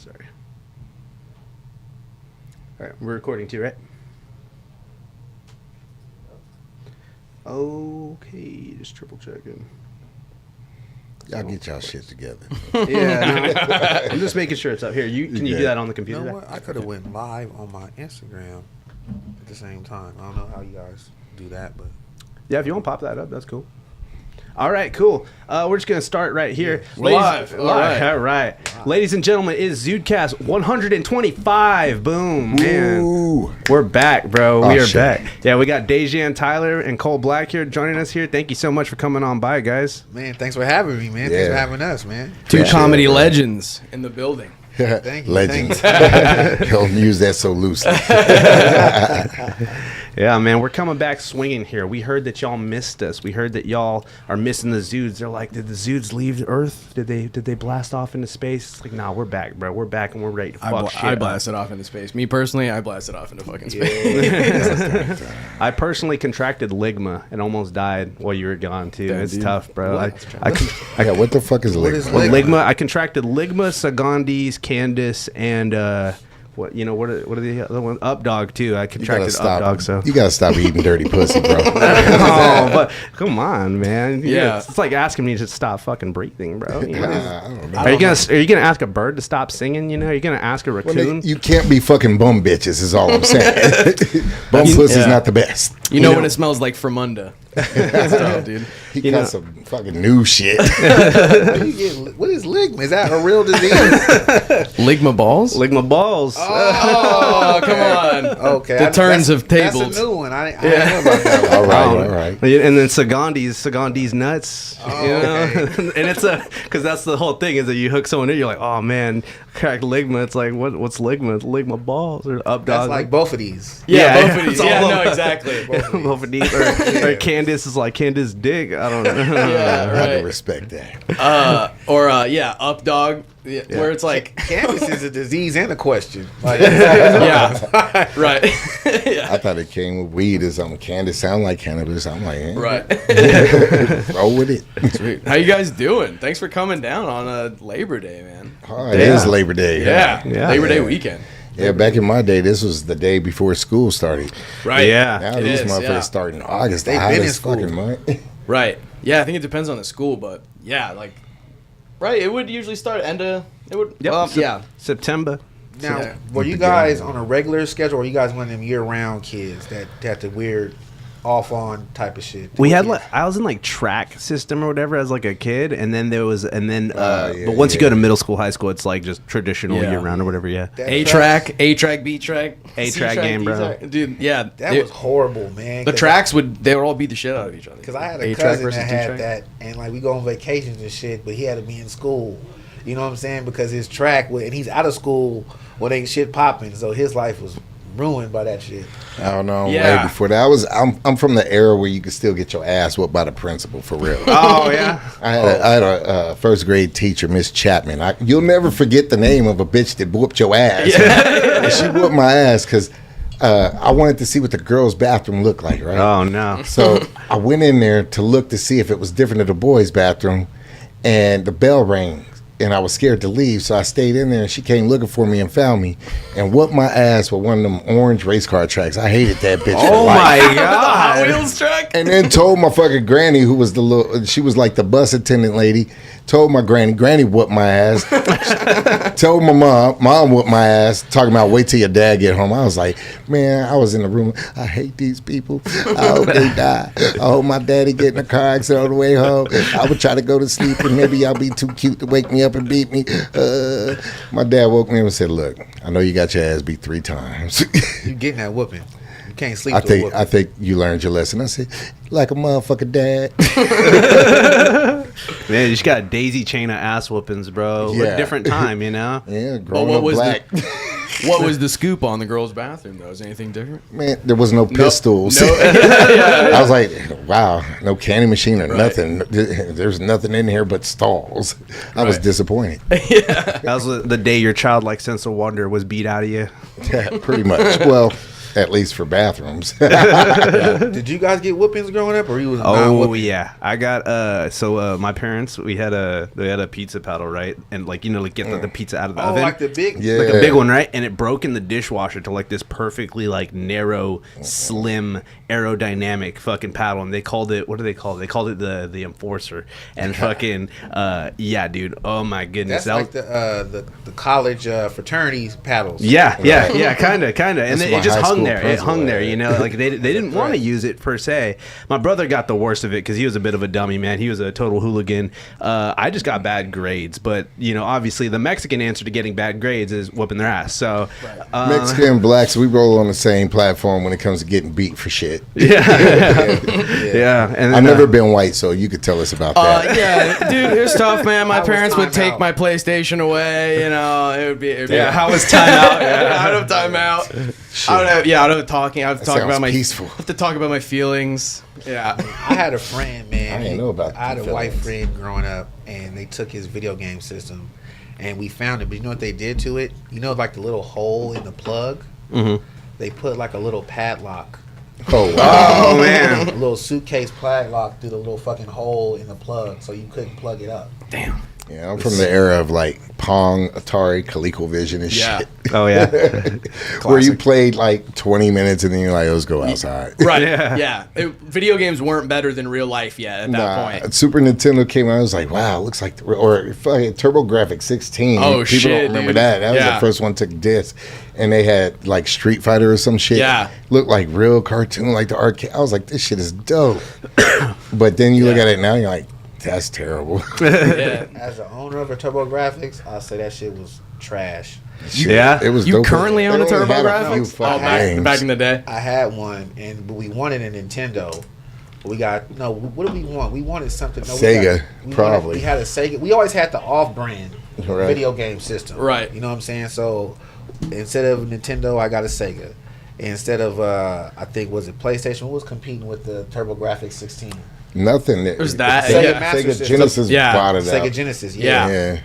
Sorry. All right, we're recording too, right? Okay, just triple checking. Y'all get y'all shit together. Yeah, I'm just making sure it's up here. Can you do that on the You computer? know what? I could have went live on my Instagram at the same time. I don't know how you guys do that, but Yeah, if you want to pop that up, that's cool. All right, cool. We're just going to start right here. We're live. All right. Ladies and gentlemen, it is ZUDECAST 125. Boom, man. Ooh. We're back, bro. We are shit. back. Yeah, we got Dejan, Tyler, and Cole Black here joining us here. Thank you so much for coming on by, guys. man, thanks for having me, man. Yeah. Thanks for having us, man. Two Yeah. comedy Bro. legends in the building. Thank you. Legends. Thank you. Don't use that so loosely. Yeah, man, we're coming back swinging here. We heard that y'all missed us. We heard that y'all are missing the Zudes. They're like, did the Zudes leave Earth? Did they blast off into space? It's like, nah, we're back, bro. We're back and we're ready to fuck shit I up. blasted off into space. Me personally, I blasted off into fucking space. I personally contracted ligma and almost died while you were gone too. Damn, It's dude. tough, bro. Yeah, what the fuck is What is liquid? ligma? I contracted ligma, Sagandis, Candice, and what are the other ones? Updog too. I You gotta contracted stop. Updog. So You gotta stop eating dirty pussy, bro. oh, but come on, man. Yeah. It's like asking me to stop fucking breathing, bro. You know? I don't know. Are you gonna ask a bird to stop singing? You know, are you gonna ask a Well, raccoon? you can't be fucking bum bitches, is all I'm saying. Bum pussy's Yeah. not the best. You know when it smells like Fremunda. That's tough, dude. He You got know- some fucking new shit. What is ligma? Is that a real disease? Ligma balls? Ligma balls. Oh, come on. Okay. The turns of tables. That's a new one. I didn't know about that one. all right. And then Sagandis nuts. Oh, you know? okay. And it's because that's the whole thing is that you hook someone in, you're like, oh man, cracked ligma. It's like, what's ligma? It's ligma balls or up That's dog. like both of these. Yeah, both of it's these. Yeah, all no, of- exactly. both of these. Or Candice is like Candice dick. I don't know. Yeah, I can right. respect that. Up dog, where it's like, Cannabis is a disease and a question. Like, yeah, right. Yeah, I thought it came with weed or something. Candy sound like cannabis. I'm like, right. roll with it. Sweet. How you guys doing? Thanks for coming down on Labor Day, man. Oh, it is Labor Day. Yeah, Yeah. Labor Day weekend. Yeah, back in my day, this was the day before school started. Right. Yeah. Now It these is, motherfuckers yeah. start in August. They've the been in hottest school. fucking month. Right. Yeah, I think it depends on the school, but yeah, like, right. It would usually start end of. It would. Yep. Well, yeah. September. now, Yeah. were you guys on a regular schedule, or were you guys one of them year-round kids that had the weird off-on type of shit? We had I was in like track system or whatever as like a kid, and then but once you go to middle school, high school, it's like just traditional Yeah. year round or whatever. Yeah, That A track- track, B track, A C track game, D bro. track. Dude. Yeah, That was horrible, man. the tracks they would all beat the shit out of each other. Because I had a A-track cousin versus that had D-track. that, and like we go on vacations and shit, but he had to be in school. You know what I'm saying? Because his track, and he's out of school when ain't shit popping, so his life was ruined by that shit. I don't know. Yeah. Way before that, I'm from the era where you could still get your ass whooped by the principal for real. Oh yeah. I had a first grade teacher, Miss Chapman. You'll never forget the name of a bitch that whooped your ass. And she whooped my ass because I wanted to see what the girls' bathroom looked like, right? Oh no. So I went in there to look to see if it was different than the boys' bathroom, and the bell rang. And I was scared to leave, so I stayed in there. And she came looking for me and found me, and whooped my ass with one of them orange race car tracks. I hated that bitch. Oh for life. my god. Hot Wheels track. And then told my fucking granny, who was she was like the bus attendant lady, told my granny whooped my ass. Told my mom whooped my ass, talking about wait till your dad get home. I was like, man, I was in the room. I hate these people. I hope they die. I hope my daddy get in a car accident on the way home. I would try to go to sleep and maybe y'all be too cute to wake me up and beat me. My dad woke me up and said, look, I know you got your ass beat 3 times. You getting that whooping? You can't sleep. I through a think whooping. I think you learned your lesson. I said, like a motherfucker, dad. Man, you just got a daisy chain of ass whoopings, bro. Yeah. Different time, you know. Yeah, growing what up was black. What was the scoop on the girls' bathroom though? Is anything different? Man, there was no pistols. No. I was like, wow, no candy machine or Right. nothing. There's nothing in here but stalls. I was Right. disappointed. That was the day your childlike sense of wonder was beat out of you. Yeah, pretty much. Well, at least for bathrooms. Did you guys get whoopings growing up, or you was Oh yeah, I got my parents, they had a pizza paddle, right, and like like get the pizza out of the oven, like the big, like a big one, right, and it broke in the dishwasher to like this perfectly like narrow, slim, aerodynamic fucking paddle, and they called it, what do they call it? They called it the Enforcer, and fucking yeah, dude, oh my goodness, that's like the college fraternities paddles. Yeah, kind of, and That's it my just high hung school there. It principal, hung there, yeah. like they didn't want to use it per se. My brother got the worst of it because he was a bit of a dummy, man. He was a total hooligan. I just got bad grades, but obviously the Mexican answer to getting bad grades is whooping their ass. So Mexican and blacks, we roll on the same platform when it comes to getting beat for shit. Yeah. And then, I've never been white, so you could tell us about that. Yeah, dude, it was tough, man. My How was parents would time take out? my PlayStation away. It would be. how was timeout? Out of timeout. I'd have talking. I'd talk sounds about my peaceful. have to talk about my feelings. Yeah. I had a friend, man. I didn't know about I had a the white feelings. friend growing up, and they took his video game system, and we found it. But you know what they did to it? Like the little hole in the plug? Mm-hmm. They put like a little padlock. Oh, wow. Oh man, A little suitcase padlock through the little fucking hole in the plug, so you couldn't plug it up. damn. Yeah, I'm from the era of like Pong, Atari, ColecoVision and Yeah. shit. Oh yeah, Where you played like 20 minutes and then you're like, let's go outside. Right. Yeah. Yeah. Video games weren't better than real life yet at that point. Super Nintendo came out. I was like, wow, it looks like, or fucking TurboGrafx 16. Oh, People shit, don't remember dude. that. That was Yeah. the first one took disc, and they had like Street Fighter or some shit. Yeah. Looked like real cartoon, like the arcade. I was like, this shit is dope. But then you look at it now, you're like, that's terrible. Yeah. As the owner of a TurboGrafx, I'll say that shit was trash. Yeah? It was You dope. currently own a They only had TurboGrafx? few Oh, fucking back games. in the day. I had one, but we wanted a Nintendo. We got what did we want? We wanted something. No, Sega, we probably. We had a Sega. We always had the off-brand Right. video game system. Right. You know what I'm saying? So instead of Nintendo, I got a Sega. Instead of I think was it PlayStation? What was competing with the TurboGrafx 16? Nothing. It was that, Sega yeah. Master Sega System. Genesis Yeah. bought it Sega out. Genesis. Yeah. Yeah.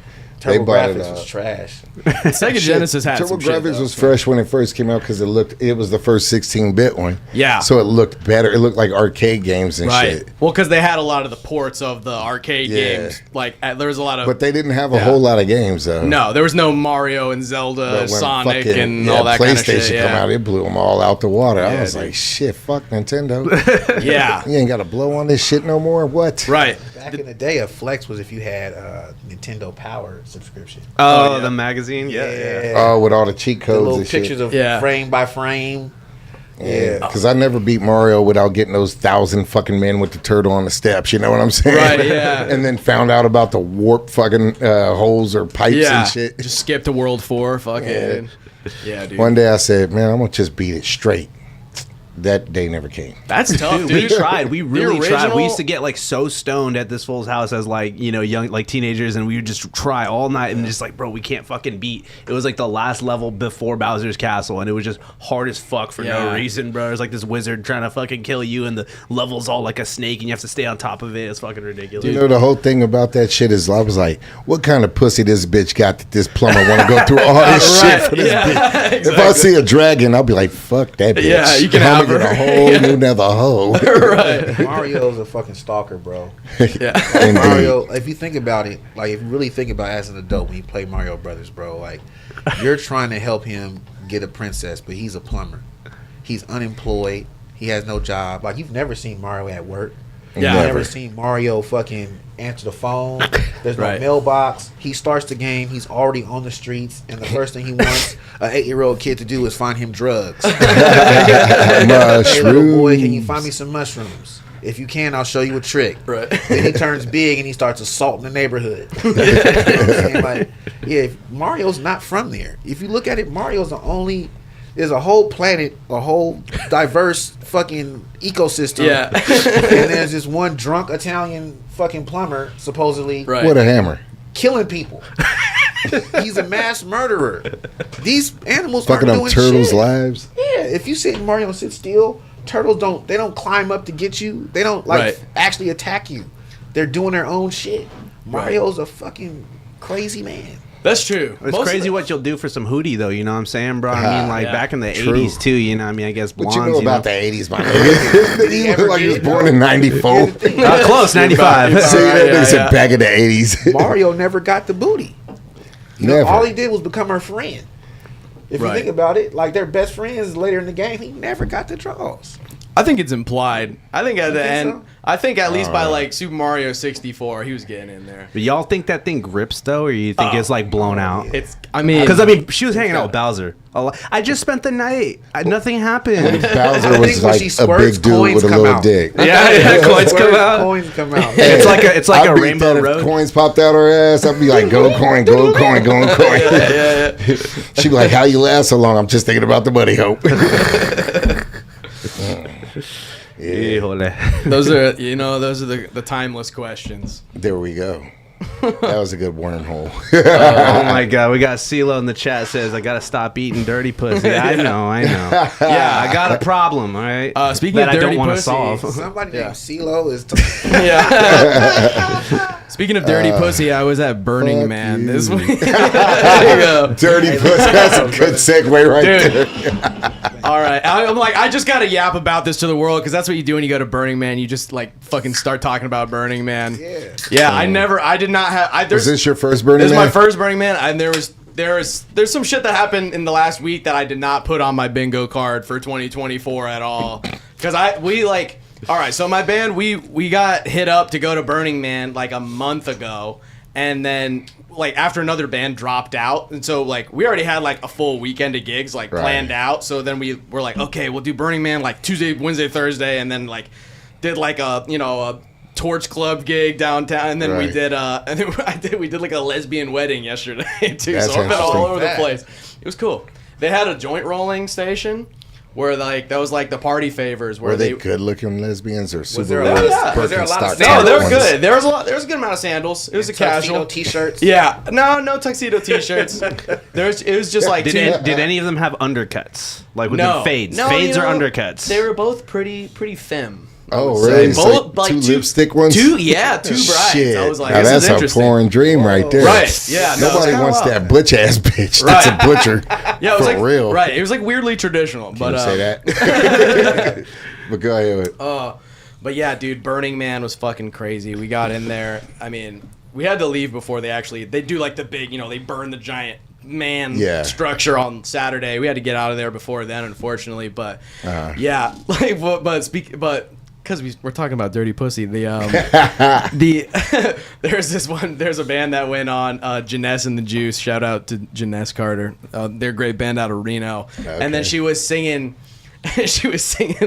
They bought it TurboGrafx was out. trash. Sega Genesis had some shit, TurboGrafx though. was fresh when it first came out because it was the first 16-bit one. Yeah. So it looked better. It looked like arcade games and Right. shit. Well, because they had a lot of the ports of the arcade Yeah. games. Like, there was a lot of. But they didn't have a whole lot of games though. no, there was no Mario and Zelda, But when Sonic, fucking, and all that kind of PlayStation shit. come out, Yeah. it blew them all out the water. I Yeah, was dude. like, shit, fuck Nintendo. Yeah. You ain't got to blow on this shit no more. What? Right. Back in the day, a flex was if you had a Nintendo Power subscription. Oh, yeah. the magazine. Yeah. Oh, with all the cheat The codes little and pictures shit. of Yeah. frame by frame. Yeah. Because I never beat Mario without getting those 1,000 fucking men with the turtle on the steps. You know what I'm saying? Right, yeah. And then found out about the warp fucking holes or pipes Yeah. and shit. Just skip to World 4. Fuck it. Yeah, dude. One day I said, man, I'm going to just beat it straight. That day never came. That's tough, Dude, dude. we tried. We really tried. original- We used to get like so stoned at this fool's house as like young like teenagers, and we would just try all night and just like, bro, we can't fucking beat. It was like the last level before Bowser's Castle, and it was just hard as fuck for no Yeah. reason, bro. It's like this wizard trying to fucking kill you, and the level's all like a snake, and you have to stay on top of it. It's fucking ridiculous. You know, the whole thing about that shit is I was like, what kind of pussy this bitch got that this plumber want to go through all this shit for this bitch? If I see a dragon, I'll be like, fuck that bitch. Yeah, you can I'm have gonna get her. a whole new nether hoe. Right. Mario's a fucking stalker, bro. Yeah. Indeed. Mario, if you think about it, like if you really think about it as an adult when you play Mario Brothers, bro, like you're trying to help him get a princess, but he's a plumber. He's unemployed. He has no job. Like you've never seen Mario at work. Yeah. You've Never. never seen Mario fucking answer the phone. There's no Right. mailbox. He starts the game. He's already on the streets, and the first thing he wants an 8-year-old kid to do is find him drugs. Hey, little boy, can you find me some mushrooms? If you can, I'll show you a trick. Right. Then he turns big and he starts assaulting the neighborhood. You know what I'm saying? Like, yeah, Mario's not from there. If you look at it, Mario's the only. There's a whole planet, a whole diverse fucking ecosystem. Yeah. And there's this one drunk Italian fucking plumber, supposedly, Right. What a hammer. killing people. He's a mass murderer. These animals Fucking aren't up doing turtles' shit. lives. Yeah, if you sit Mario and sit still, turtles don't climb up to get you. They don't Right. actually attack you. They're doing their own shit. Mario's a fucking crazy man. That's true. It's crazy what you'll do for some hootie, though. You know what I'm saying, bro? I mean, like back in the True. 80s too. You know, what I mean, I guess blondes. What you know about the 80s, my nigga? He looked like he was born in '94. Close 95. See that nigga said back in the 80s. Mario never got the booty. Never. All he did was become her friend. If you Right. think about it, like they're best friends later in the game, he never got the draws. I think it's implied. I think at the think end, so? I think at least by like Super Mario 64, he was getting in there. But y'all think that thing grips though, or you think it's like blown out? I mean, Because I mean, she was hanging out with Bowser. I just spent the night. Nothing happened. Bowser I was think when like she a squirts, big dude coins with a come little out. dick. yeah, coins come out. Coins come out. It's like I'd a beat rainbow that if road. coins popped out her ass. I'd be like, go coin, go coin, go coin. She'd be like, how you last so long? I'm just thinking about the money, Hope. those are the timeless questions. There we go. That was a good wormhole. Oh my god, we got CeeLo in the chat says I gotta stop eating dirty pussy. I know. Yeah, I got a problem. All right. Speaking that of I dirty don't want to pussy, solve. Somebody named CeeLo is. Yeah. Speaking of dirty pussy, I was at Burning fuck Man you. this week. There you go. Dirty pussy. That's a good segue right Dude. there. All right, I'm like, I just gotta yap about this to the world because that's what you do when you go to Burning Man. You just like fucking start talking about Burning Man. Yeah. I did not have. Was this your first Burning This is Man? my first Burning Man, and there's some shit that happened in the last week that I did not put on my bingo card for 2024 at all. Because all right, so my band we got hit up to go to Burning Man like a month ago, and then like after another band dropped out, and so like we already had like a full weekend of gigs like planned out. So then we were like, okay, we'll do Burning Man like Tuesday, Wednesday, Thursday, and then like did like a Torch Club gig downtown, and then we did like a lesbian wedding yesterday too. That's So I've been all interesting. over the place. It was cool. They had a joint rolling station where like that was like the party favors where Were they good-looking lesbians or super there a low lot of- was there a lot of Birkenstock No, type they were ones? good. There was a good amount of sandals. It was a casual T-shirts. Yeah, no tuxedo t-shirts. It was just like Did any of them have undercuts? Like with no the fades? No, Fades you or know, undercuts? They were both pretty femme. Oh, So really? they It's both like like two lipstick ones? Two brides. Shit. I was like, now this that's is a interesting. foreign dream right there. Right, yeah, no, Nobody it's wants kinda that butch ass bitch. That's a butcher. Yeah, it was For like real. Right, it was like weirdly traditional, but You say that. But go ahead with it. But yeah, dude, Burning Man was fucking crazy. We got in there. I mean, we had to leave before they do like the big, they burn the giant man structure on Saturday. We had to get out of there before then, unfortunately. But yeah, like, but because we're talking about dirty pussy, there's a band that went on, Janess and the Juice. Shout out to Janess Carter. They're a great band out of Reno. Okay. And then she was singing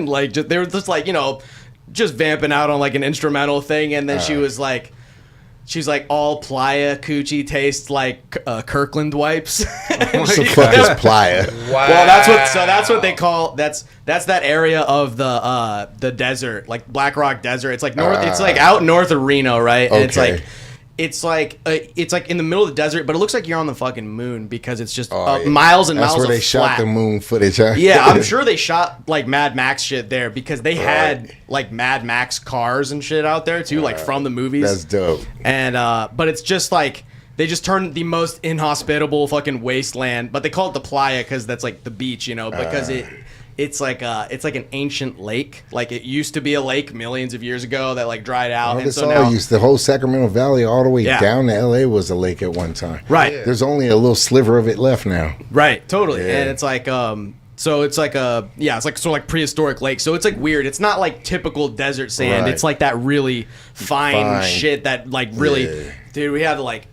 like they were just like just vamping out on like an instrumental thing, and then she's like all playa coochie tastes like Kirkland wipes. What the fuck is playa? Wow. Well, that's what they call that's that area of the desert, like Black Rock Desert. It's like it's like out north of Reno, right? And Okay. it's like in the middle of the desert, but it looks like you're on the fucking moon because it's just miles and That's miles where they of shot flat. the moon footage, huh? Yeah, I'm sure they shot like Mad Max shit there because they had like Mad Max cars and shit out there too, like from the movies. That's dope. And but it's just like they just turned the most inhospitable fucking wasteland, but they call it the playa because that's like the beach, because it's like an ancient lake. Like it used to be a lake millions of years ago that like dried out, and This so all now used the whole Sacramento Valley all the way Yeah. down to LA was a lake at one time. Right. Yeah. There's only a little sliver of it left now. Right, totally. Yeah. And it's like so it's like it's like sort of like prehistoric lake. So it's like weird. It's not like typical desert sand. Right. It's like that really fine Fine. shit that like really Yeah. dude, we had to like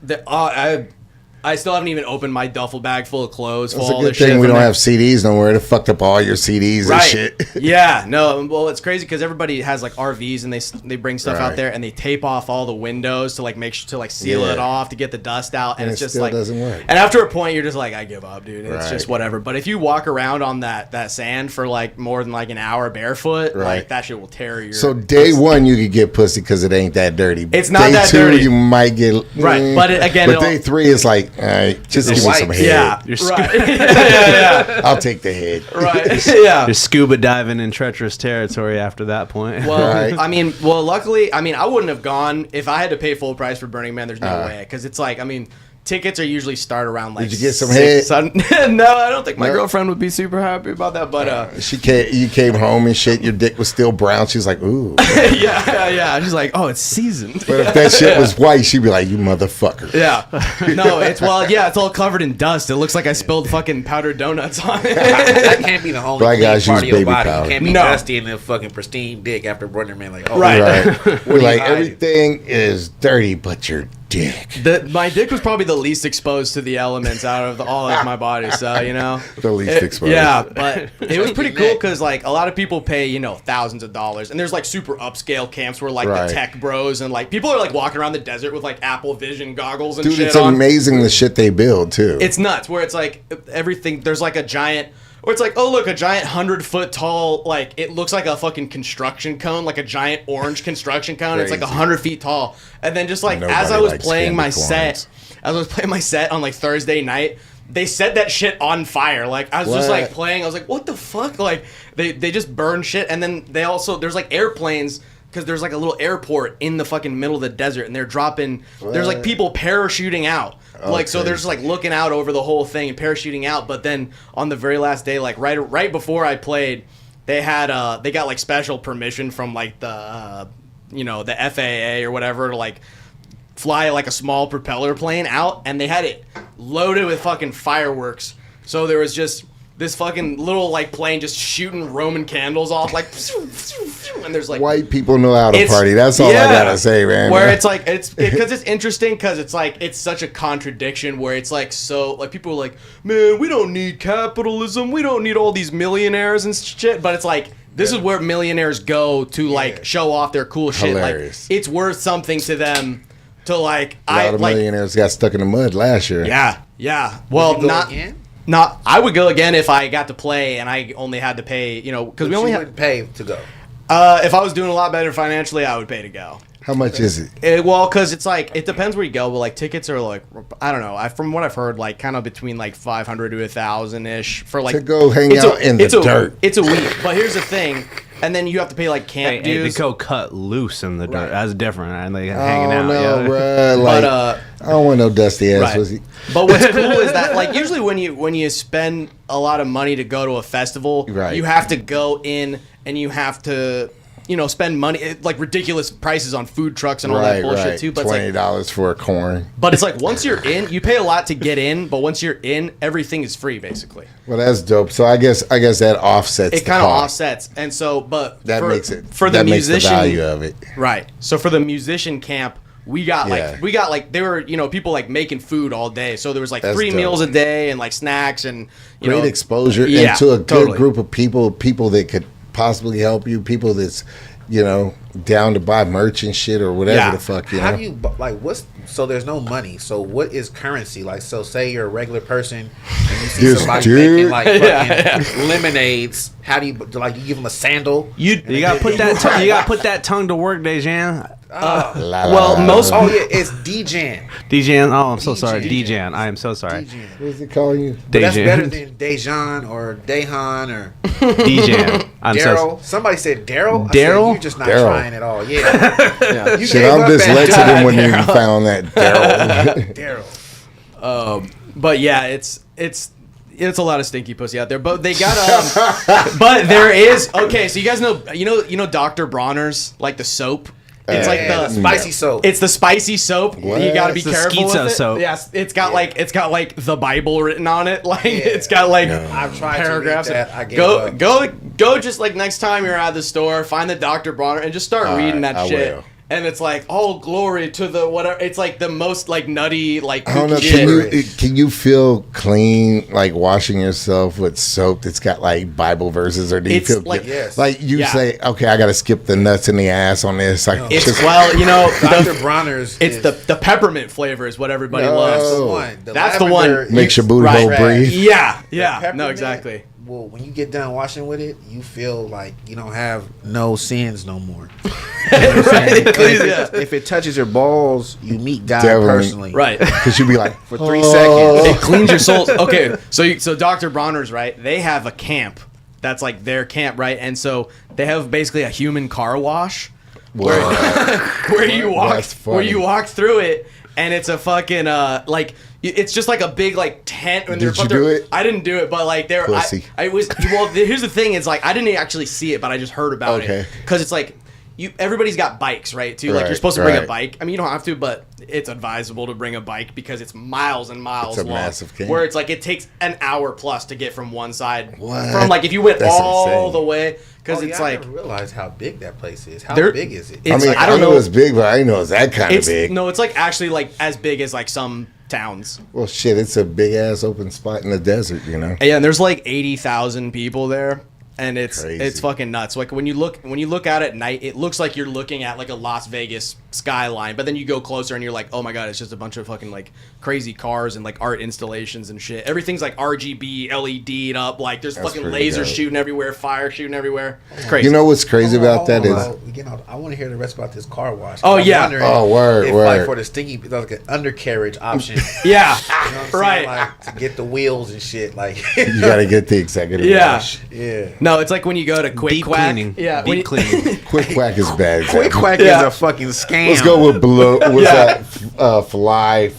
I still haven't even opened my duffel bag full of clothes It's full a all good this shit. thing we from don't there. have CDs nowhere. They fucked up all your CDs and shit. Yeah, no. Well, it's crazy because everybody has like RVs and they bring stuff out Right. there and they tape off all the windows to like make sure to like seal Yeah. it off to get the dust out, and And it's it just still like doesn't work. And after a point, you're just like, I give up, dude. It's Right. just whatever. But if you walk around on that sand for like more than like an hour barefoot, Right. like that shit will tear your. So day one you could get pussy because it ain't that dirty. It's not day that two, dirty. you might get Right, but again, But it'll- day three is like, all right, just give me some head. yeah, You're right. yeah, I'll take the head. right. Yeah. You're scuba diving in treacherous territory after that point. Well, Right. I mean, luckily, I wouldn't have gone if I had to pay full price for Burning Man. There's no way, because it's like, I mean, tickets are usually start around like. Did you get some head? No, I don't think my No? girlfriend would be super happy about that. But you came home and shit. Your dick was still brown. She was like, ooh. yeah. She's like, oh, it's seasoned. But if that shit was white, she'd be like, you motherfucker. Yeah. No, it's it's all covered in dust. It looks like I spilled fucking powdered donuts on it. That can't be the only Black guys part of use your baby body. powder. You can't be No. dusty and then fucking pristine dick after Running Man. Like, oh, Right. We're like, hiding? everything is dirty but your dick. My dick was probably the least exposed to the elements out of all of my body, so The least exposed. Yeah, but it was pretty cool because like a lot of people pay thousands of dollars, and there's like super upscale camps where like Right. the tech bros and like people are like walking around the desert with like Apple Vision goggles and Dude, shit it's on. amazing the shit they build too. It's nuts where it's like everything. There's like a giant. Or it's like, oh look, a giant 100-foot tall, like it looks like a fucking construction cone, like a giant orange construction cone. It's like Crazy. 100 feet tall. And then just like as Nobody I was likes playing my candy set, as I was playing my set on like Thursday night, they set that shit on fire. Like I was just like What? playing. I was like, what the fuck? Like they just burn shit. And then they also there's like airplanes. Because there's like a little airport in the fucking middle of the desert, and they're dropping. There's like people parachuting out, like so they're just like looking out over the whole thing and parachuting out. But then on the very last day, like right before I played, they had they got like special permission from like the the FAA or whatever to like fly like a small propeller plane out, and they had it loaded with fucking fireworks. So there was just this fucking little like plane just shooting Roman candles off, like, and there's like White people know how to party. That's all I gotta say, man. Where it's like it's because it's interesting because it's like it's such a contradiction where it's like so like people are like, man, we don't need capitalism, we don't need all these millionaires and shit, but it's like. This is where millionaires go to like show off their cool shit. Hilarious. Like it's worth something to them to like. a lot of millionaires got stuck in the mud last year. Yeah. Well, Would you go not. again? Not. I would go again if I got to play and I only had to pay. Because we only had. wouldn't pay to go. If I was doing a lot better financially, I would pay to go. How much is it? Well, because it's like it depends where you go, but like tickets are like I don't know. From what I've heard, like kind of between like 500 to 1,000 ish for like To go hang it's out in the dirt. It's a week, but here's the thing, and then you have to pay like camp Hey, dues. to go cut loose in the dirt. Right. That's different. And they hanging Oh out. no, yeah. bro. Like, I don't want no dusty ass Right. pussy. But what's cool is that like usually when you spend a lot of money to go to a festival, Right. you have to go in and you have to spend money like ridiculous prices on food trucks and all that bullshit too. But it's like, $20 for a corn. but it's like once you're in, you pay a lot to get in, but once you're in, everything is free basically. Well, that's dope. So I guess that offsets. It kind of offsets, and so but That for, makes it for the that musician makes the value of it. right. So for the musician camp. We got they were people like making food all day, so there was like That's 3 dope. meals a day and like snacks and Great exposure yeah, into a good totally. group of people that could possibly help you. People that's down to buy merch and shit or whatever Yeah. the fuck. How do you like what's so there's no money? So what is currency? Like so, say you're a regular person and you see This somebody dude. making like fucking lemonades. How do you like you give them a sandal? You gotta put that you gotta put that tongue to work, Dejan. Oh yeah, it's Dejan. Dejan. Oh, I'm so sorry, Dejan. Dejan. I am so sorry. Dejan. What is it calling you? But that's better Dejan. than Dejan or Dejan or Dejan. I'm Daryl. Somebody said Daryl. Daryl? You're just not Daryl. trying at all. Yeah. You Shit, gave I'm up at dyslexic when you found that Daryl. Daryl. But yeah, it's a lot of stinky pussy out there. But they got but there is okay. So you guys know Dr. Bronner's like the soap. It's like the spicy soap. It's the spicy soap. What? You got to be It's the careful with schizo it. soap. Yes, it's got like the Bible written on it. Like it's got like I've tried paragraphs. to read that. I gave up. Go. Just like next time you're at the store, find the Dr. Bronner and just start reading that I shit. will. And it's like all glory to the whatever. It's like the most like nutty like I don't know. kooky shit. Can you feel clean like washing yourself with soap that's got like Bible verses, or do you It's feel like- good? Yes. Like you Yeah. say, okay, I got to skip the nuts in the ass on this. Like, It's just- Dr. Bronner's. It's the peppermint flavor is what everybody No. loves. That's the one. That's the one. makes your booty hole Right. breathe. Yeah, The yeah. No, peppermint, exactly. Well, when you get done washing with it, you feel like you don't have no sins no more. Right. If it touches your balls, you meet God Definitely. personally. Right. Because you'd be like, For 3 Oh. seconds. It cleans your soul. Okay, so Dr. Bronner's, right? They have a camp that's like their camp, right? And so they have basically a human car wash where you walk That's funny. through it, and it's a fucking like it's just like a big like tent. And Did you do it? I didn't do it, but like there, I was. Well, here's the thing: it's like I didn't actually see it, but I just heard about it because it's like. Everybody's got bikes, right? Too, like you're supposed to bring a bike. I mean, you don't have to, but it's advisable to bring a bike because it's miles and miles long. It's a massive game. Where it's like it takes an hour plus to get from one side. What? From like if you went all the way, because it's like. I didn't realize how big that place is. How big is it? I mean, I don't know it's big, but I didn't know it's that kind of big. No, it's like actually like as big as like some towns. Well, shit, it's a big ass open spot in the desert, you know. Yeah, and there's like 80,000 people there. And it's fucking nuts. Like when you look out at night, it looks like you're looking at like a Las Vegas skyline. But then you go closer and you're like, oh my god, it's just a bunch of fucking like crazy cars and like art installations and shit. Everything's like RGB, LED'd up. Like there's fucking lasers shooting everywhere, fire shooting everywhere. It's crazy. You know what's crazy about that is, I want to hear the rest about this car wash. Oh yeah. Word. Like for the stinky, like an undercarriage option. Yeah. You know what I'm saying? Like to get the wheels and shit. Like you got to get the executive wash. Yeah. No, it's like when you go to Quick Quack. Cleaning. Yeah, deep cleaning. Quick Quack is bad. Quick Quack is a fucking scam. Let's go with blue. What's that? Fly.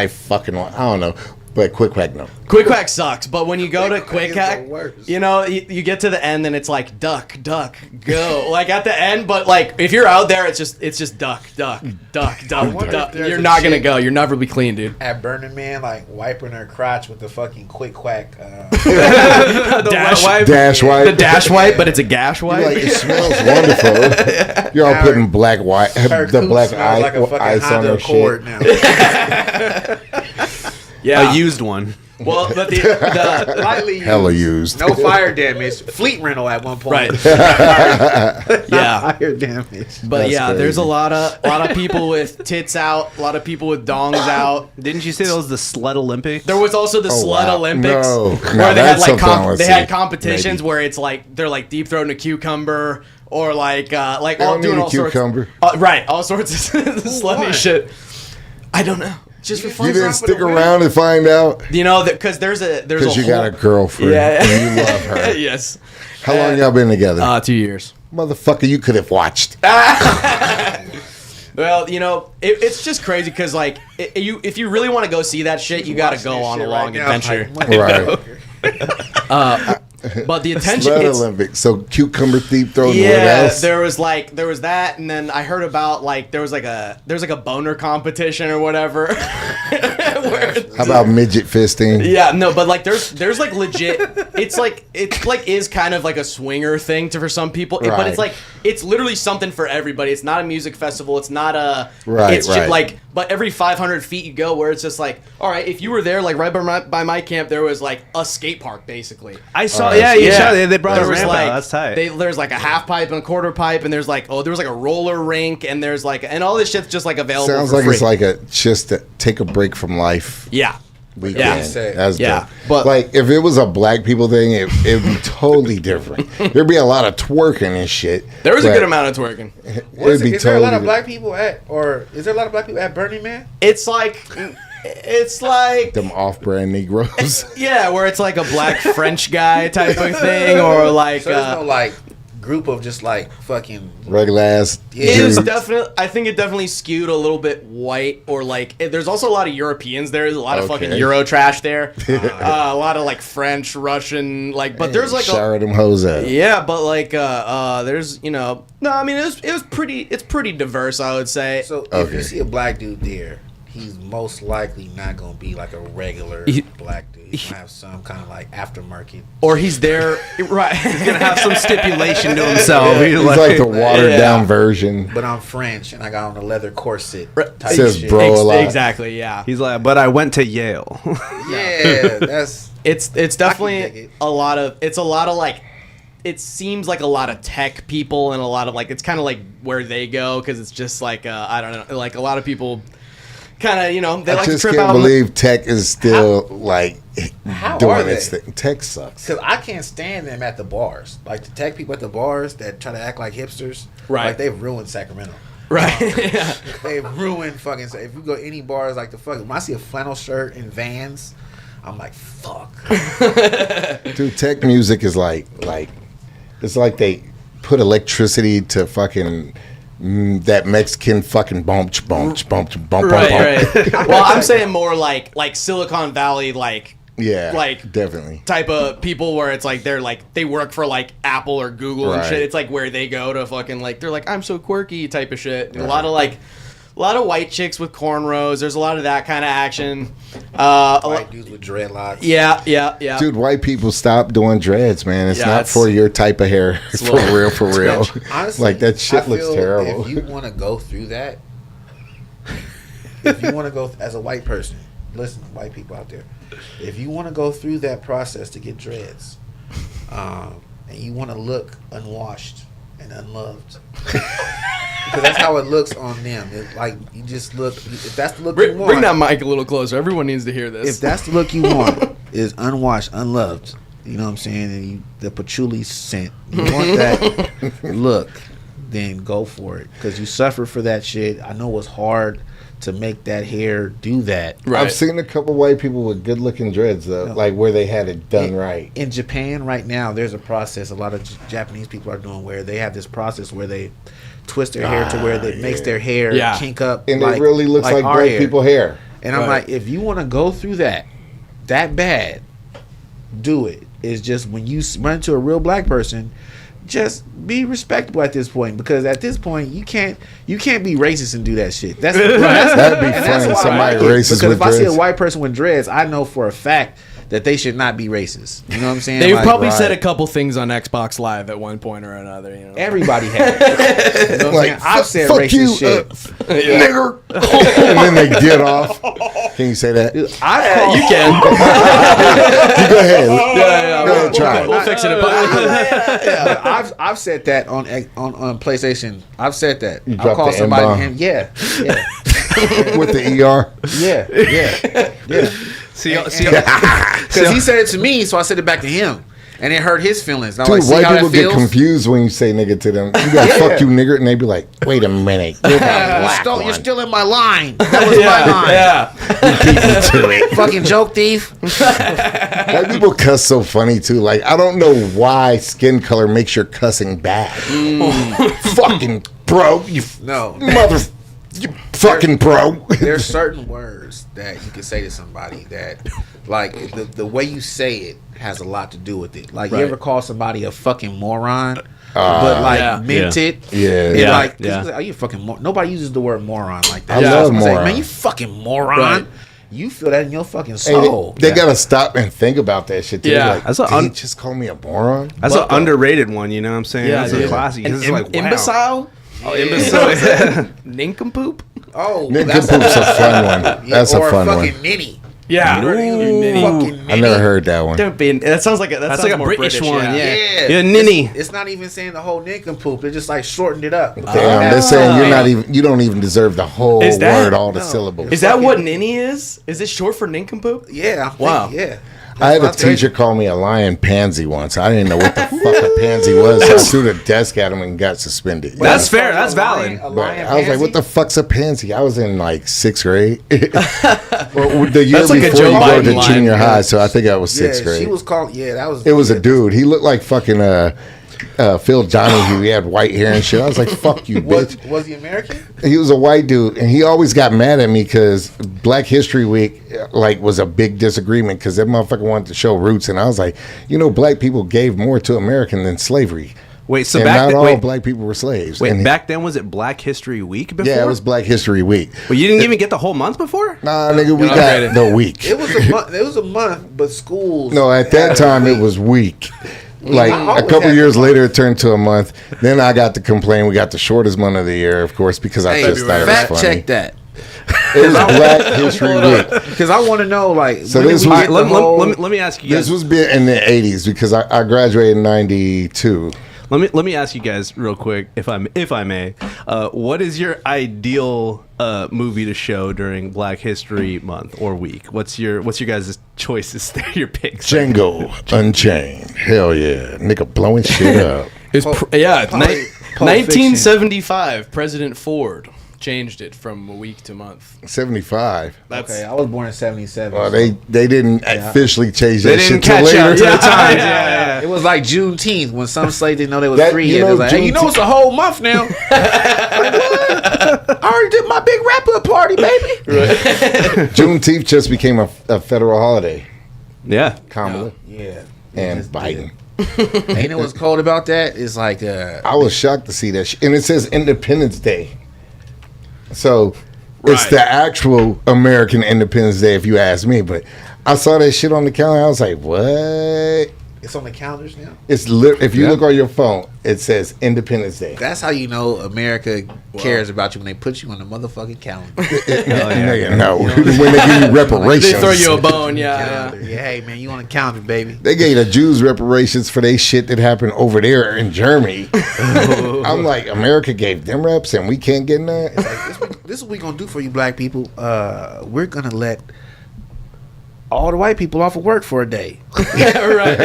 Fucking. I don't know. But Quick Quack, no. Quick Quack sucks, but when you go to Quick Quack, you know, you get to the end and it's like duck, go. Like at the end, but like if you're out there, it's just duck. You're not gonna go. You're never be clean, dude. At Burning Man, like wiping her crotch with the fucking Quick Quack. Dash wipe. The dash wipe, but it's a gash wipe. Like, it smells wonderful. You're all putting black white, the black ice on her shit. Now. Yeah, a used one. Well, but the lightly used. Hella used. No fire damage. Fleet rental at one point. Right. Yeah. Fire damage. But that's crazy. There's a lot of people with tits out, a lot of people with dongs out. Didn't you say that was the Slut Olympics? There was also the Slut Olympics, where they had like they had competitions where it's like they're like deep throating a cucumber or like all doing all sorts. Right, all sorts of slutty shit. I don't know. Just for fun. You didn't stick around and find out? You know, because there's because you got a girlfriend and you love her. Yes. How long y'all been together? 2 years. Motherfucker, you could have watched. Well, you know, it's just crazy because like if you really want to go see that shit, you got to go on a long adventure. Right. But the attention Olympics. So cucumber thief throwing. Yeah, what else? There was that, and then I heard about like there's like a boner competition or whatever. How about midget fisting? Yeah, no, but like there's like legit. It's like is kind of like a swinger thing for some people, but it's like it's literally something for everybody. It's not a music festival. It's not a It's just like, but every 500 feet you go, where it's just like, all right, if you were there, like right by my camp, there was like a skate park basically. I saw. They brought a ramp out. That's tight. There's like a half pipe and a quarter pipe, and there's like there was like a roller rink, and there's like and all this shit's just like available. Sounds for like free. It's like just to take a break from life. Yeah. Weekend. That's dope. But like if it was a black people thing, it'd be totally different. There'd be a lot of twerking and shit. There was a good amount of twerking. Is there a lot of black people at Burning Man? It's like them off-brand Negroes. Yeah, where it's like a black French guy type of thing, or like so there's no like group of just like fucking regular ass. It was definitely. I think it definitely skewed a little bit white, or like there's also a lot of Europeans there. There's a lot of fucking Euro trash there. A lot of like French, Russian, like. But there's like shower them hoes out. Yeah, but like there's no. I mean it's pretty diverse, I would say. So if you see a black dude there, he's most likely not gonna be like a regular black dude. He's gonna have some kind of like aftermarket. Or he's there, right? He's gonna have some stipulation to himself. He's like the watered down version. But I'm French and I got on a leather corset. Type says shit. Bro a lot. Exactly. Yeah. He's like, but I went to Yale. Yeah, that's. It's definitely a lot of like. It seems like a lot of tech people and a lot of like it's kind of like where they go because it's just like I don't know, like a lot of people. Kind of, they like to trip out. I just can't believe tech is still doing its thing. Tech sucks. Because I can't stand them at the bars. Like the tech people at the bars that try to act like hipsters. Right. Like they've ruined Sacramento. Right. Yeah. They've ruined fucking. If you go to any bars, like the fucking. When I see a flannel shirt in Vans, I'm like, fuck. Dude, tech music is like it's like they put electricity to fucking that Mexican fucking bump. Right. Well, I'm saying more like Silicon Valley, Yeah, like definitely type of people where it's like they work for like Apple or Google and Right. shit. It's like where they go to fucking like they're like I'm so quirky type of shit. And a lot of white chicks with cornrows. There's a lot of that kind of action. White dudes with dreadlocks. Yeah. Dude, white people stop doing dreads, man. It's Yeah, not for your type of hair. For real. Honestly, Like that shit I looks feel terrible. If you want to go through that, if you want to go as a white person, listen, white people out there, if you want to go through that process to get dreads, and you want to look unwashed and unloved, because that's how it looks on them. Like you just look. If that's the look you want, Bring that mic a little closer. Everyone needs to hear this. if that's the look you want, is unwashed, unloved. You know what I'm saying? And the patchouli scent. You want that look, then go for it. Because you suffer for that shit. I know it's hard to make that hair do that. Right. I've seen a couple white people with good looking dreads though, like where they had it done right. In Japan right now, there's a process a lot of Japanese people are doing where they have this process where they twist their hair to where it makes their hair kink up. And it really looks like our black people hair. And I'm like, if you want to go through that bad, do it. It's just when you run into a real black person, just be respectable at this point, because at this point you can't be racist and do that shit. That'd be funny. Somebody racist because with if I see a dreads. white person with dreads, I know for a fact that they should not be racist. You know what I'm saying? They've Like, probably said a couple things on Xbox Live at one point or another. You know, everybody has. You know what I'm saying? I've said fuck racist you, shit. nigger. And then they get off. Can you say that? You you can. go ahead. Yeah. Go ahead, try it. We'll fix it. But I've said that on PlayStation. I've said that. You I've dropped called the somebody M-bomb. him. Yeah. With the ER. Yeah. See, Because he said it to me, so I said it back to him, and it hurt his feelings. And I'm Dude, like, see white how people that get feels? confused when you say nigga to them. You got fuck you nigger, and they be like, wait a minute. You're, You're still in my line. That was my line. to it. Fucking joke thief. White people cuss so funny too. Like I don't know why skin color makes your cussing bad. Fucking bro, you No. mother, you fucking bro. There's certain words that you can say to somebody that, like, the way you say it has a lot to do with it. Like, you ever call somebody a fucking moron, but like meant it? Yeah. Like, are you a fucking nobody uses the word moron like that. I love Someone moron. Man, you fucking moron. Right. You feel that in your fucking Hey, soul. they gotta stop and think about that shit too. Yeah. Like, That's did a he just call me a moron? that's an underrated one. You know what I'm saying? Yeah, That's dude. a classic. An This is like wow. imbecile. Oh, imbecile. Nincompoop. Oh, Nincompoop's a fun one. That's a or fun fucking one. ninny. Yeah. Fucking I never heard that one. Don't be. That sounds like That's like a more British one. Yeah. Yeah. Yeah, ninny. It's not even saying the whole nincompoop. They just like shortened it up. Damn, they're saying you don't even deserve the whole Is that- word, all the no. syllables. Is that what ninny is? Is it short for nincompoop? Yeah. Wow. Yeah. I had a teacher call me a lion pansy once. I didn't know what the fuck a pansy was. So I threw the desk at him and got suspended. That's fair. That's valid. But I was like, what the fuck's a pansy? I was in like 6th grade. Well, the year That's like a before Joe you go to Biden line. junior high, so I think I was 6th Yeah, grade. she was called. Yeah, that was. It was a dude. He looked like fucking Phil Donahue. He had white hair and shit. I was like, fuck you, bitch. Was he American? He was a white dude, and he always got mad at me because Black History Week was a big disagreement because that motherfucker wanted to show roots, and I was like, black people gave more to American than slavery. Wait, so And back not then, all black people were slaves. wait, And back then was it Black History Week before? yeah, it was Black History Week. Well, you didn't even get the whole month before? Nah, nigga, we got the week. It was a month. It was a month, but schools. No, at that time it was week. Like always a couple had years the later, it turned to a month. Then I got to complain. We got the shortest month of the year, of course, because I Hey, just thought it fact was funny. check that. It was Black History Week. Because I want to know, like, So when this did we was- get the Let, whole- let me ask you This guys. was in the 80s because I graduated in 92. Let me ask you guys real quick, if I may. What is your ideal movie to show during Black History Month or week? What's your guys' choices there? Your picks. Django Unchained. Hell yeah. Nigga blowing shit up. It's Pulp 1975. President Ford. changed it from a week to month. 75. That's Okay, I was born in 77. Well, they didn't officially change They that didn't shit till catch later. up to the times. Yeah. It was like Juneteenth when some slaves didn't know they was That- free. you Yet. know, It was like, hey, you know, it's a whole month now. Like, what? I already did my big wrap-up party, baby. Juneteenth just became a federal holiday. Yeah. Kamala Yeah. and Biden. And you know what's cold about that? It's like, I was shocked to see that and it says Independence Day. So it's Right. the actual American Independence Day, if you ask me. But I saw that shit on the calendar. I was like, what? it's on the calendars now. It's if you look on your phone, it says Independence Day. That's how you know America cares about you when they put you on the motherfucking calendar. No, when they give you reparations. they throw you a bone. Yeah. Calendar. Yeah, hey man, you on the calendar, baby. They gave the Jews reparations for they shit that happened over there in Germany. I'm like, America gave them reps and we can't get none. This is what we gonna do for you, black people. We're gonna let all the white people off of work for a day. Yeah. Right.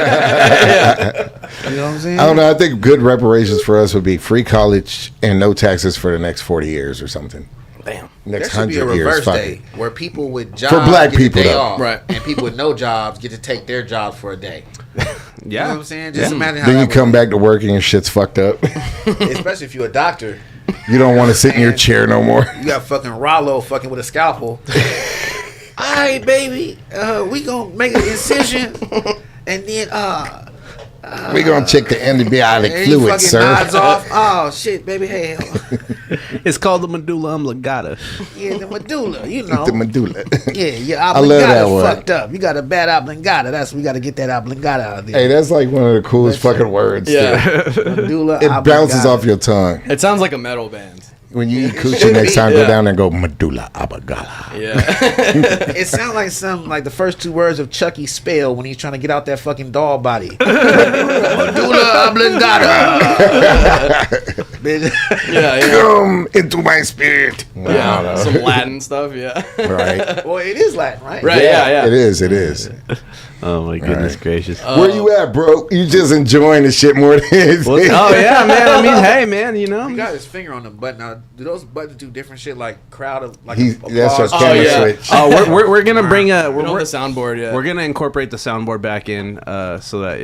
You know what I'm saying? I don't know. I think good reparations for us would be free college and no taxes for the next 40 years or something. Damn. There Next should be a 100 years. reverse Fuck day it. where people with jobs For black get people, the day though. off, Right. and people with no jobs get to take their jobs for a day. You know Yeah. what I'm saying? Just imagine how Then you that come back to work and your shit's fucked up. would, especially if you're a doctor. You don't want to sit in your chair no more. You got fucking Rollo fucking with a scalpel. All right, baby, we gonna make an incision, and then We're going to check the antibiotic and he fluid, fucking sir. nods off. Oh shit, baby, hey, It's called the medulla oblongata. yeah, the medulla, you know. The medulla. Yeah, your I love that oblongata's word. fucked up. You got a bad oblongata. That's we got to get that oblongata out of there. Hey, that's like one of the coolest fucking words. too. Yeah. Medulla It bounces oblongata. off your tongue. It sounds like a metal band. When you eat coochie next time, go Yeah. down there and go medulla oblongata. Yeah. It sounds like like the first two words of Chucky spell when he's trying to get out that fucking doll body. Medulla oblongata. Bitch. Yeah. Come into my spirit. Yeah. Some Latin stuff. Yeah. Right. Well, it is Latin, right? Right. Yeah. It is. It is. Oh my goodness gracious. Where you at, bro? You just enjoying the shit more than anything. Oh yeah, man. I mean, hey, man. You know. He got his finger on the button. Now, do those buttons do different shit like crowd of like That's our applause? camera yeah. switch. Oh, we're gonna bring a We're on we're, the soundboard. Yeah. we're gonna incorporate the soundboard back in, so that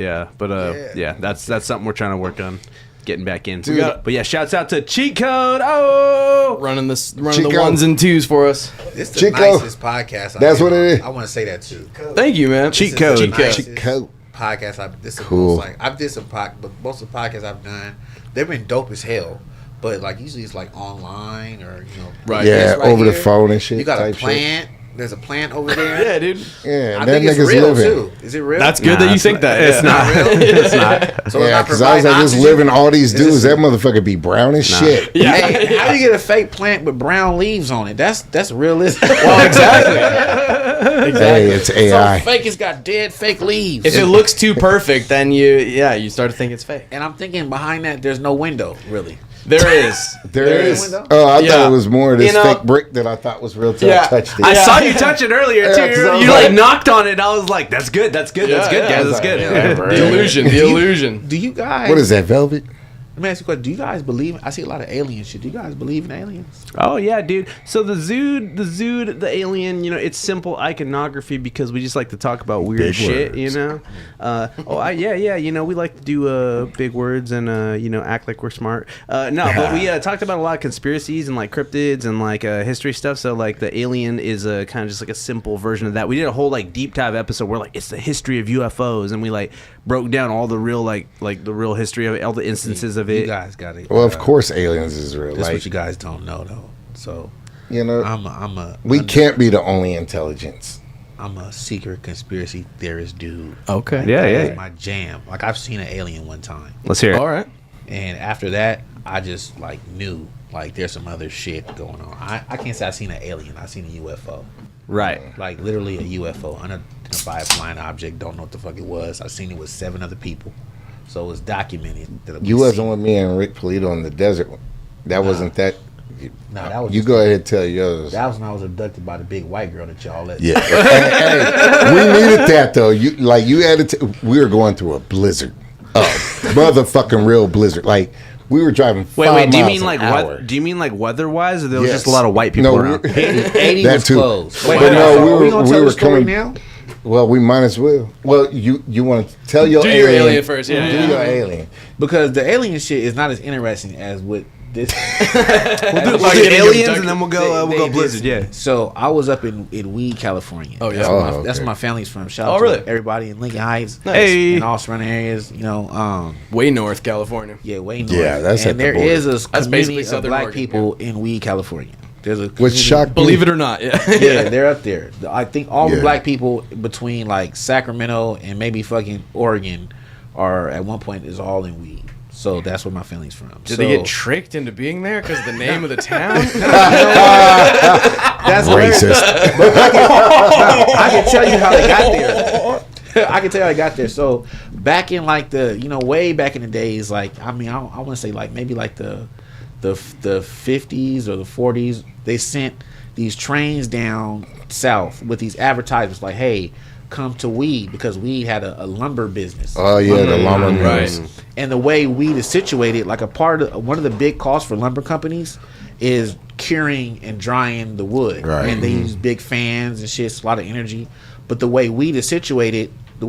Yeah. that's something we're trying to work on getting back in. Dude. But yeah, shouts out to Cheat Code. Oh, running the Chico. ones and twos for us. This is the Chico. nicest podcast. That's what it is. I want to say that too. Thank you, man. Cheat This is code. the Cheat code. nicest Cheat code. Podcast. This is Cool. most, like I've did some but most of the podcasts I've done, they've been dope as hell. But like usually it's like online or Right. Yeah, this right over the here, phone and shit. You got a type shit. plant. There's a plant over there. Yeah, dude. Yeah, I that think it's nigga's real living. too. Is it real? That's good that you it's think that. It's yeah. not. It's not. So Yeah, not because I was like, providing just oxygen? living all these Is it- dudes. That motherfucker be brown as shit. Yeah. Hey, how do you get a fake plant with brown leaves on it? That's realistic. Well, exactly. Hey, it's AI. So fake, it's got dead fake leaves. If it looks too perfect, then you start to think it's fake. And I'm thinking behind that, there's no window, really. There is. There is. is. Oh, I Yeah. thought it was more of this You know- fake brick that I thought was real till I Yeah. touched it. I saw you touch it earlier Yeah, 'cause I too. was You like like- knocked on it. I was like, "That's good. That's good. That's Yeah, good, yeah. guys. I was That's good." like, yeah, The illusion. The illusion. Do you guys? What is that, velvet? Let me ask you a question. Do you guys believe? I see a lot of alien shit. Do you guys believe in aliens? Oh yeah, dude. So the Zude, the alien, it's simple iconography because we just like to talk about weird Big shit, words. yeah. We like to do big words and act like we're smart. No, but we talked about a lot of conspiracies and like cryptids and like history stuff. So like the alien is kind of just like a simple version of that. We did a whole like deep dive episode where like it's the history of UFOs and we like broke down all the real like the real history of it, all the instances of You it. guys got it. Well, of course, aliens is real. That's Like, what you guys don't know, though. So we can't be the only intelligence. I'm a secret conspiracy theorist dude. Okay. Yeah, That's yeah. my jam. Like I've seen an alien one time, Let's hear it. All right. and after that, I just like knew like there's some other shit going on. I can't say I seen an alien. I seen a UFO. Right. Like literally a UFO, unidentified flying object. Don't know what the fuck it was. I seen it with 7 other people, so it was documented. That we You wasn't seen with me and Rick Polito in the desert. That wasn't that. Nah, that was You just- go ahead and tell yours. That was when I was abducted by the big white girl that y'all let. Yeah. hey, we needed that though. You added. We were going through a blizzard, motherfucking real blizzard. Like We were driving 5 Wait. Do you miles mean an like hour. Do you mean like weather-wise, or there was Yes. just a lot of white people No, around? 80 That was too. closed. But no, we gonna tell the story coming now? Well, we might as well. Well, you want to tell your Do alien. your alien first, yeah. Do your alien. Because the alien shit is not as interesting as what this. We'll do getting aliens, abducted. and then we'll go Blizzard. Yeah. So I was up in Weed, California. Oh, yeah. That's, Oh, where that's okay. where my family's from. Shout Oh, out really? to everybody in Lincoln Heights, Hey. and all surrounding areas. Way north California. Yeah, way north. Yeah, that's and at the there border. is a basically community of Southern black Oregon, people in Weed, California. There's a Which community- shocked Believe me. it or not, yeah. Yeah, they're up there. I think all the Yeah. black people between like Sacramento and maybe fucking Oregon are at one point is all in Weed. So that's where my family's from. Did they get tricked into being there because the name of the town? That's Racist. I can tell you how they got there. I can tell you how they got there. So back in like the way back in the days, like I want to say like maybe like the 50s or the 40s, they sent these trains down south with these advertisements like, hey, come to Weed, because Weed had a lumber business. Oh yeah, the lumber mills. Right. And the way Weed is situated, like one of the big costs for lumber companies is curing and drying the wood. Right. And they use big fans and shit. It's a lot of energy. But the way Weed is situated, you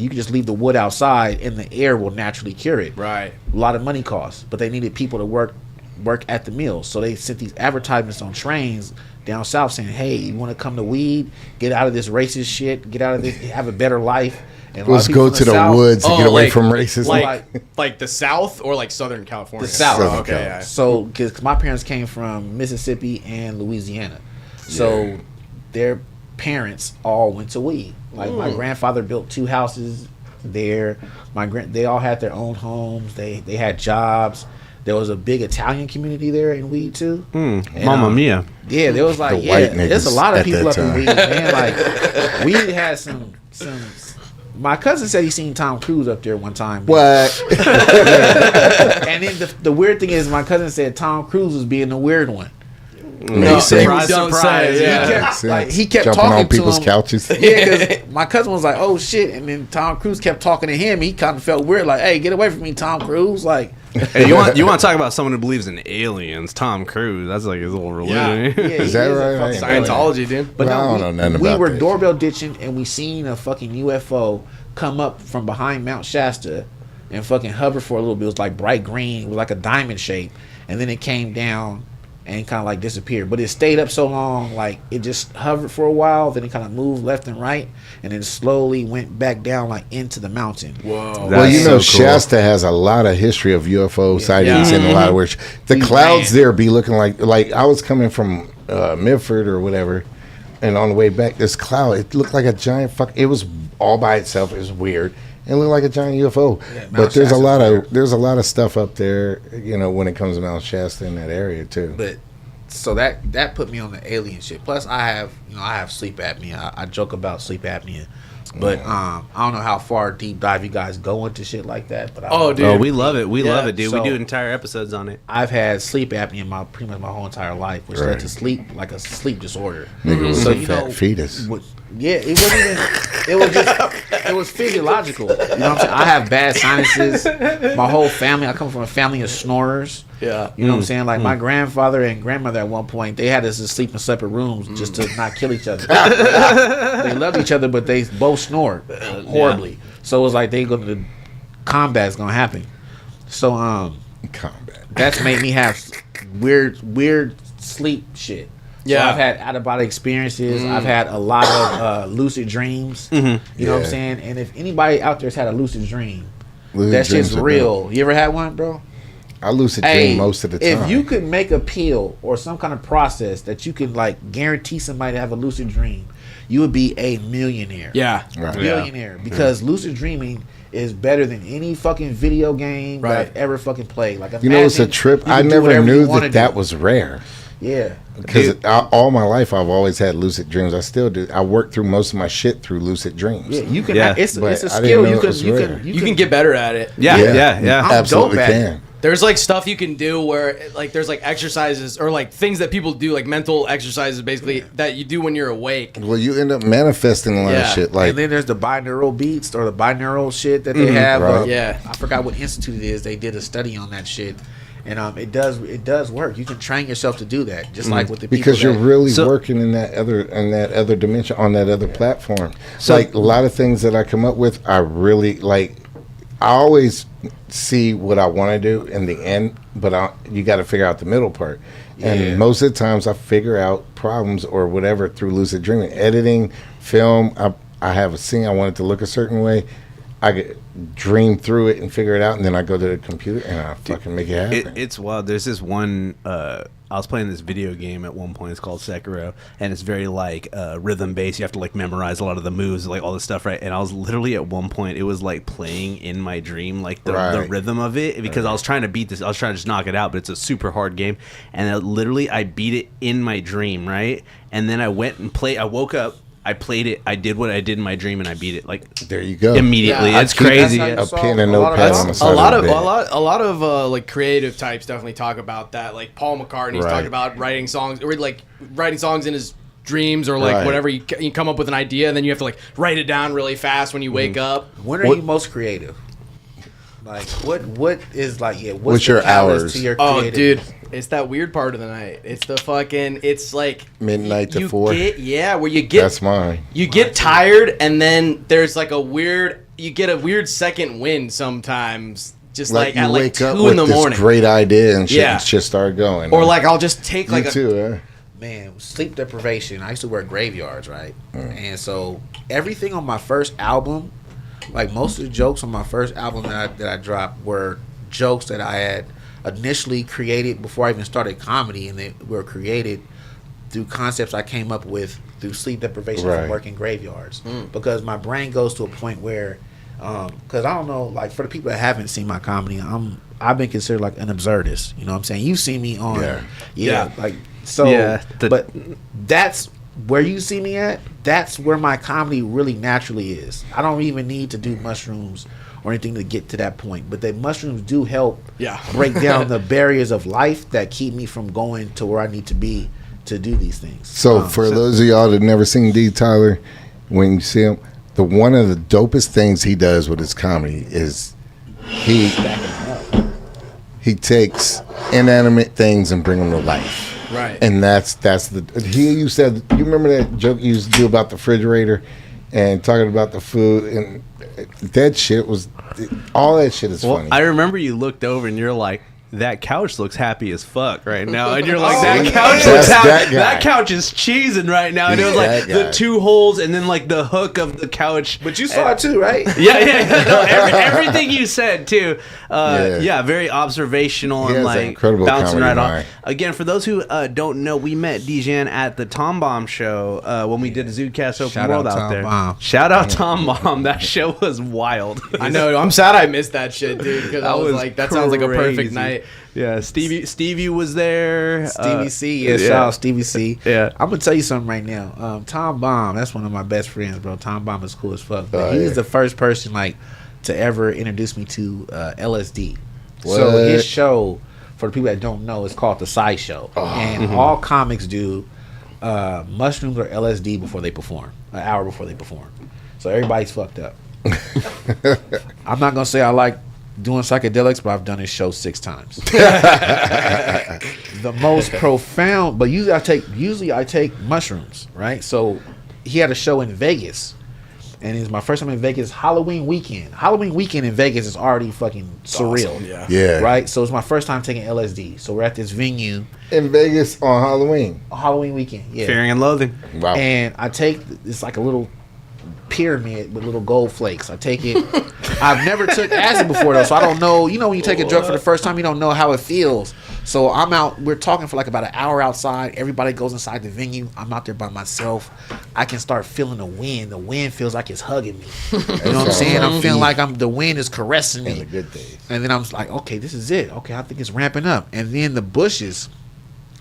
can just leave the wood outside and the air will naturally cure it. Right. A lot of money costs, but they needed people to work at the mills. So they sent these advertisements on trains down south saying, hey, you want to come to Weed, get out of this racist shit, get out of this, have a better life. And a lot Let's of people go from to the South- woods and Oh, get away like- from racism. Like the South or like Southern California? The South. Southern Okay, yeah. So, because my parents came from Mississippi and Louisiana, so their parents all went to Weed. Like my grandfather built 2 houses there. They all had their own homes. They had jobs. There was a big Italian community there in Weed too. And, Mamma mia. Yeah, there was like The white there's a niggas lot of at people that up in time. Weed, man. Like Weed had some. My cousin said he seen Tom Cruise up there one time. What? And then the weird thing is, my cousin said Tom Cruise was being the weird one. Makes sense. Surprise, surprise. Yeah. Makes sense. He kept Jumping talking on people's to him. couches. Yeah, because my cousin was like, "Oh shit," and then Tom Cruise kept talking to him. He kind of felt weird, like, "Hey, get away from me, Tom Cruise!" Like, Hey, you want to talk about someone who believes in aliens? Tom Cruise. That's like his little religion. yeah, Is he that a right? fucking I ain't know Scientology, dude. But Well, I no, don't know nothing we about were that doorbell ditching, and we seen a fucking UFO come up from behind Mount Shasta and fucking hover for a little bit. It was like bright green, it was like a diamond shape, and then it came down and kind of like disappeared. But it stayed up so long, like it just hovered for a while, then it kind of moved left and right, and then slowly went back down like into the mountain. Whoa. Well, you That's know, so cool. Shasta has a lot of history of UFO sightings Yeah. and a lot of where the We clouds ran. there be looking like I was coming from Milford or whatever, and on the way back, this cloud, it looked like a giant it was all by itself. It was weird. It looked like a giant UFO. Mount But there's Shasta's a lot of stuff up there, you know, when it comes to Mount Shasta in that area too. But so that put me on the alien shit. Plus, I have sleep apnea. I joke about sleep apnea, but I don't know how far deep dive you guys go into shit like that. But Oh, dude. Oh, we love it. We Yeah, love it, dude. so- we do entire episodes on it. I've had sleep apnea pretty much my whole entire life, which led Right. to sleep like a sleep disorder. Nigga was So a you fat know, fetus. yeah, it wasn't even. It was physiological. You know what I'm saying? I have bad sinuses. My whole family. I come from a family of snorers. Yeah. You know what I'm saying? Like my grandfather and grandmother at one point, they had us to sleep in separate rooms just to not kill each other. They loved each other, but they both snored horribly. So it was like the combat's gonna happen. So Combat. that's made me have weird sleep shit. Yeah. So I've had out of body experiences. I've had a lot of lucid dreams. You know what I'm Yeah. saying? And if anybody out there's had a lucid dream, Lucid that shit's dreams are real. You ever had one, bro? I lucid dream most of the time. If you could make a pill or some kind of process that you could like guarantee somebody to have a lucid dream, you would be a millionaire. Yeah. Right. Millionaire. Because lucid dreaming is better than any fucking video game that Right. I've ever fucking played. Like, You know, it's a imagine trip. you I can do never whatever you knew wanna that do. was rare. Yeah. Because all my life I've always had lucid dreams. I still do. I work through most of my shit through lucid dreams. Yeah, you can. Yeah, It's but a I didn't skill. know You it can. was You rare. can. You can get better at it. Yeah, yeah, yeah. I'm Absolutely dope at can. it. There's like stuff you can do where like there's like exercises or like things that people do, like mental exercises basically that you do when you're awake. Well, you end up manifesting a lot of shit. Like, and then there's the binaural beats or the binaural shit that they have. right. Yeah. I forgot what institute it is. They did a study on that shit. And it does work. You can train yourself to do that, just like with the people because you're that, really working in that other dimension on that other platform. So, like a lot of things that I come up with, I really like. I always see what I want to do in the end, but you got to figure out the middle part. And most of the times, I figure out problems or whatever through lucid dreaming, editing, film. I have a scene I want it to look a certain way. I dream through it and figure it out, and then I go to the computer and I fucking make it happen. It's wild. There's this one. I was playing this video game at one point. It's called Sekiro, and it's very like rhythm based. You have to like memorize a lot of the moves, like all this stuff, right? And I was literally at one point, it was like playing in my dream, like the rhythm of it, because I was trying to beat this. I was trying to just knock it out, but it's a super hard game, and I beat it in my dream, right? And then I went and played. I woke up. I played it. I did what I did in my dream, and I beat it. Like there you go. Immediately. Yeah, It's crazy. A pen and notepad on the side of the bed. A lot of like creative types definitely talk about that. Like Paul McCartney's talked about writing songs, or like writing songs in his dreams, or like whatever. You come up with an idea, and then you have to like write it down really fast when you wake up. When are you most creative? Like what is like what's your hours? To your oh, dude. It's that weird part of the night. It's the fucking. It's like midnight to 4. Where you get. That's mine. You get tired, and then there's like a weird. You get a weird second wind sometimes. Just like at like 2 in the morning. This great idea and shit and just start going. Or like I'll just take like Man, sleep deprivation. I used to work graveyards, right? And so everything on my first album, like most of the jokes on my first album that I dropped were jokes that I had initially created before I even started comedy, and they were created through concepts I came up with through sleep deprivation from working graveyards. Because my brain goes to a point where, because I don't know, like for the people that haven't seen my comedy, I've been considered like an absurdist. You know what I'm saying? You've seen me on, but that's where you see me at. That's where my comedy really naturally is. I don't even need to do mushrooms or anything to get to that point, but the mushrooms do help break down the barriers of life that keep me from going to where I need to be to do these things. So for those of y'all that never seen D. Tyler, when you see him, one of the dopest things he does with his comedy is he takes inanimate things and bring them to life. Right. And you said, you remember that joke you used to do about the refrigerator and talking about the food, and that shit was, all that shit is funny. I remember you looked over and you're like, that couch looks happy as fuck right now, and you're like, that couch looks happy. That couch is cheesing right now, and it was like the 2 holes and then like the hook of the couch. But you saw it too, right? Yeah. No, everything you said too. Very observational and like bouncing right off. Again, for those who don't know, we met Dejan at the Tom Bomb show when we did a ZUDECAST Open World out there. Shout out Tom Bomb. That show was wild. I know. I'm sad I missed that shit, dude. Because I was like, that sounds like a perfect night. Yeah, Stevie was there. Stevie C, shout out Stevie C. Yeah, I'm gonna tell you something right now. Tom Bomb, that's one of my best friends, bro. Tom Bomb is cool as fuck. But he's the first person like to ever introduce me to LSD. What? So his show, for the people that don't know, is called The Sci Show, and all comics do mushrooms or LSD before they perform, an hour before they perform. So everybody's fucked up. I'm not gonna say I like doing psychedelics, but I've done his show 6 times. The most profound, but usually I take mushrooms, right? So he had a show in Vegas, and it was my first time in Vegas. Halloween weekend in Vegas is already fucking surreal. Awesome. Yeah, right. So it's my first time taking LSD. So we're at this venue in Vegas on Halloween weekend. Yeah, Fearing and Loathing. Wow. And I take, it's like a little pyramid with little gold flakes. I take it. I've never took acid before though, so I don't know. You know, when you take a drug for the first time, you don't know how it feels. So I'm out. We're talking for like about an hour outside. Everybody goes inside the venue. I'm out there by myself. I can start feeling the wind. The wind feels like it's hugging me. You know what I'm saying? I'm feeling like the wind is caressing me. The good days. And then I'm like, okay, this is it. Okay, I think it's ramping up. And then the bushes.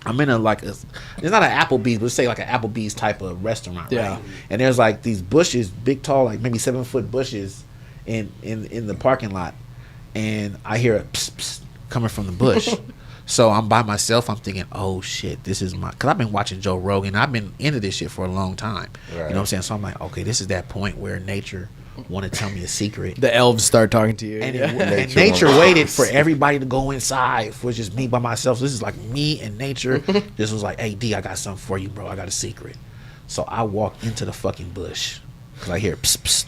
I'm in it's not an Applebee's, but say like an Applebee's type of restaurant, right? And there's like these bushes, big, tall, like maybe 7-foot bushes in the parking lot. And I hear a psst, psst, coming from the bush. So I'm by myself. I'm thinking, oh shit, this is my. Because I've been watching Joe Rogan. I've been into this shit for a long time. Right. You know what I'm saying? So I'm like, okay, this is that point where nature want to tell me a secret. The elves start talking to you. And, yeah. and nature waited for everybody to go inside for just me by myself. So this is like me and nature. This was like, hey D, I got something for you, bro. I got a secret. So I walk into the fucking bush because I hear psst, psst.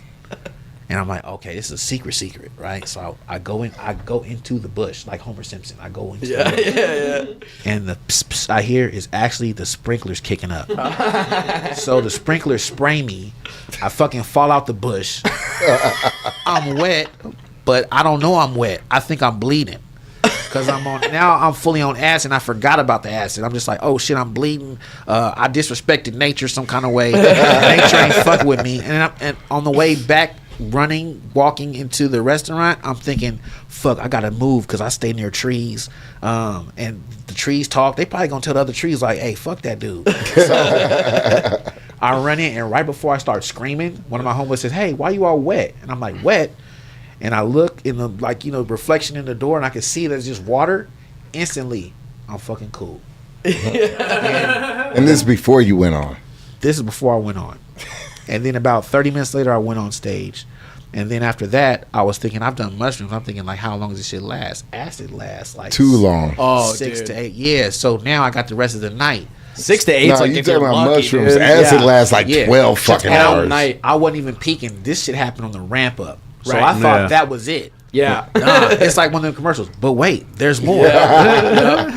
And I'm like, okay, this is a secret, right? So I go into the bush like Homer Simpson. I go into the bush. And the psst, psst I hear is actually the sprinklers kicking up. So the sprinklers spray me. I fucking fall out the bush. I'm wet, but I don't know I'm wet. I think I'm bleeding. Because I'm fully on acid and I forgot about the acid. I'm just like, oh shit, I'm bleeding. I disrespected nature some kind of way. Nature ain't fucking with me. And on the way back, walking into the restaurant, I'm thinking, fuck, I gotta move because I stay near trees. And the trees talk. They probably gonna tell the other trees like, hey, fuck that dude. So I run in, and right before I start screaming, one of my homies says, hey, why you all wet? And I'm like, wet? And I look in the reflection in the door, and I can see there's just water. Instantly, I'm fucking cool. And this is before you went on. This is before I went on. And then about 30 minutes later, I went on stage. And then after that, I was thinking, I've done mushrooms. I'm thinking, like, how long does this shit last? Acid lasts like too long. Oh, 6 dude. to 8. Yeah. So now I got the rest of the night. 6 to 8. No, Like you if talking you're about lucky, mushrooms. dude. Acid lasts like Yeah. 12 fucking And hours. night. I wasn't even peeking. This shit happened on the ramp up. So Right. I thought Yeah. that was it. Yeah. Nah, it's like one of the commercials. But wait, there's more.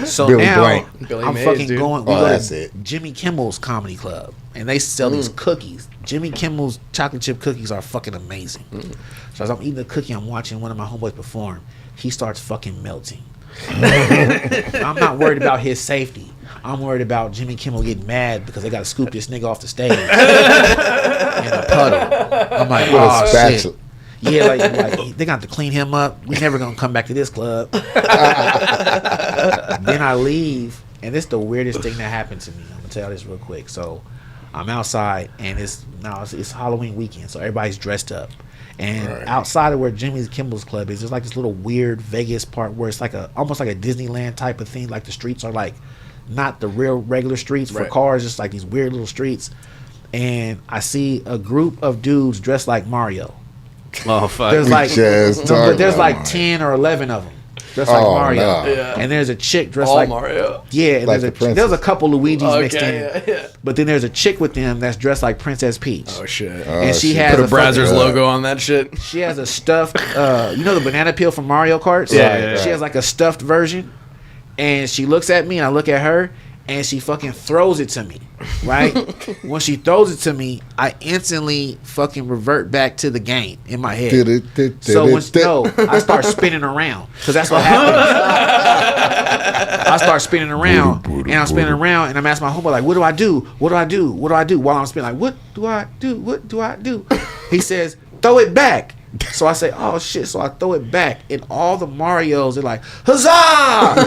So Billy now Blank. Billy I'm Mays, fucking dude. going. Oh, We go that's to it. Jimmy Kimmel's Comedy Club, and they sell these cookies. Jimmy Kimmel's chocolate chip cookies are fucking amazing. So as I'm eating the cookie, I'm watching one of my homeboys perform. He starts fucking melting. I'm not worried about his safety. I'm worried about Jimmy Kimmel getting mad because they got to scoop this nigga off the stage in a puddle. I'm like, With a oh spatula. shit. Yeah, like they got to clean him up. We never gonna come back to this club. Then I leave, and this is the weirdest thing that happened to me. I'm gonna tell you this real quick. So I'm outside, and it's Halloween weekend, so everybody's dressed up. And outside of where Jimmy Kimmel's club is, there's like this little weird Vegas part where it's like almost like a Disneyland type of thing. Like the streets are like not the real regular streets for Right. cars, just like these weird little streets. And I see a group of dudes dressed like Mario. Oh fuck. There's like just no, but talked there's about like Mario. 10 or 11 of them dressed like Oh, Mario. no. Yeah. And there's a chick dressed All like Mario. yeah, and Like there's the there's a princess. couple Luigi's mixed in. Yeah. But then there's a chick with them that's dressed like Princess Peach. Oh shit. And she shit. has Put a Brazzers fucking- logo on that shit. She has a stuffed you know the banana peel from Mario Kart? Yeah. She has like a stuffed version. And she looks at me and I look at her and she fucking throws it to me. Right? When she throws it to me, I instantly fucking revert back to the game in my head. So I start spinning around because that's what happens. I start spinning around and I'm spinning around and I'm asking my homeboy like, what do I do? What do I do? What do I do? While I'm spinning, like, what do I do? What do I do? He says, throw it back. So I say, oh shit. So I throw it back and all the Marios are like, huzzah!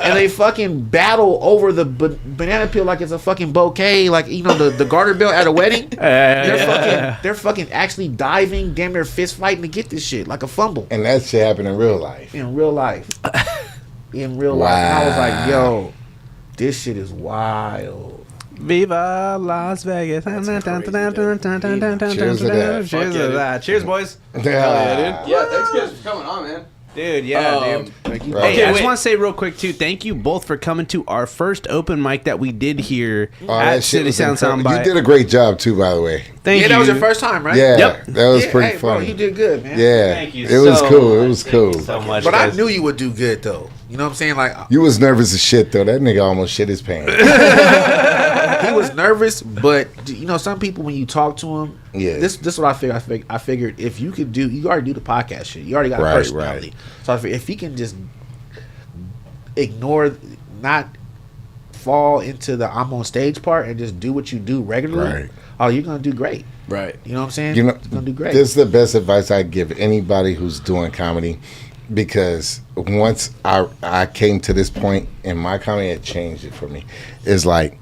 And they fucking battle over the banana peel like it's a fucking bouquet, like the garter belt at a wedding. They're fucking actually diving, damn near fist fighting to get this shit like a fumble And that shit happened in real life. in real life. In real life, and I was like, yo, this shit is wild. Viva Las Vegas. Cheers to that. Cheers to that. Cheers, boys. Yeah, Yeah, thanks guys for coming on, man. Dude, yeah, dude. Thank you. Right. Hey, I wait. just want to say real quick too. Thank you both for coming to our first open mic that we did here Oh, at that shit City was Sound incredible. Soundbite. You did a great job too, by the way. Thank Yeah, you. that was your first time, right? Yeah, Yep. that was Yeah, pretty hey, bro, funny. you did good, man. Yeah, Thank you. it was so cool. It much. was Thank you cool. so much, But I guys. knew you would do good though. You know what I'm saying? Like You was nervous as shit though. That nigga almost shit his pants. he was nervous, but some people when you talk to them, Yeah. This is what I figured. I figured if you could you already do the podcast shit. You already got a Right, personality. right. So I figured if he can just ignore, not fall into the I'm on stage part and just do what you do regularly, Right. oh, you're gonna do great. Right. You know what I'm saying? You know, you're gonna do great. this is the best advice I'd give anybody who's doing comedy, because once I came to this point in my comedy, it changed it for me. It's like,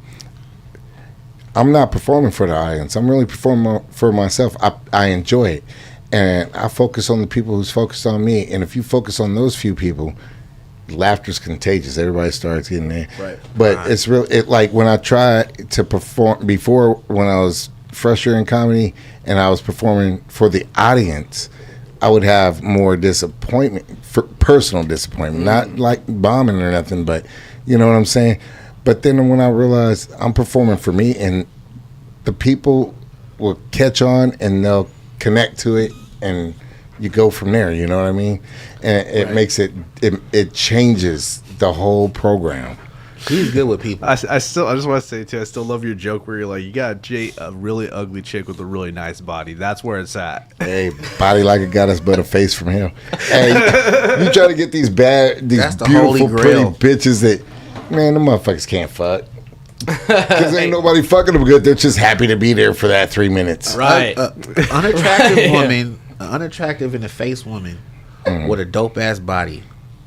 I'm not performing for the audience. I'm really performing for myself. I enjoy it. And I focus on the people who's focused on me. And if you focus on those few people, laughter's contagious. Everybody starts getting there. Right. But it's real. It like when I tried to perform before, when I was fresher in comedy and I was performing for the audience, I would have more disappointment, for personal disappointment, not like bombing or nothing, but you know what I'm saying? But then when I realized I'm performing for me and the people will catch on and they'll connect to it and you go from there, you know what I mean? And it makes it changes the whole program. He's good with people. I just want to say too, I still love your joke where you're like, you got a really ugly chick with a really nice body. That's where it's at. Hey, body like it got us, but a face from him. Hey, you try to get these That's the holy beautiful, pretty grail. bitches that, man, the motherfuckers can't fuck. Because ain't nobody fucking them good. They're just happy to be there for that 3 minutes. Right. Unattractive woman, unattractive in the face woman with a dope ass body,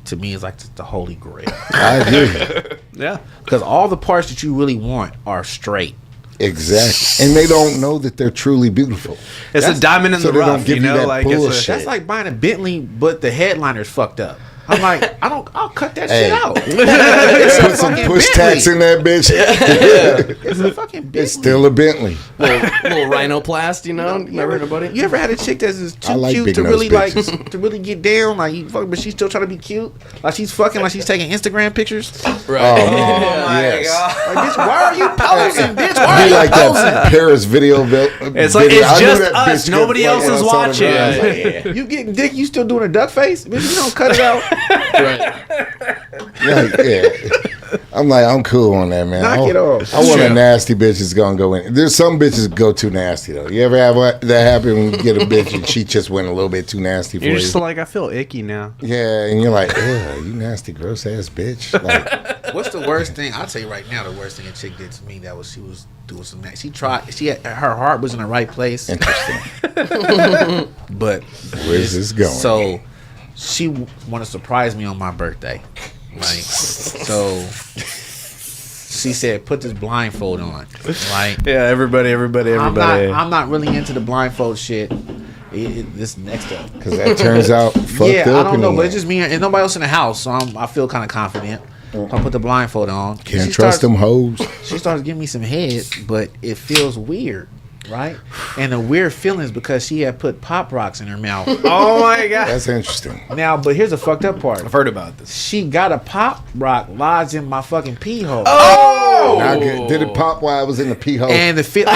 to me is like the holy grail. I agree. Yeah. Because all the parts that you really want are straight. Exactly. And they don't know that they're truly beautiful. It's a diamond in so the they don't rough, give you you know? that Like bullshit. That's like buying a Bentley, but the headliner's fucked up. I'm like, I'll cut that Hey. shit out. Put some push tax in that bitch. It's a fucking Bentley. It's still a Bentley. little rhinoplast, you know? You ever heard about it? You ever had a chick that's just I too like cute big to nose really like bitches. to really get down, like you fuck, but she's still trying to be cute, like she's fucking, like she's taking Instagram pictures. Right. Oh, man. Yes. Like, bitch, why are you posing, bitch? Why are Be you like posing? that Paris video. It's like, video. it's I knew just that us. bitch Nobody could else fuck is outside of watching. her. I was like, yeah. You getting dick? You still doing a duck face? Bitch, you don't cut it out. Right. Like, yeah. I'm like, I'm cool on that, man. Knock it off. I want a nasty bitch that's gonna go in. There's some bitches that go too nasty though. You ever have that happen when you get a bitch and she just went a little bit too nasty for You're you? just like, I feel icky now. Yeah, and you're like, ew, you nasty, gross ass bitch. Like, What's the worst thing? I'll tell you right now. The worst thing a chick did to me that was she was doing some. She tried. She had, her heart was in the right place, interesting. but Where's this going? So she want to surprise me on my birthday. Like, so she said, put this blindfold on. Like, Yeah, everybody. I'm not really into the blindfold shit. This next up. Because that turns out fucked Yeah, up. I don't in know, the but end. it's just me and nobody else in the house, so I feel kind of confident. So I put the blindfold on. Can't She trust starts- them hoes. She starts giving me some head, but it feels weird, right? And the weird feeling is because she had put Pop Rocks in her mouth. Oh my god. That's interesting. Now, but here's the fucked up part. I've heard about this. She got a Pop Rock lodged in my fucking pee hole. Oh! Now, did it pop while I was in the pee hole? And the I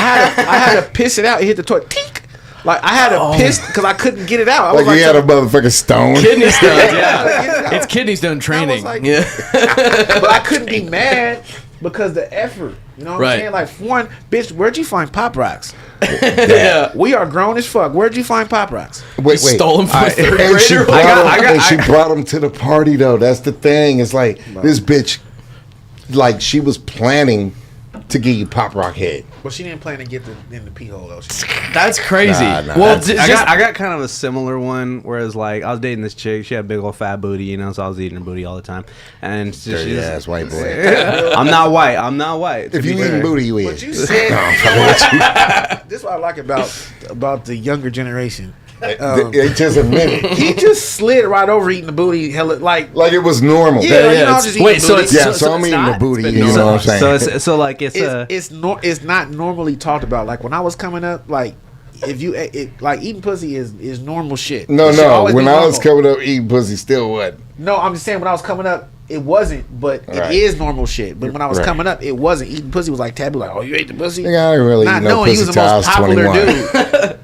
had to piss it out. It hit the toilet. Tink! Like, I had to piss because I couldn't get it out. I was like you had a motherfucking stone. Kidney stones, yeah. Get it out. It's kidney stone training. like- yeah. But I couldn't be mad because the effort. You know what Right. I'm saying? Like, for one, bitch, where'd you find Pop Rocks? Yeah. We are grown as fuck. Where'd you find Pop Rocks? Wait. Stole them from a third And she grader. brought brought him to the party though. That's the thing. It's like this bitch, like she was planning to give you Pop Rock head. Well, she didn't plan to get in the pee hole though. That's crazy. Nah, well, that's- I got kind of a similar one, whereas like I was dating this chick, she had a big old fat booty, you know, so I was eating her booty all the time. And so Dirty she's, ass white boy. I'm not white. If you eating booty, you eat. But you said this is what I like about the younger generation. It just a minute. He just slid right over eating the booty. Hella, like Like it was normal. yeah, you know, it's- just eating wait, so booty. it's- Yeah, So so I'm it's eating not- the booty. it's You been know what I'm So saying? it's like it's it's not normally talked about. Like when I was coming up, like if you like eating pussy is normal shit. No, It should no. always When be I was normal. coming up eating pussy, still what? No, I'm just saying when I was coming up, it wasn't, but Right. it is normal shit. But when I was Right. coming up, it wasn't. Eating pussy was like taboo. Like, oh, you ate the pussy? Nigga, I didn't really Not eat no knowing he pussy was the till I most was popular 21.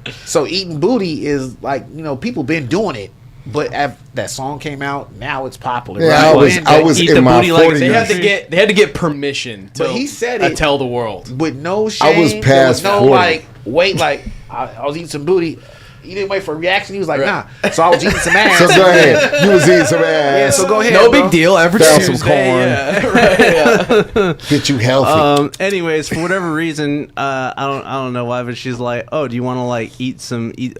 dude. So eating booty is like, you know, people been doing it. But after that song came out, now it's popular. Yeah, right? I was Eat in the my booty like 40s. they had to get permission to But he said it- tell the world. With no shame. I was there past no 40. like wait, like I was eating some booty. He didn't wait for a reaction. He was like, nah. So I was eating some ass. So go ahead. You was eating some ass. Yeah, so go ahead. No bro. big deal. Average Found some Tuesday, corn. Yeah. Right, yeah. Get you healthy. anyways, for whatever reason, I don't know why, but she's like, oh, do you want to like eat?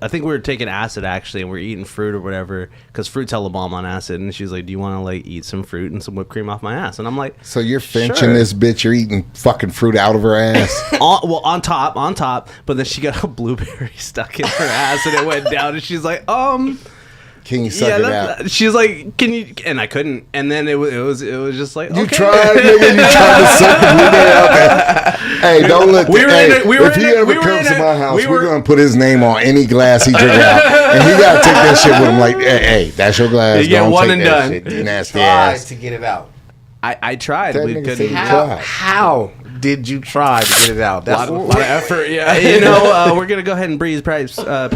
I think we were taking acid actually, and we are eating fruit or whatever, because fruit's hella bomb on acid. And she's like, do you want to like eat some fruit and some whipped cream off my ass? And I'm like, So you're finching sure. this bitch. You're eating fucking fruit out of her ass. on top, but then she got a blueberry stuck in her ass, when it went down, and she's like, Can you suck it out? She's like, can you? And I couldn't. And then it was just like, You okay. tried, nigga. You tried to suck the blueberry out. Hey, don't look. If he ever comes to my house, we're gonna put his name on any glass he drink out, and he gotta take that shit with him. Like, hey, that's your glass. You get don't one take and that done. shit, you nasty Tried ass. to get it out. I tried. That We nigga couldn't. said he How, tried. how did you try to get it out? A lot of effort, yeah. You know, we're gonna go ahead and breeze past that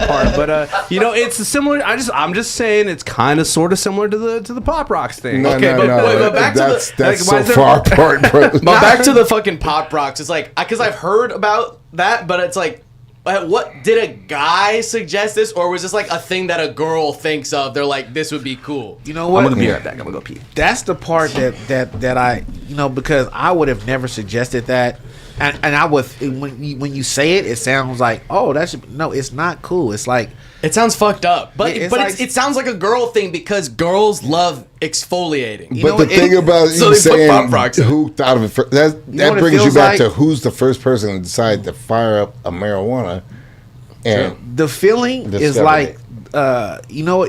part, but you know, it's similar. I'm just saying, it's kind of sort of similar to the pop rocks thing. No, okay, no, no. but back to That's like, so why is there- far apart, bro. But back to the fucking pop rocks. It's like, because I've heard about that, but it's like, what did a guy suggest this, or was this like a thing that a girl thinks of? They're like, this would be cool. You know what? I'm gonna be right back. I'm gonna go pee. That's the part that I, you know, because I would have never suggested that, and I would, when you say it, it sounds like, oh, that should, no, it's not cool. It's like, It sounds fucked up, but Yeah, it's but like- it sounds like a girl thing because girls love exfoliating. You But know, the thing about so you they put saying pop rocks in. who thought of it first, that what it brings you feels back like? to who's the first person to decide to fire up a marijuana. And the feeling is Discovered like, you know,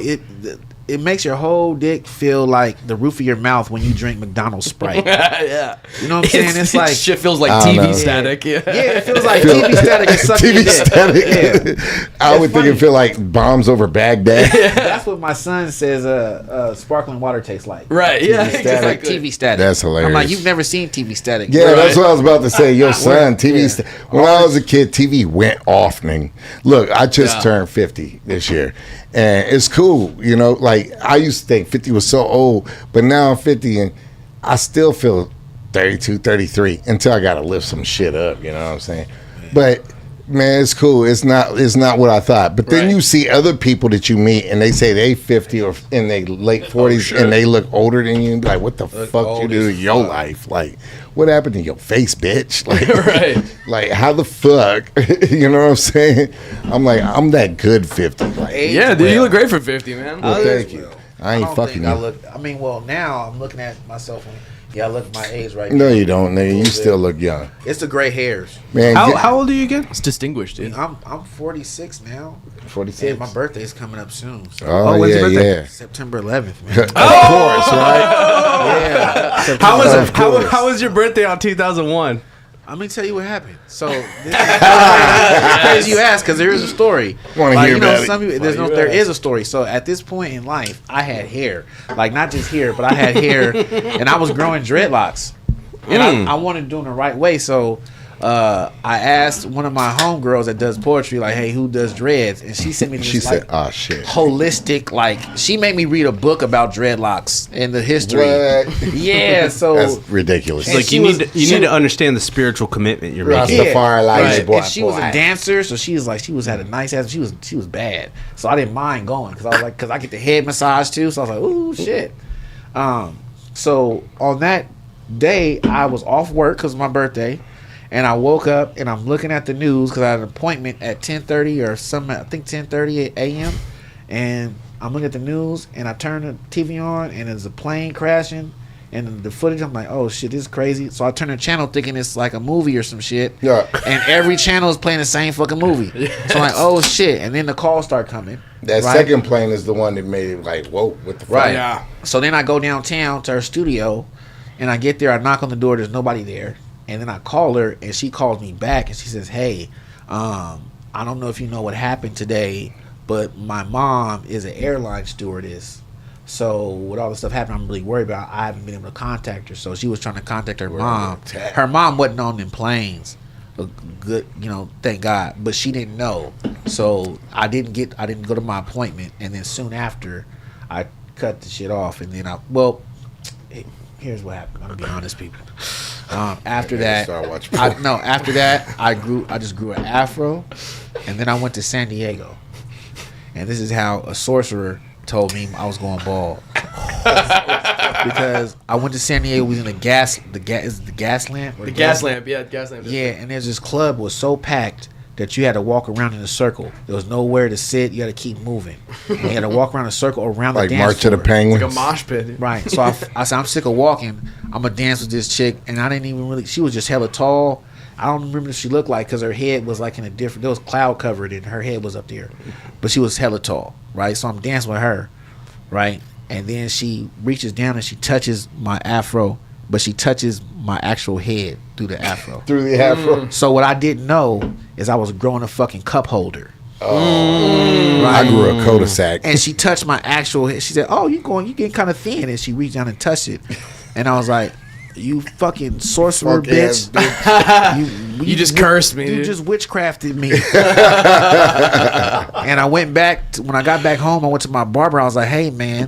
it makes your whole dick feel like the roof of your mouth when you drink McDonald's Sprite. Yeah, You know what I'm saying? It's like, shit feels like I don't TV know. static. Yeah, yeah, it feels like TV static is sucking your TV dick. static. Yeah. I would think funny. it feel like bombs over Baghdad. That's what my son says. Sparkling water tastes like. right. Yeah, It's like exactly. TV static. That's I'm hilarious. like, you've never seen TV static. Yeah, Right. that's what I was about to say. Your son, TV. Yeah. When I was a kid, TV went off. Man. Look, I just Yeah. turned 50 this year, and it's cool. You know, like I used to think 50 was so old, but now I'm 50 and I still feel 32, 33 until I got to lift some shit up. You know what I'm saying? But man, it's cool. It's not what I thought. But then Right. you see other people that you meet and they say they 50 or in their late 40s and they look older than you. And be like, what the fuck you old do to as your fuck. life? Like, what happened to your face, bitch? Like, Right. like how the fuck? You know what I'm saying? I'm like, I'm that good 50. Like, Age Yeah, dude, you well. look great for 50, man. well, thank you. I ain't don't fucking think I you. look. I mean, well, now I'm looking at myself. And, yeah, I look at my age right No, now. you don't, nigga. You still look young, It's the gray hairs. man. How old are you again? It's distinguished, dude. I'm 46 now. 46. Yeah, my birthday's coming up soon. So Oh, when's your yeah, birthday? yeah. September 11th, man. Of course, right? Yeah. September How was 11th. Of course. how was your birthday on 2001? I'm gonna tell you what happened. So this is crazy you ask, because there is a story. Wanna Like, hear you know, about it. some people, there is a story. So at this point in life, I had hair, like not just hair, but I had hair, and I was growing dreadlocks, and I wanted to do it the right way. So I asked one of my homegirls that does poetry, like, "Hey, who does dreads?" And she sent me this She said, like, "Oh shit." holistic, like she made me read a book about dreadlocks and the history. What? Yeah, so That's ridiculous. And Like she you was- need to understand the spiritual commitment you're making. Rastafari, like, right. boy, And she was boy. a dancer, so she was had a nice ass. She was bad, so I didn't mind going because I was like, because I get the head massage too, so I was like, ooh shit. So on that day, I was off work because of my birthday, and I woke up and I'm looking at the news because I had an appointment at 10:30 or something. I think 10:30 a.m. And I'm looking at the news and I turn the TV on and there's a plane crashing. And the footage, I'm like, oh shit, this is crazy. So I turn the channel thinking it's like a movie or some shit. Yeah. And every channel is playing the same fucking movie. So I'm like, oh shit. And then the calls start coming. That right? second plane is the one that made it like, whoa, what the fuck? Right. Yeah. So then I go downtown to her studio and I get there, I knock on the door, there's nobody there. And then I call her and she calls me back and she says, hey, I don't know if you know what happened today, but my mom is an airline stewardess. So with all the stuff happening, I'm really worried about. I haven't been able to contact her. So she was trying to contact her mom. Her mom wasn't on them planes. Good, you know, thank God. But she didn't know. So I didn't go to my appointment. And then soon after, I cut the shit off. And then here's what happened. I'm gonna be honest, people. After that, Start watching after that, I just grew an afro, and then I went to San Diego. And this is how a sorcerer told me I was going bald. Because I went to San Diego, we was in the gas lamp. Or The gas lamp, yeah, gas lamp. Yeah, and there's this club was so packed that you had to walk around in a circle. There was nowhere to sit. You had to keep moving. And you had to walk around a circle around Like the dance March of the floor. Penguins. Like a mosh pit. Right. So I said, I'm sick of walking. I'm going to dance with this chick. And I didn't even really, she was just hella tall. I don't remember what she looked like because her head was like in a different. There was cloud covered and her head was up there, but she was hella tall, right? So I'm dancing with her, right? And then she reaches down and she touches my afro, but she touches my actual head through the afro. Through the afro. So what I didn't know is I was growing a fucking cup holder. I grew a cul-de-sac. And she touched my actual head. She said, "Oh, you getting kind of thin." And she reached down and touched it. And I was like, "You fucking sorcerer, Fuck ass bitch! You just cursed me, You dude. just witchcrafted me." And I went back when I got back home. I went to my barber. I was like, "Hey, man,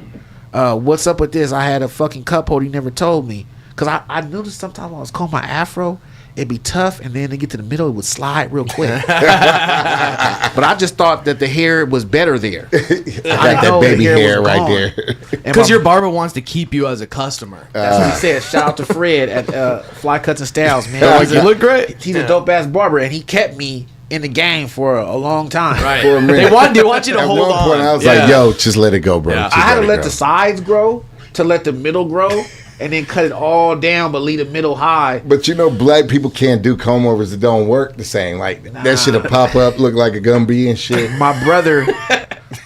what's up with this? I had a fucking cup holder. You never told me." Because I noticed sometimes when I was combing my afro, it'd be tough, and then to get to the middle, it would slide real quick. But I just thought that the hair was better there. I got that baby hair right there. Because your barber wants to keep you as a customer. That's what he said. Shout out to Fred at Fly Cuts and Styles, man. Like, you look great. He's a dope ass barber, and he kept me in the game for a long time. Right. For a minute. They want you to At hold one on. point, I was Yeah. like, "Yo, just let it go, bro." Yeah. Just I had to it let go. the sides grow to let the middle grow, and then cut it all down, but leave the middle high. But you know, black people can't do comb overs that don't work the same. Like that shit'll pop up, look like a Gumby and shit. My brother,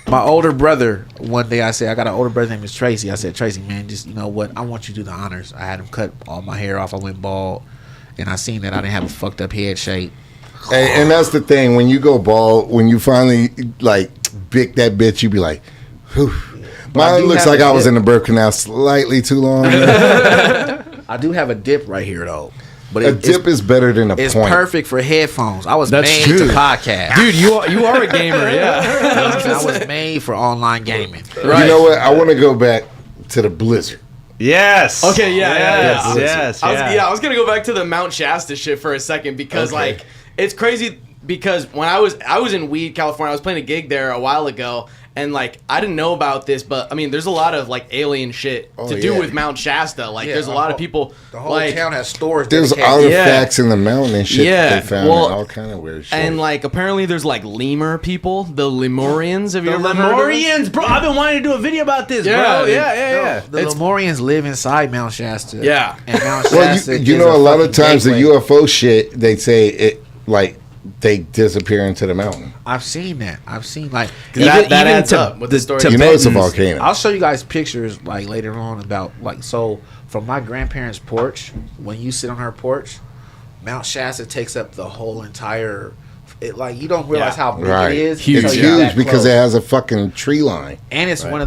my older brother, one day I said, I got an older brother named Tracy. I said, "Tracy, man, just, you know what? I want you to do the honors." I had him cut all my hair off. I went bald, and I seen that I didn't have a fucked up head shape. And that's the thing, when you go bald, when you finally like pick that bitch, you be like, whew. I Mine do looks have like a I was dip. in the birth canal slightly too long. I do have a dip right here though, but A dip is better than a it's point. perfect for headphones. I was That's made true. to podcast. Dude, you are a gamer, yeah. I was made for online gaming. Right. You know what? I want to go back to the Blizzard. Yes. Okay, yeah. Yes. I was gonna go back to the Mount Shasta shit for a second because Okay. like it's crazy because when I was in Weed, California, I was playing a gig there a while ago. And like I didn't know about this, but I mean, there's a lot of like alien shit to do yeah. with Mount Shasta. Like, Yeah, there's a lot of people. The whole like, town has stores. There's dedicated- artifacts in the mountain and shit Yeah, that they found well, and all kind of weird shit. and like apparently there's like lemur people, the Lemurians. Have you The ever heard of them? Lemurians, bro. I've been wanting to do a video about this, Yeah, bro. dude. Yeah. The Lemurians live inside Mount Shasta. Yeah. And Mount well, Shasta you is know, a lot fucking of times gateway. the UFO shit, they say it like they disappear into the mountain. I've seen that. I've seen like That adds up with the story. You know, it's a Tibetans. volcano. I'll show you guys pictures like later on about like so from my grandparents' porch. When you sit on her porch, Mount Shasta takes up the whole entire. It like you don't realize Yeah. how big Right. it is. Huge. It's until you're huge that because close. it has a fucking tree line. And it's Right. one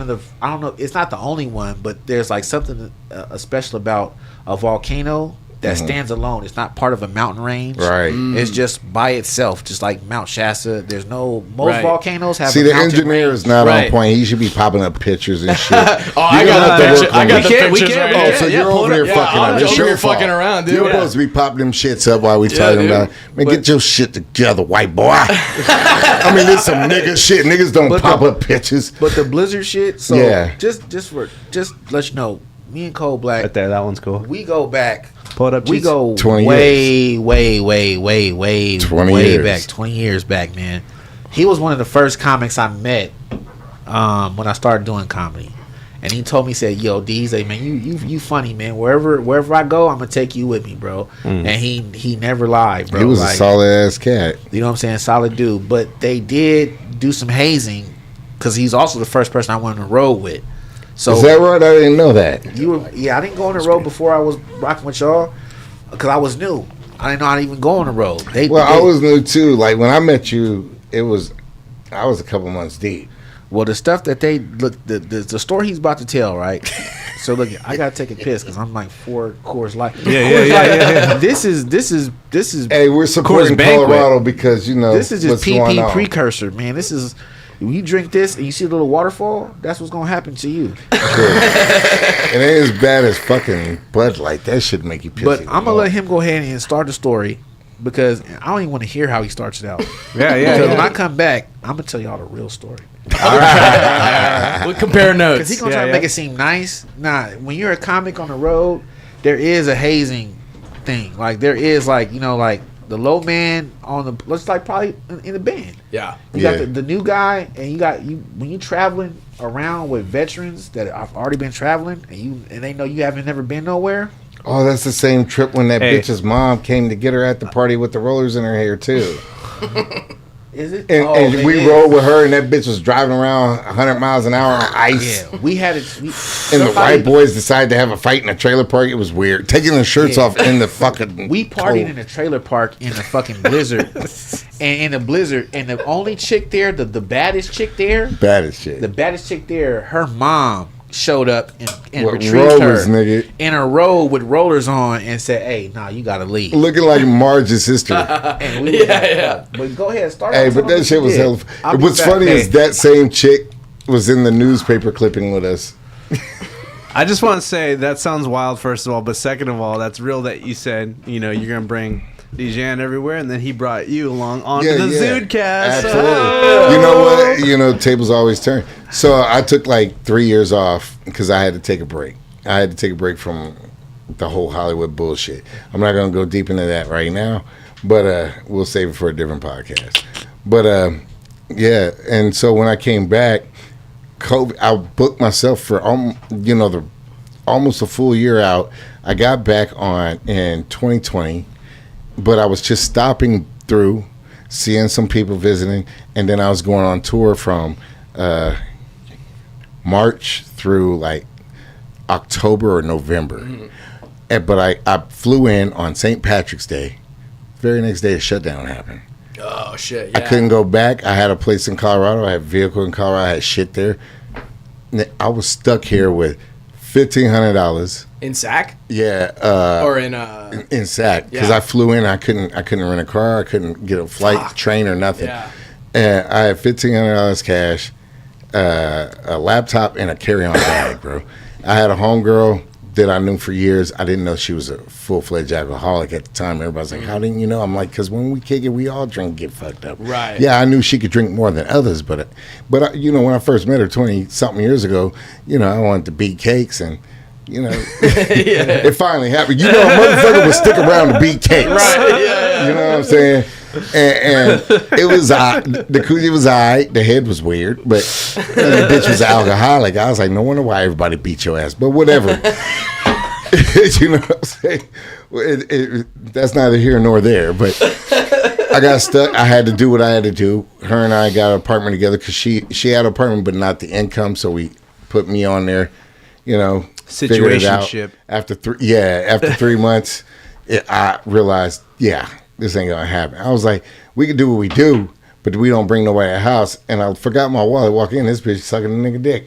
of the I don't know, it's not the only one, but there's like something special about a volcano that stands alone. It's not part of a mountain range. Right. It's just by itself, just like Mount Shasta. There's no most Right. volcanoes have See, a the mountain engineer range. is not Right. on point. He should be popping up pictures and shit. Oh, I You got don't the have to picture. work I on got it. the We pictures can't- right Oh, here. so Yeah, you're pull over it here up. Yeah, fucking I'll up. just It's over your here fault. fucking around, dude. You're Yeah. supposed to be popping them shits up while we talking dude. about it. Man, get your shit together, white boy. I mean, there's some nigga shit. Niggas don't But pop the- up pictures. But the blizzard shit, so Yeah. just let you know, me and Cole Black, Right there. That one's cool. we go back. Pull it up. We Cheats. go 20 way 20 way years. back, 20 years back, man. He was one of the first comics I met when I started doing comedy. And he told me, he said, "Yo, D, say, man, you funny, man. Wherever I go, I'm gonna take you with me, bro." And he never lied, bro. He was Like, a solid ass cat. you know what I'm saying? Solid dude. But they did do some hazing because he's also the first person I went on the road with. So Is that right? I didn't know that. I didn't go on the road before I was rocking with y'all because I was new. I didn't know how to even go on the road. Well, I was new too. Like when I met you, I was a couple months deep. Well, the stuff that they look, the story he's about to tell, right? So look, I gotta take a piss because I'm like 4 Coors Light. Yeah. This is Hey, we're supporting Banquet. Colorado because you know this is just what's going PP on. precursor, man. This is when you drink this and you see a little waterfall. That's what's gonna happen to you. It ain't as bad as fucking Bud Light. That should make you pissy. But I'm gonna let him go ahead and start the story because I don't even want to hear how he starts it out. Yeah. Because when I come back, I'm gonna tell y'all the real story. We'll compare notes. Because he's gonna try to make it seem nice. Nah, when you're a comic on the road, there is a hazing thing. Like there is like like the low man on the let's like probably in the band. Yeah. You got the new guy, and you got you when you traveling around with veterans that have already been traveling, and they know you haven't never been nowhere. Oh, that's the same trip when that bitch's mom came to get her at the party with the rollers in her hair too. Is it? And we rode with her, and that bitch was driving around 100 miles an hour on ice. Yeah, we had it. And the white boys decided to have a fight in a trailer park. It was weird. Taking their shirts off in the fucking. We partied in a trailer park in the fucking blizzard, and in the blizzard, and the only chick there, the baddest chick there, the baddest chick there, her mom showed up and retrieved rollers, her nigga. in a road with rollers on and said, "Hey, nah, you gotta leave." Looking like Marge's sister. And we But go ahead, start. Hey, but that shit was hell. What's funny is that same chick was in the newspaper clipping with us. I just want to say that sounds wild, first of all, but second of all, that's real that you said, you're going to bring Dejan everywhere, and then he brought you along onto the ZUDECAST. Absolutely. You know what? Tables always turn. So I took like 3 years off because I had to take a break. I had to take a break from the whole Hollywood bullshit. I'm not going to go deep into that right now, but we'll save it for a different podcast. But yeah, and so when I came back, COVID, I booked myself for almost a full year out. I got back on in 2020, but I was just stopping through, seeing some people visiting, and then I was going on tour from March through like October or November. Mm-hmm. But I flew in on St. Patrick's Day. Very next day, a shutdown happened. Oh, shit, yeah. I couldn't go back. I had a place in Colorado. I had a vehicle in Colorado. I had shit there. I was stuck here with $1,500 in SAC. Yeah, or in SAC because I flew in. I couldn't rent a car. I couldn't get a flight, train, or nothing. Yeah. And I had $1,500 cash, a laptop, and a carry-on bag, bro. I had a homegirl that I knew for years. I didn't know she was a full-fledged alcoholic at the time. Everybody's like, "How didn't you know?" I'm like, "Because when we kick it, we all drink and get fucked up." Right. Yeah, I knew she could drink more than others, but when I first met her 20-something years ago, I wanted to beat cakes and. It finally happened. A motherfucker would stick around to beat cakes. Right, yeah. You know what I'm saying? And it was the coochie was alright. The head was weird, but the bitch was an alcoholic. I was like, no wonder why everybody beat your ass. But whatever. You know what I'm saying? That's neither here nor there. But I got stuck. I had to do what I had to do. Her and I got an apartment together because she had an apartment, but not the income. So we put me on there. Situationship. After 3 months, I realized, this ain't gonna happen. I was like, we can do what we do, but we don't bring nobody to the house. And I forgot my wallet. Walk in, this bitch sucking a nigga dick.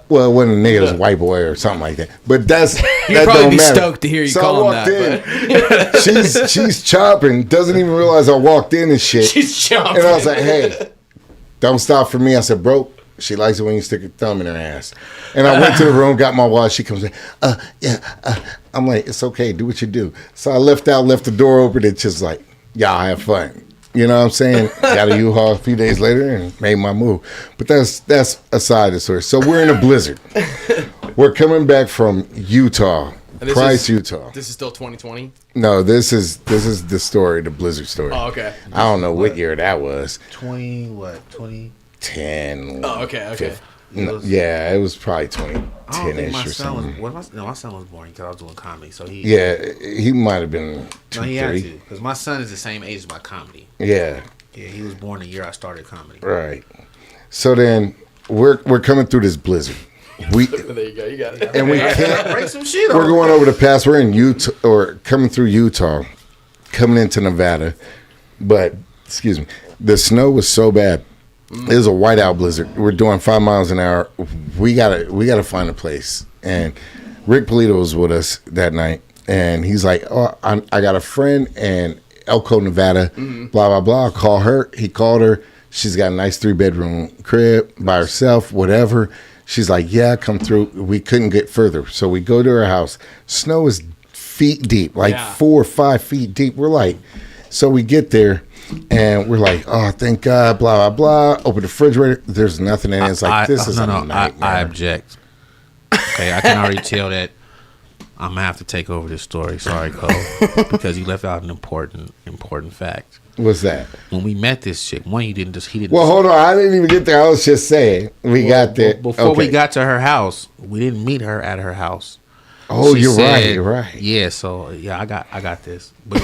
Well, it wasn't a nigga, it was a white boy or something like that. But that don't matter. Stoked to hear you call him that. She's chopping, doesn't even realize I walked in and shit. She's chopping. And I was like, hey, don't stop for me. I said, bro. She likes it when you stick your thumb in her ass. And I went to the room, got my wallet. She comes in, I'm like, it's okay, do what you do. So I left the door open. It's just like, y'all have fun. You know what I'm saying? Got a U-Haul a few days later and made my move. But that's aside the story. So we're in a blizzard. We're coming back from Utah, Price, Utah. This is still 2020? No, this is the story, the blizzard story. Oh, okay. I don't know what year that was. 20? 10. Oh, okay. It was probably 2010-ish or something. My son was born because I was doing comedy. So he might have been 2, he had 3. to because my son is the same age as my comedy. Yeah, he was born the year I started comedy. Right. So then we're coming through this blizzard. There you go. You got it. And we can't break some shit. We're going over the pass. We're in Utah or coming through Utah, coming into Nevada. But excuse me, the snow was so bad. It was a whiteout blizzard. We're doing 5 miles an hour. We gotta find a place. And Rick Polito was with us that night, and he's like, "Oh, I got a friend in Elko, Nevada. Blah blah blah. I'll call her." He called her. She's got a nice 3-bedroom crib by herself. Whatever. She's like, "Yeah, come through." We couldn't get further, so we go to her house. Snow is feet deep, like 4 or 5 feet deep. We're like, so we get there. And we're like, oh, thank God, blah, blah, blah. Open the refrigerator. There's nothing in it. It's like, this is a nightmare. I object. Okay, I can already tell that I'm going to have to take over this story. Sorry, Cole. Because you left out an important fact. What's that? When we met this chick, he didn't. Well, hold on. I didn't even get there. I was just saying. We got there. Before we got to her house, we didn't meet her at her house. Oh, She you're said, right. You're right. Yeah, so yeah, I got this. But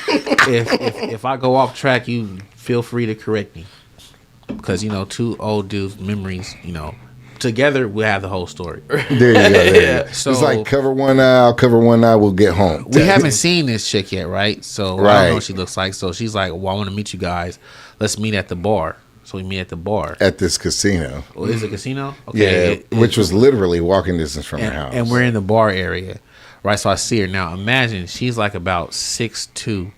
if I go off track, you feel free to correct me, because two old dudes' memories, together we have the whole story. There you go. There you go. So it's like cover one eye, I'll cover one eye, we'll get home. we haven't seen this chick yet, right? So I don't know Right. what she looks like. So she's like, well, I want to meet you guys. Let's meet at the bar. So we meet at the bar. At this casino. Oh, is it a casino? Yeah, Okay. which was literally walking distance from her and, house. and we're in the bar area, right? So I see her now. Imagine she's like about 6'2".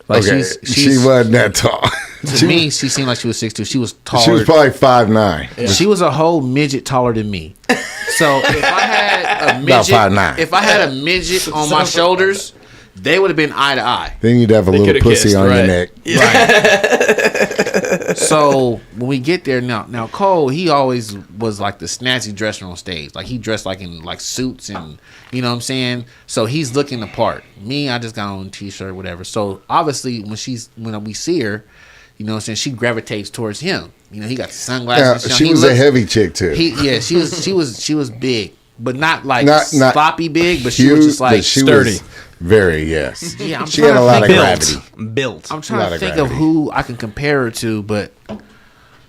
Like okay, she wasn't that tall. To me, she seemed like she was 6'2". She was taller. She was probably 5'9". She was a whole midget taller than me. So if I had a About midget, 5'9". if I had a midget on my shoulders, they would have been eye to eye. Then you'd have a little coulda pussy kissed, on your right? neck. Right. So when we get there now Cole, he always was like the snazzy dresser on stage. Like he dressed like in like suits and you know what I'm saying. So he's looking the part. Me, I just got on a t-shirt, whatever. So obviously when we see her, you know what I'm saying, she gravitates towards him. He got the sunglasses. Yeah, she was a heavy chick too. She was big, but not like Not sloppy big, but she Huge, was just like but she sturdy. was very, yes. Yeah, I'm she had trying a to lot of think- gravity. Built. I'm lot trying to of think of gravity. who I can compare her to, but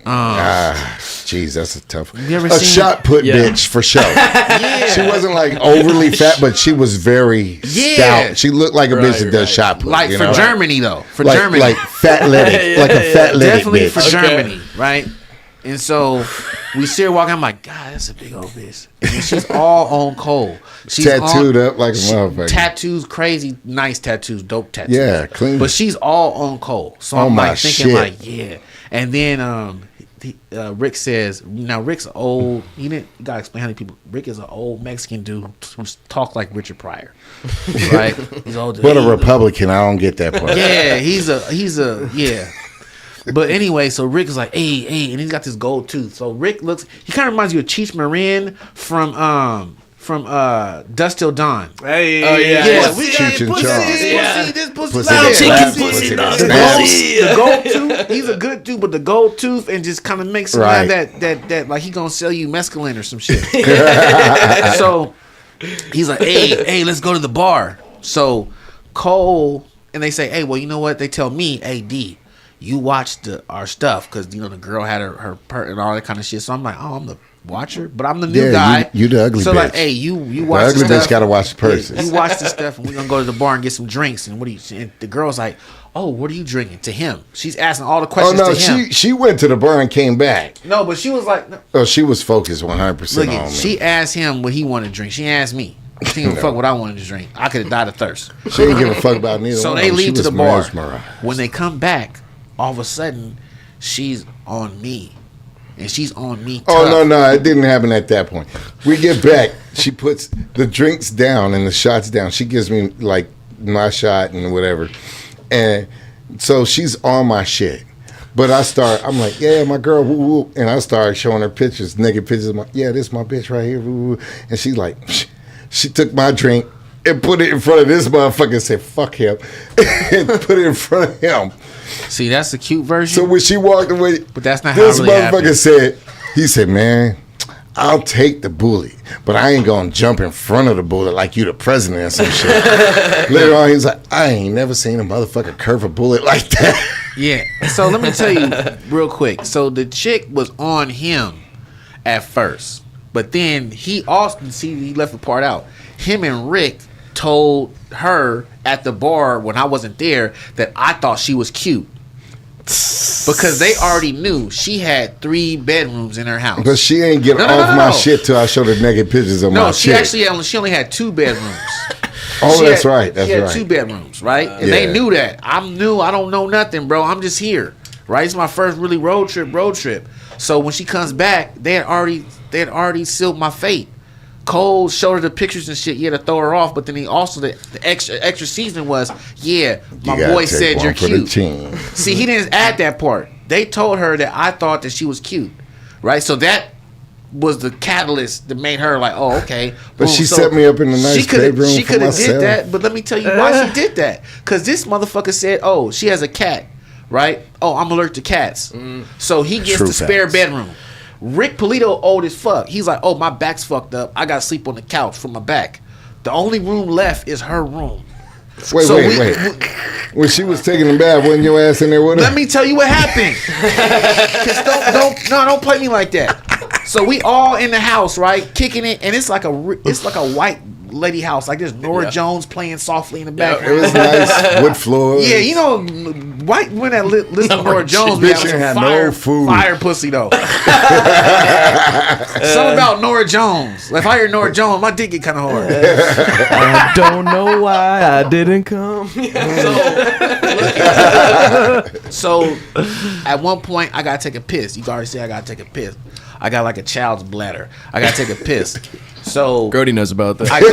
Jeez, that's a tough one. You ever A seen- shot put Yeah. bitch for sure. yeah, She wasn't like overly fat, but she was very Yeah. stout. She looked like a bitch that does shot put. like for Germany though, for like, Germany, like fat-legged, like a fat-legged definitely bitch. for Germany, right? And so we see her walking. I'm like, God, that's a big old bitch. And she's all on Cole. She's Tattooed up like a motherfucker. Tattoos, crazy, nice tattoos, dope tattoos. Yeah, clean. But she's all on Cole. So On I'm my like thinking, shit. like, yeah. And then Rick says, now Rick's old. You gotta explain how many people. Rick is an old Mexican dude who talks like Richard Pryor, right? He's old. But a Republican, I don't get that part. Yeah, he's a yeah. But anyway, so Rick is like, hey, and he's got this gold tooth. So Rick he kind of reminds you of Cheech Marin from Dust Till Dawn. Hey, Oh, yeah. Yeah, we got Cheech and pussy, Chong. this pussy, Pussy loud that chicken slaps, pussy. pussy that The snaps. gold tooth, he's a good dude, but the gold tooth and just kind of makes him Right. have that like he gonna sell you mescaline or some shit. So he's like, hey, let's go to the bar. So Cole and they say, hey, well, you know what? They tell me, hey, D, you watched our stuff because the girl had her part and all that kind of shit. So I'm like, oh, I'm the watcher, but I'm the new Yeah, guy. you the ugly so bitch. like, hey, you The watch ugly the bitch stuff. got to watch the purses. You watch this stuff, and we're gonna go to the bar and get some drinks. And and the girl's like, oh, what are you drinking? To him, she's asking all the Oh questions no, to him. she went to the bar and came back. No, but she was like, no. Oh, she was focused 100% Look, on me. she asked him what he wanted to drink. She asked me. She didn't give a fuck what I wanted to drink. I could have died of thirst. She didn't give a fuck about neither So one. they of them. She leave to was the bar. mesmerized. When they come back, all of a sudden, she's on me. And she's on me. Oh tough. no, it didn't happen at that point. We get back. She puts the drinks down and the shots down. She gives me like my shot and whatever, and so she's on my shit. But I'm like, yeah, my girl, woo, woo. And I started showing her pictures, naked pictures. Of yeah, this is my bitch right here, woo, woo. And she's like, she took my drink and put it in front of this motherfucker and said, fuck him, and put it in front of him. See, that's the cute version. So when she walked away, But that's not how this it really motherfucker happened. he said, man, I'll take the bullet, but I ain't gonna jump in front of the bullet like you the president or some shit. Later on, he's like, I ain't never seen a motherfucker curve a bullet like that. Yeah. So let me tell you real quick. So the chick was on him at first, but then he left the part out. Him and Rick told her at the bar when I wasn't there that I thought she was cute. Because they already knew she had 3 bedrooms in her house. But she ain't get No, off my no. shit till I showed her naked pictures of my No, she shit. actually she only had 2 bedrooms. Oh, She that's had- right. That's she had right. 2 bedrooms, right? And Yeah. they knew that. I'm new. I don't know nothing, bro. I'm just here, right? It's my first really road trip. So when she comes back, they had already sealed my fate. Cole showed her the pictures and shit. Yeah, to throw her off, but then he also the extra season was, yeah, my You gotta boy take said one you're for the cute. team. See, he didn't add that part. They told her that I thought that she was cute, right? So that was the catalyst that made her like, oh, okay. But Boom. she So set me up in a nice bedroom She for could have myself. did that, but let me tell you why she did that. Because this motherfucker said, oh, she has a cat, right? Oh, I'm allergic to cats. So he gets True the spare facts. bedroom. Rick Polito old as fuck. He's like, oh, my back's fucked up. I got to sleep on the couch for my back. The only room left is her room. Wait. When she was taking a bath, wasn't your ass in there with her? Let me tell you what happened. 'Cause don't play me like that. So we all in the house, right, kicking it, and it's like a white lady house. Like there's Nora Jones playing softly in the background. It was nice wood floors. Yeah, you know, white women that listen to Nora Jones, we have some had fire, no food. fire pussy though. Something about Nora Jones. If I hear Nora Jones, my dick get kind of hard. I don't know why I didn't come. So at one point, I gotta take a piss. You already say I gotta take a piss. I got like a child's bladder. I gotta take a piss. So Grody knows about that. I go.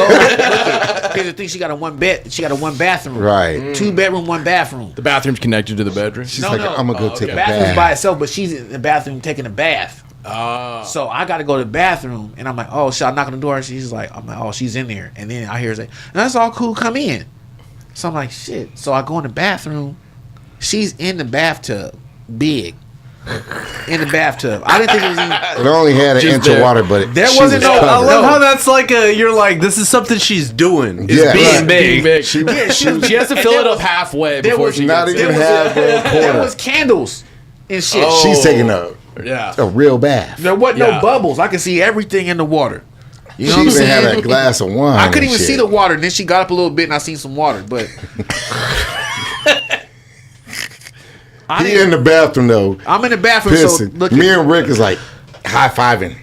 Look, here's the thing: she got a one bathroom. Right. 2 bedroom, 1 bathroom. The bathroom's connected to the bedroom. She's I'm gonna go take a Bathroom's bath. by itself, but she's in the bathroom taking a bath. Oh. So I got to go to the bathroom, and I'm like, oh, should I knock on the door? She's like, I'm like, oh, she's in there. And then I hear her say, that's all cool, come in. So I'm like, shit. So I go in the bathroom. She's in the bathtub, big. In the bathtub. I didn't think it was even. It only had an inch of water, but There she wasn't was no- I covered. love how that's like you're like, this is something she's doing. It's Yeah, being right. big. Big. She She has to fill it up halfway before was she not gets even it. half a There quarter. was candles and shit. Oh. She's taking a Yeah. real bath. There wasn't Yeah. no bubbles. I could see everything in the water. You know She what I'm even had saying? a glass of wine. I couldn't and even see shit. the water. And then she got up a little bit, and I seen some water. But I He didn't- in the bathroom though, I'm in the bathroom. So pissing. look. Me and Rick is like high fiving.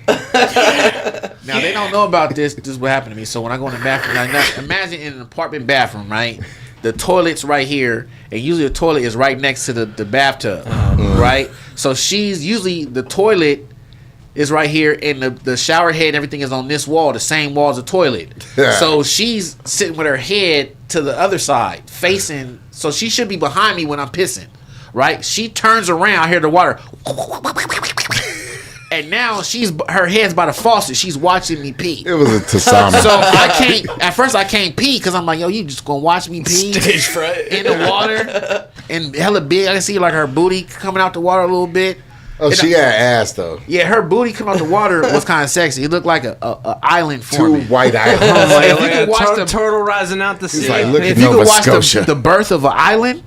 Now they don't know about this. This is what happened to me. So when I go in the bathroom, now imagine in an apartment bathroom, right? The toilet's right here, and usually the toilet is right next to the bathtub, right? So the toilet is right here, and the shower head and everything is on this wall, the same wall as the toilet. Yeah. So she's sitting with her head to the other side, facing. So she should be behind me when I'm pissing, right? She turns around, I hear the water. And now her head's by the faucet. She's watching me pee. It was a Tasama. So at first I can't pee because I'm like, yo, you just gonna watch me pee Stage fright. in the water and hella big. I can see like her booty coming out the water a little bit. Oh, she had ass though. Yeah, her booty coming out the water was kind of sexy. It looked like a island for Two me. white islands. Like, if you Like could a watch the turtle rising out the sea. like, look at if you Nova could watch Scotia. the birth of an island,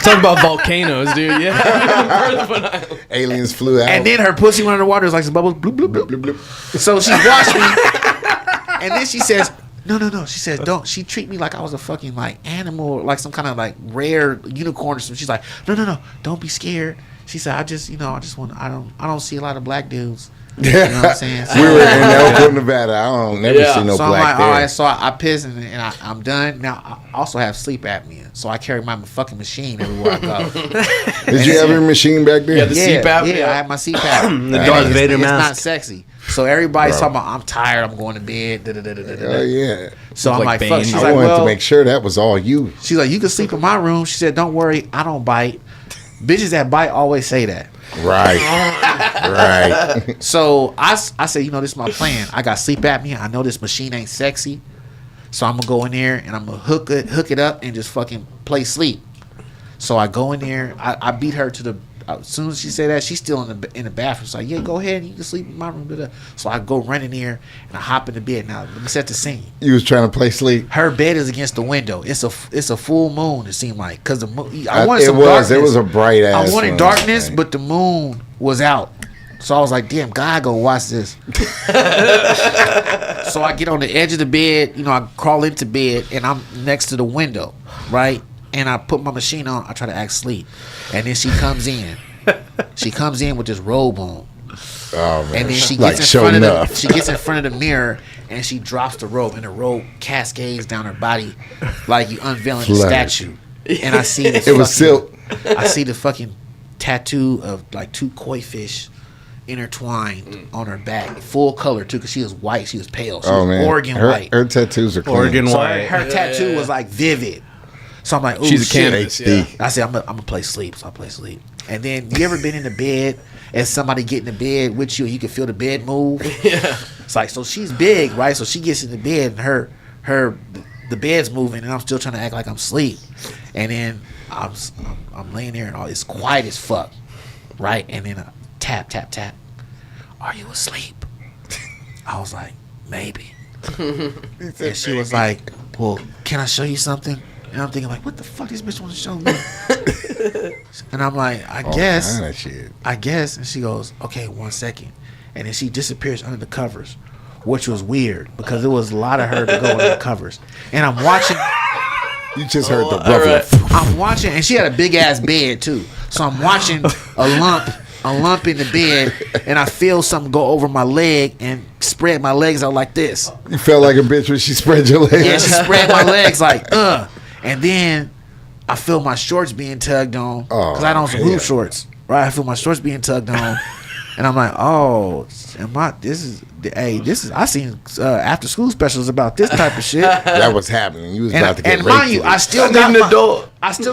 Talk about volcanoes, dude. Yeah. Aliens flew out. and then her pussy went underwater, it was like some bubbles, bloop, bloop, bloop. Bloop, bloop. So she watched me, and then she says, "No." She says, "Don't." She treat me like I was a fucking like animal, like some kind of like rare unicorn or something. She's like, "No, don't be scared." She said, I just want. I don't see a lot of black dudes. You know what I'm saying? So, We were in Elko, Nevada. I don't never Yeah. see no so I'm black like, there. all right. So I piss and I'm done. Now I also have sleep apnea, so I carry my fucking machine everywhere I go. Did you have your machine back there? Yeah, the CPAP? Yeah, I have my CPAP. The And Darth it's- Vader it's mask. not sexy. So everybody's Bro. talking about, I'm tired, I'm going to bed. Da, da, da, da, da, da. Oh yeah. So I'm Like like, fuck. Bane. She's I like, wanted well, to make sure that was all you. she's like, you can sleep in my room. She said, don't worry, I don't bite. Bitches that bite always say that. Right. Right. So I said, this is my plan. I got sleep apnea. I know this machine ain't sexy. So I'm going to go in there and I'm going to hook it up and just fucking play sleep. So I go in there. I beat her to the... As soon as she said that, she's still in the bathroom. So yeah, go ahead. You can sleep in my room. Da, da. So I go run in there and I hop in the bed. Now, let me set the scene. You was trying to play sleep. Her bed is against the window. It's a full moon. It seemed like because the moon. It wanted some was. darkness. It was a bright ass. I wanted one. darkness, but the moon was out. So I was like, damn, God, go watch this. So I get on the edge of the bed, I crawl into bed, and I'm next to the window, right? And I put my machine on. I try to act asleep. And then she comes in. She comes in with this robe on. Oh man. And then she like gets show in front of enough. she gets in front of the mirror and she drops the robe, and the robe cascades down her body like you unveiling a Flutters. statue. And I see this It was silk. I see the fucking tattoo of like 2 koi fish intertwined on her back, full color too, because she was white, she was pale, she Oh was man. Oregon her, white. Her tattoos are clean. Oregon So white. her tattoo was like vivid. So I'm like, ooh, She's a shit. canvas. HD. Yeah. I said, I'm gonna play sleep. So I play sleep. And then you ever been in the bed and somebody get in the bed with you and you can feel the bed move? Yeah. It's like, so she's big, right? So she gets in the bed and the bed's moving and I'm still trying to act like I'm asleep. And then I'm laying there and it's quiet as fuck, right? And then tap, tap, tap. Are you asleep? I was like, maybe. And she was like, well, can I show you something? And I'm thinking like, what the fuck this bitch want to show me? And I'm like, I guess. And she goes, okay, 1 second. And then she disappears under the covers, which was weird because it was a lot of her to go under the covers. And I'm watching. You just heard the ruffle. I'm watching, and she had a big ass bed too. So I'm watching a lump in the bed, and I feel something go over my leg and spread my legs out like this. You felt like a bitch when she spread your legs. Yeah, she spread my legs like, and then I feel my shorts being tugged on because I don't have some hoop shorts, right? I feel my shorts being tugged on, and I'm like, oh, I seen after school specials about this type of shit. That was happening. You was about to get raped. And mind you, I still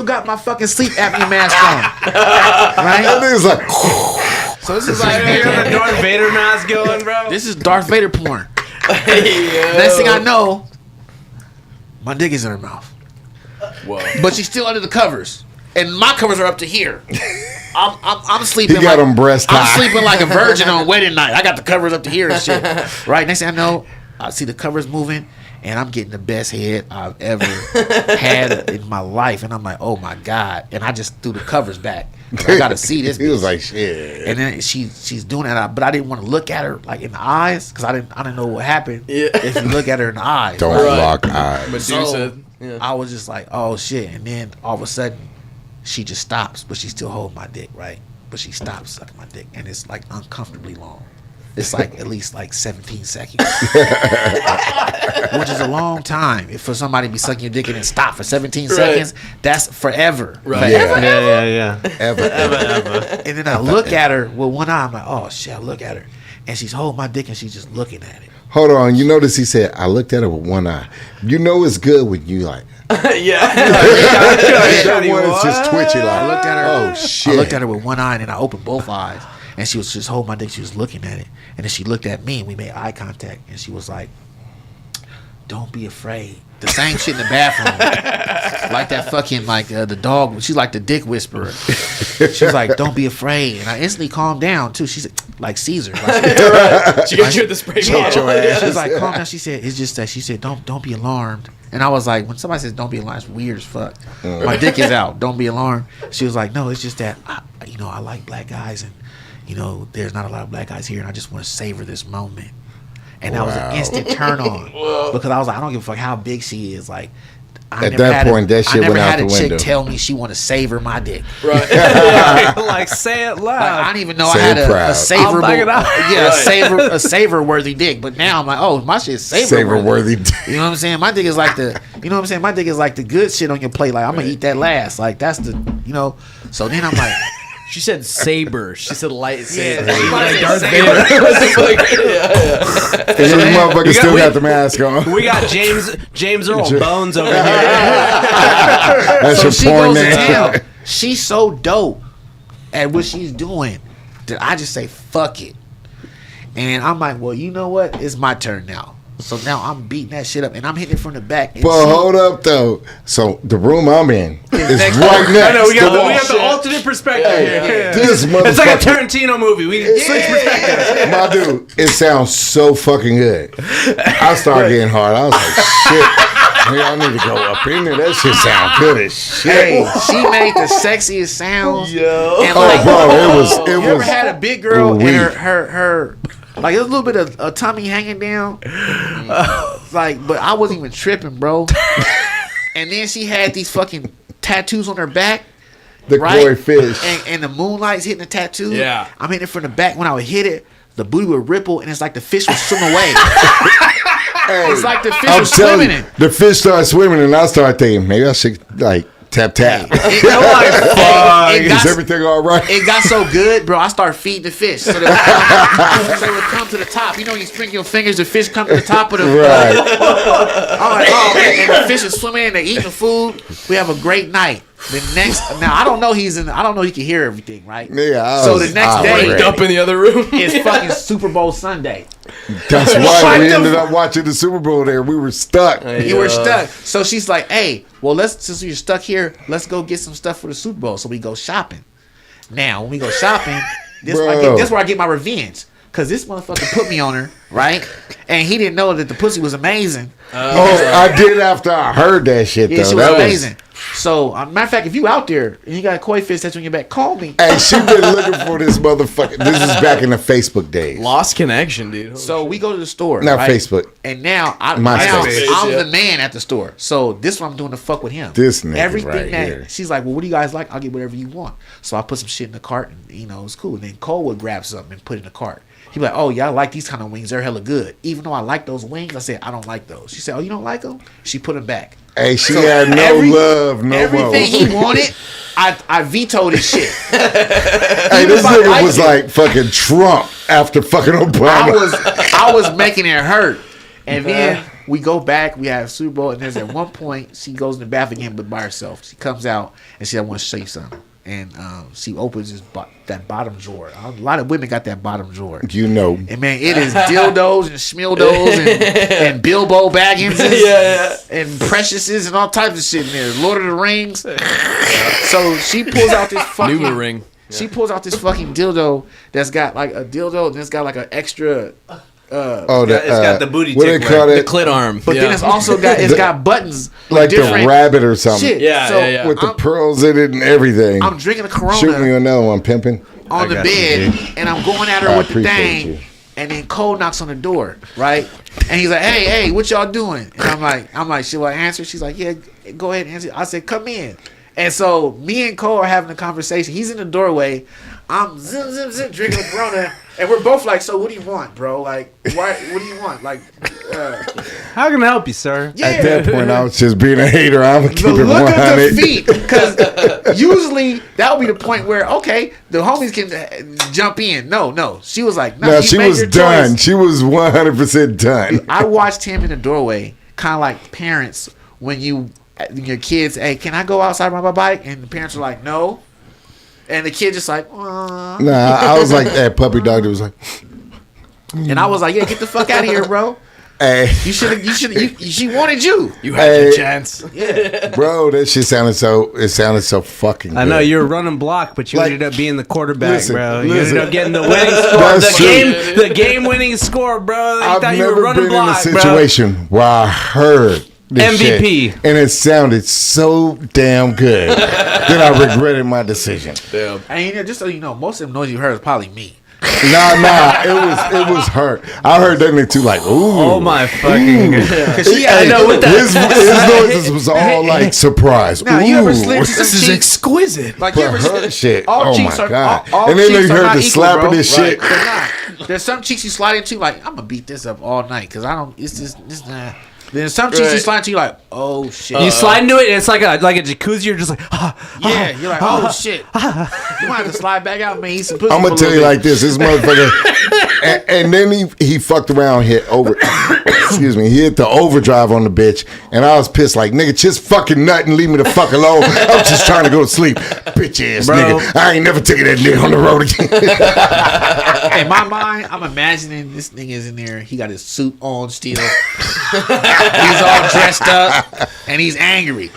got my fucking sleep apnea mask on. Right? That nigga's like, so this is like You got the Darth Vader mask going, bro. this is Darth Vader porn. Next thing I know, my dick is in her mouth. Whoa. But she's still under the covers, and my covers are up to here. I'm sleeping. You got them breast high. I'm sleeping like a virgin on wedding night. I got the covers up to here and shit. Right. Next thing I know, I see the covers moving, and I'm getting the best head I've ever had in my life. And I'm like, oh my god! And I just threw the covers back. I gotta see this. He was like, shit. And then she's doing that, but I didn't want to look at her like in the eyes because I didn't know what happened. Yeah. If you look at her in the eyes, Don't lock eyes. But so I was just like, oh shit. And then all of a sudden, she just stops, but she still holds my dick, right? But she stops sucking my dick, and it's like uncomfortably long. It's like at least like 17 seconds, which is a long time. If for somebody to be sucking your dick and then stop for 17 seconds, that's forever. Right. Yeah. Ever. And then I look at her with one eye. I'm like, oh shit! I look at her, and she's holding my dick, and she's just looking at it. Hold on. You notice he said, I looked at her with one eye. You know it's good when you like. Yeah. One is just twitchy like. I looked at her. Oh shit! I looked at her with one eye, and then I opened both eyes, and she was just holding my dick. She was looking at it, and then she looked at me, and we made eye contact, and she was like, "Don't be afraid." The same shit in the bathroom, like that fucking the dog. She's like the dick whisperer. She was like, "Don't be afraid," and I instantly calmed down too. She's like Caesar. Like, She got you with the spray bottle. she was like, "Calm down." She said, "It's just that." She said, "Don't be alarmed." And I was like, when somebody says "don't be alarmed," it's weird as fuck. My dick is out. Don't be alarmed. She was like, "No, it's just that I like black guys, and there's not a lot of black guys here, and I just want to savor this moment." And that was an instant turn on because I was like, I don't give a fuck how big she is. Like, At that point, that shit went out the window. I never had a chick tell me she want to savor my dick. Right. Like, say it loud. Like, I didn't even know Say I had it proud. a savorable, I'll back it up. a savor worthy dick. But now I'm like, oh, my shit's savor worthy. You know what I'm saying? My dick is like my dick is like the good shit on your plate. Like, I'm gonna eat that last. Like, that's the So then I'm like. She said saber. She said lightsaber. Yeah, Like Darth Darth Vader. And this motherfucker still got the mask on. We got James Earl Bones over here. That's So your she porn goes to name. town. She's so dope at what she's doing that I just say fuck it. And I'm like, well, you know what? It's my turn now. So now I'm beating that shit up, and I'm hitting it from the back. And But hold up, though. So the room I'm in is next right door. next I know we to got the the alternate perspective here. This motherfucker. It's like a Tarantino movie. We switch perspectives. My dude, it sounds so fucking good. I started getting hard. I was like, shit. Maybe I need to go up in there. That shit sound good as shit. Hey, she made the sexiest sounds. Yo. And Oh, bro, it you ever was. had a big girl Ooh-wee. and her like a little bit of a tummy hanging down, like, but I wasn't even tripping, bro. And then she had these fucking tattoos on her back, The right? koi fish. And the moonlight's hitting the tattoo. Yeah. I'm hitting it from the back. When I would hit it, the booty would ripple, and it's like the fish would swim away. It's like the fish I'm was telling swimming you, in. the fish started swimming, and I started thinking, maybe I should, like, tap. It Is got, everything all right? it got so good, bro. I started feeding the fish, so they would come to the top. You know, you spring your fingers, the fish come to the top of the. Right. I'm like, oh, and the fish is swimming in, they're eating the food. We have a great night. The next, now I don't know I don't know he can hear everything, right? Yeah. So the next day, ready. Up in the other room. it's fucking Super Bowl Sunday. That's why we ended up watching the Super Bowl there. We were stuck. You were stuck. So she's like, hey, well, since you're stuck here, let's go get some stuff for the Super Bowl. So we go shopping. Now, when we go shopping, this Bro. is where I get my revenge. because this motherfucker put me on her, right? And he didn't know that the pussy was amazing. I did after I heard that shit, though. Yeah, she was That amazing. So, matter of fact, if you out there and you got a koi fish that's on your back, call me. Hey, she been looking for this motherfucker. This is back in the Facebook days. Lost connection, dude. So we go to the store. Not right? Facebook. And now, I'm MySpace. the man at the store. So this is what I'm doing to fuck with him. This nigga Everything right that here. she's like, well, what do you guys like? I'll get whatever you want. So I put some shit in the cart, and it's cool. And then Cole would grab something and put it in the cart. He'd be like, oh yeah, I like these kind of wings. They're hella good. Even though I like those wings, I said I don't like those. She said, oh, you don't like them? She put them back. Hey, she had no love, no more. Everything he wanted, I vetoed his shit. Hey, this nigga was like fucking Trump after fucking Obama. I was making it hurt. And then we go back, we have Super Bowl, and there's at one point she goes in the bath again, but by herself. She comes out and she said, I want to show you something. And she opens that bottom drawer. A lot of women got that bottom drawer. And man, it is dildos and schmildos and Bilbo Baggins and Preciouses and all types of shit in there. Lord of the Rings. So she pulls out this fucking New ring. She pulls out this fucking dildo that's got like a dildo and it's got like an extra. It's got the booty what tickler. they call The it? clit arm. But then it's also got buttons Like the different rabbit or something. shit. Yeah, So yeah. With the pearls in it and everything. I'm drinking a Corona. Shoot me another one, pimping. On the got bed, you, and I'm going at her I with the appreciate thing, you. and then Cole knocks on the door, right? And he's like, "Hey, what y'all doing?" And I'm like, should I answer? She's like, "Yeah, go ahead and answer." I said, "Come in." And so me and Cole are having a conversation. He's in the doorway. I'm zim drinking a Corona, and we're both like, "So what do you want, bro? Like, why? What do you want? Like, How can I help you, sir? yeah." At that point, I was just being a hater. I'm going to The keep it look 100. of defeat, because usually that would be the point where the homies can jump in. No, she was like, No, you she made was your done. choice. She was 100% done. I watched him in the doorway, kind of like parents when your kids, hey, can I go outside on my bike? And the parents are like, no, and the kid just like, Nah, I was like that puppy dog that was like, and I was like, yeah, get the fuck out of here, bro. hey, You should. She wanted you. You had your Hey. chance. bro, that shit sounded so fucking good. I know you were running block, but you Like, ended up being the quarterback, listen, bro. You listen. ended up getting the winning score, That's the game winning score, bro. You I've thought you were never running been block, in a situation where I heard this MVP. shit, and it sounded so damn good that I regretted my decision. Damn. And just so you know, most of the noise you heard is probably me. Nah, it was her. I heard that nigga too, like, ooh. Oh my fucking! I know, with that- his noises was all like surprise. Now, you ever Ooh. slid to some This is cheeks? exquisite. Like you For ever her slid- shit. all Oh cheeks my are- God. all And then cheeks you are heard not the equal, slapping bro. and shit. They're not. There's some cheeks you slide into like I'm gonna beat this up all night because I don't. It's just this not. Then some cheeks you Right. slide into you like oh shit. You slide into it, and it's like a jacuzzi. You're just like, Yeah, you're like oh shit. You might have to slide back out, man. Eat some pussy. I'm gonna for a tell you little like this motherfucker, and then he fucked around, hit over. Excuse me, he hit the overdrive on the bitch, and I was pissed. Like nigga, just fucking nut and leave me the fuck alone. I'm just trying to go to sleep, bitch ass Bro. nigga. I ain't never taking that nigga on the road again. bit. In my mind, I'm imagining this nigga is in there. He got his suit on still. He's all dressed up, and he's angry.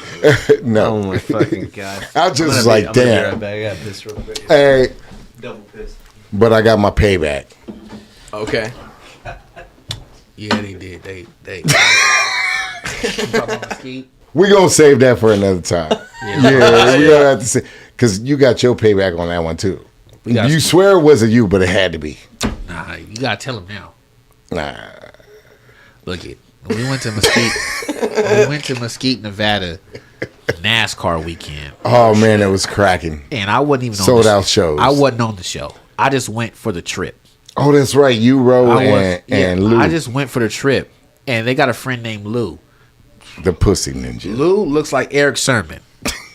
No, oh my fucking god! I just was like, damn. I got pissed real quick. Hey, Double pissed. but I got my payback. Okay. Yeah, they did. They. We gonna save that for another time. Yeah, we gonna have to say because you got your payback on that one too. got You some- swear it wasn't you, but it had to be. Nah, you gotta tell him now. Nah. Look it. When we went to Mesquite, Nevada, NASCAR weekend, Oh man, it was cracking. and I wasn't even on Sold the out shows. I wasn't on the show. I just went for the trip. Oh, that's right. You, Ro, and Lou, I just went for the trip, and they got a friend named Lou. the pussy ninja, Lou looks like Eric Sermon,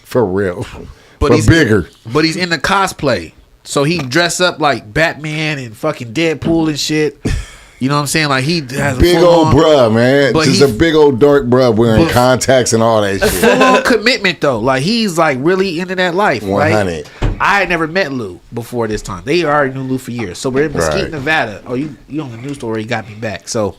for real, but but he's bigger. But he's in the cosplay, so he dressed up like Batman and fucking Deadpool and shit. You know what I'm saying? Like he has a Big full old on, bruh, man. but Just he- a big old dark bruh wearing but- contacts and all that shit. full on commitment though. Like he's like really into that life. 100. Right? I had never met Lou before this time. They already knew Lou for years. So we're in Mesquite, Right. Nevada. Oh, you on the news story? You got me back. So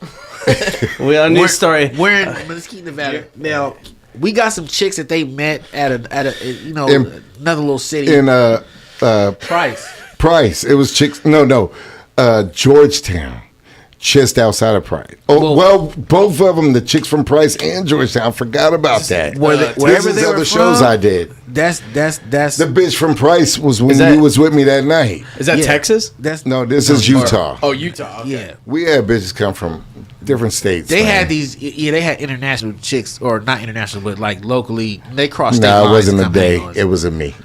We got a news story. We're in Mesquite, Nevada. Now we got some chicks that they met at a In- another little city. In Price. Price, it was chicks. No, Georgetown, just outside of Price. Oh, well, both of them, the chicks from Price and Georgetown, forgot about that. Wherever they other were shows from, I did. That's The bitch from Price was when that- you was with me that night. Is that Texas? No, this is Utah. Oh, Utah. Okay. Yeah. We had bitches come from different states. They man. had these, they had international chicks, or not international, but like locally. They crossed state No, lines. it wasn't to a come day. hang on us. It was a me.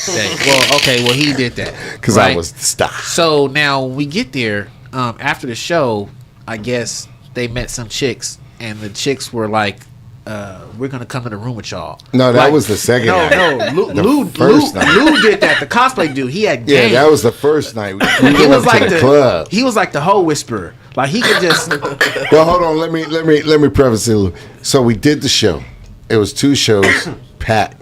Well, he did that Because I was the star. So now when we get there, after the show, I guess they met some chicks, and the chicks were like, "We're gonna come to the room with y'all." No, that was the second night. No, Lou first night. Lou did that. The cosplay dude, he had Yeah, game. that was the first night. We He went was up like to the club. He was like the hoe whisperer. Like he could just. Well, hold on. Let me preface it. So we did the show. It was 2 shows, packed.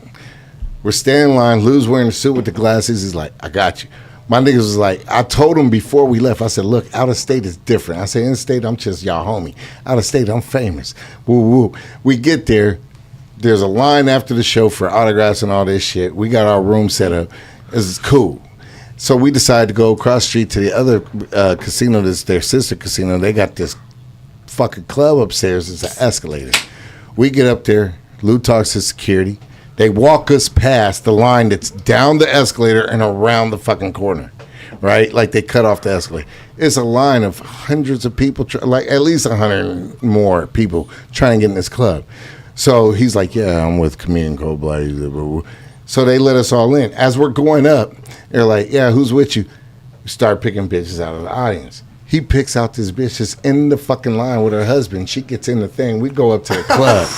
We're standing in line. Lou's wearing a suit with the glasses. He's like, "I got you." My niggas was like, I told him before we left, I said, "Look, out of state is different." I said, "In state, I'm just y'all homie. Out of state, I'm famous." Woo woo. We get there. There's a line after the show for autographs and all this shit. We got our room set up. It's cool. So we decided to go across the street to the other casino. That's their sister casino. They got this fucking club upstairs. It's an escalator. We get up there. Lou talks to security. They walk us past the line that's down the escalator and around the fucking corner, right? Like they cut off the escalator. It's a line of hundreds of people, like at least 100 more people trying to get in this club. So he's like, "Yeah, I'm with comedian Cold Blooded." So they let us all in. As we're going up, they're like, "Yeah, who's with you?" We start picking bitches out of the audience. He picks out this bitch that's in the fucking line with her husband. She gets in the thing. We go up to the club.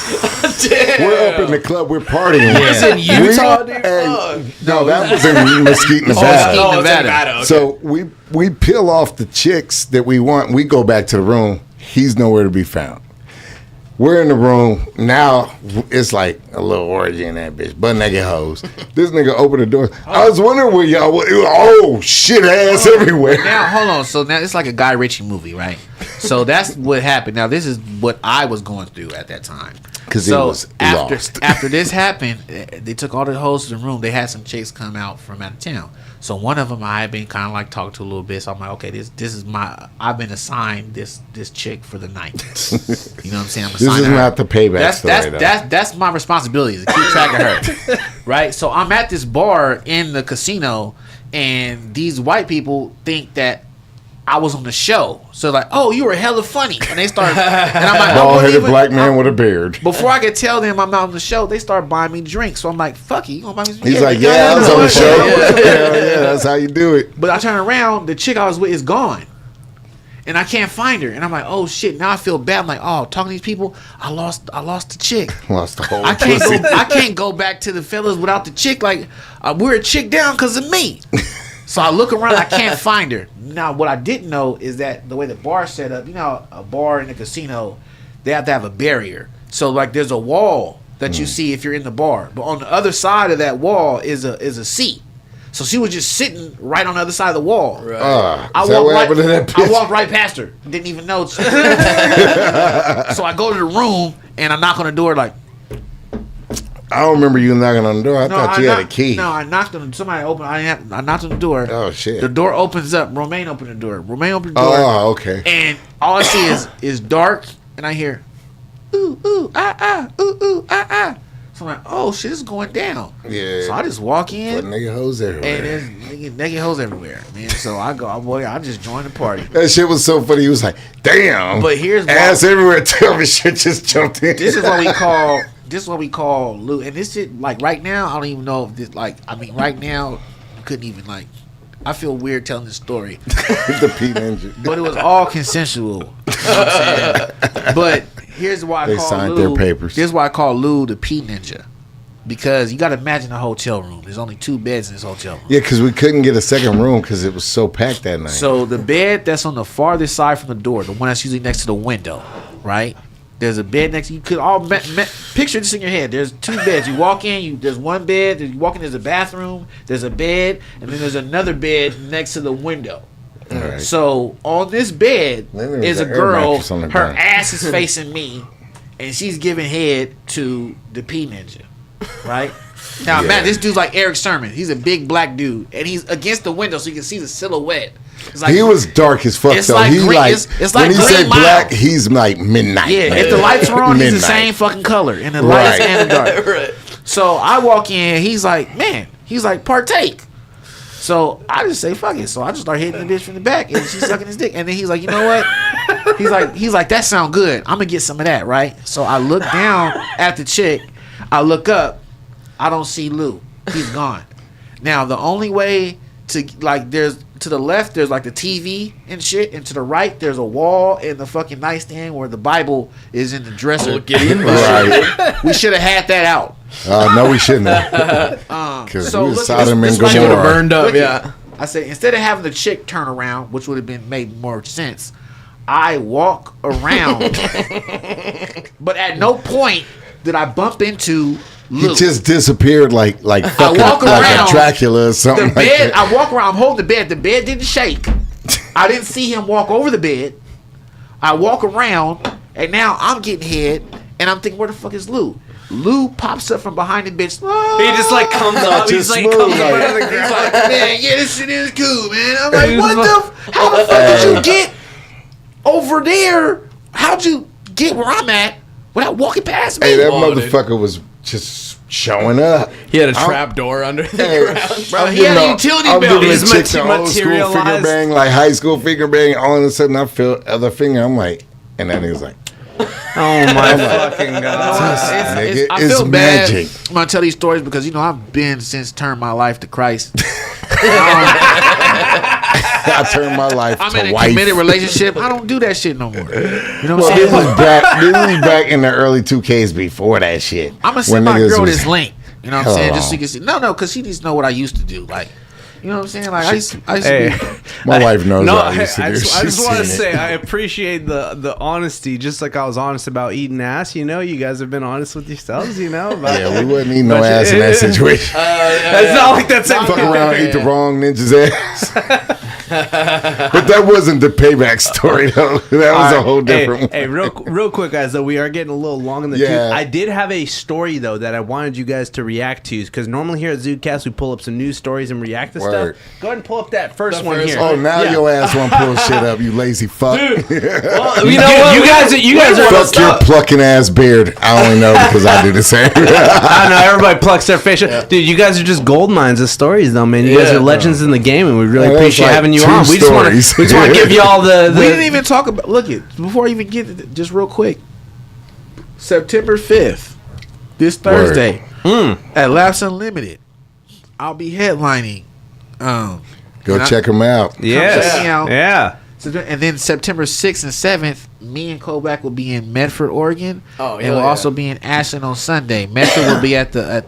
Damn. We're up in the club. We're partying. It's in Utah, dude. No, that was in Mesquite, Nevada. Mesquite, Oh, it's in Nevada. Nevada. Okay. So we peel off the chicks that we want. We go back to the room. He's nowhere to be found. We're in the room. Now it's like a little orgy in that bitch. Butt naked hoes. This nigga opened the door. I was wondering where y'all were. Oh, shit ass everywhere. Now hold on. So now it's like a Guy Ritchie movie, right? So that's what happened. Now this is what I was going through at that time. 'Cause he was lost. After this happened, they took all the hoes to the room. They had some chicks come out from out of town. So one of them I had been kind of like talked to a little bit. So I'm like, okay, this is I've been assigned this chick for the night. You know what I'm saying? I'm This assigned is her. not the payback story, though. That's my responsibility is to keep track of her, right? So I'm at this bar in the casino, and these white people think that I was on the show. So like, "Oh, you were hella funny," and they start, and I'm like, Bald-headed black man with a beard. Before I could tell them I'm not on the show, they start buying me drinks. So I'm like, "Fuck it, you gonna buy me?" He's like, "Yeah, I was on the show." Yeah, that's how you do it. But I turn around, the chick I was with is gone. And I can't find her. And I'm like, "Oh shit, now I feel bad." I'm like, "Oh, talking to these people, I lost the chick. Lost the whole I can't pussy. go I can't go back to the fellas without the chick. Like, we're a chick down because of me." So I look around, I can't find her. Now, what I didn't know is that the way the bar's set up, you know, a bar in a casino, they have to have a barrier. So like, there's a wall that you see if you're in the bar, but on the other side of that wall is a seat. So she was just sitting right on the other side of the wall. Is that what happened to that bitch? I walked right past her. Didn't even know. So I go to the room and I knock on the door like. I don't remember you knocking on the door. I thought you had a key. No, I knocked on. Somebody opened. I knocked on the door. Oh shit! The door opens up. Romaine opened the door. Romaine opened the door. Oh, okay. And all I see is dark, and I hear, "Ooh ooh ah ah ooh ooh ah ah." So I'm like, "Oh shit, it's going down." Yeah. So I just walk But in, nigga hoes everywhere. and there's naked hoes everywhere, man. So I go, boy, I just joined the party. That shit was so funny. He was like, "Damn!" But here's why- ass everywhere. Tell me, shit just jumped in. This is what we call. This is what we call Lou. And this shit, like right now, I don't even know if this, like, I mean, right now, you couldn't even, like, I feel weird telling this story. the P Ninja. But it was all consensual. You know what I'm saying? But here's why I They call signed Lou. their papers. Here's why I call Lou the P Ninja. Because you got to imagine a hotel room. There's only 2 beds in this hotel room. Yeah, because we couldn't get a second room because it was so packed that night. So the bed that's on the farthest side from the door, the one that's usually next to the window, right? There's a bed next to you. Could all picture this in your head. There's 2 beds. You walk in, there's one bed. You walk in, there's a bathroom. There's a bed, and then there's another bed next to the window. All right. So on this bed Then there was is a an air girl. mattress on the Her ground. ass is facing me, and she's giving head to the P Ninja, right? Now, Yeah. man, this dude's like Eric Sermon. He's a big black dude, and he's against the window, so you can see the silhouette It's like, He was dark as fuck It's though. like He green- like it's like when he Green said Mile. black, he's like midnight. yeah, man. if the lights are on, he's the Midnight. same fucking color in the lights Right. and the dark. Right. So I walk in, he's like, man, he's like, partake. So I just say, fuck it. So I just start hitting the bitch from the back, and she's sucking his dick. And then he's like, you know what? He's like, that sound good. I'm gonna get some of that, right? So I look down at the chick. I look up. I don't see Lou. He's gone. Now the only way to like, there's to the left, there's like the TV and shit, and to the right, there's a wall and the fucking nightstand where the Bible is in the dresser. Right. We should have had that out. No, we shouldn't have. Because So we was look, Sodom this and might Would have Gomorrah. burned up. Look Yeah. I said, instead of having the chick turn around, which would have been made more sense, I walk around. But at no point did I bump into He Lou. just disappeared like fucking walk like around, a Dracula or The something like bed, that. I walk around, I'm holding the bed. The bed didn't shake. I didn't see him walk over the bed. I walk around, and now I'm getting head, and I'm thinking, where the fuck is Lou? Lou pops up from behind the bitch. He just like comes up. He's just like smooth, comes up like- out of the He's ground. like, man, yeah, this shit is cool, man. I'm like, He's what like- how the fuck did you get over there? How'd you get where I'm at without walking past me? Hey, that Oh, dude. motherfucker was just showing up. He had a trap door under the Hey, ground. Bro, I'm he giving had a a- utility I'm belt. giving He's a chick the old school finger materialized. bang, like high school finger bang. All of a sudden, I feel other finger. I'm like, and then he was like, Oh my fucking god! nigga, I it's feel bad. magic. I'm gonna tell these stories because I've been since turned my life to Christ. I turned my life I'm to in a wife. committed relationship. I don't do that shit no more. You know what Well, I'm this saying? was back. This was back in the early 2Ks before that shit. I'm gonna When send my niggas girl was- this link. You know what I'm saying? Just so you Oh. can see. No, because she needs to know what I used to do. Like, you know what I'm saying? Like, I used to Hey, be, My wife knows no, what I used to I do. just She's want to seen say it. I appreciate the honesty, just like I was honest about eating ass. You know, you guys have been honest with yourselves. You know, about, Yeah, we wouldn't eat no But ass in that situation. It's not like that's Fuck around and eat the wrong ninja's ass. But that wasn't the payback story, though. That was a whole different one. Hey, real quick, guys. Though we are getting a little long in the Yeah. tooth. I did have a story though that I wanted you guys to react to, because normally here at ZUDECAST we pull up some news stories and react to Word. stuff. Go ahead and pull up that first The one first here. Oh, now Yeah. your ass want to pull shit up, you lazy fuck. Well, You guys are Fuck your plucking ass beard. I only know because I do the same. I know everybody plucks their facial. Dude, you guys are just gold mines of stories, though, man. You guys Yeah. are legends in the game, and we really Yeah, that's appreciate like having you 2 on. We just want stories. to give you all the. we didn't even talk about. Look it before I even get to just real quick. September 5th, this Thursday, at Laughs Unlimited, I'll be headlining. Go check them out. Yes. check me out. Yeah. So and then September 6th and 7th, me and Kovac will be in Medford, Oregon. Oh, and hell we'll yeah. also be in Ashland on Sunday. Medford will be at the.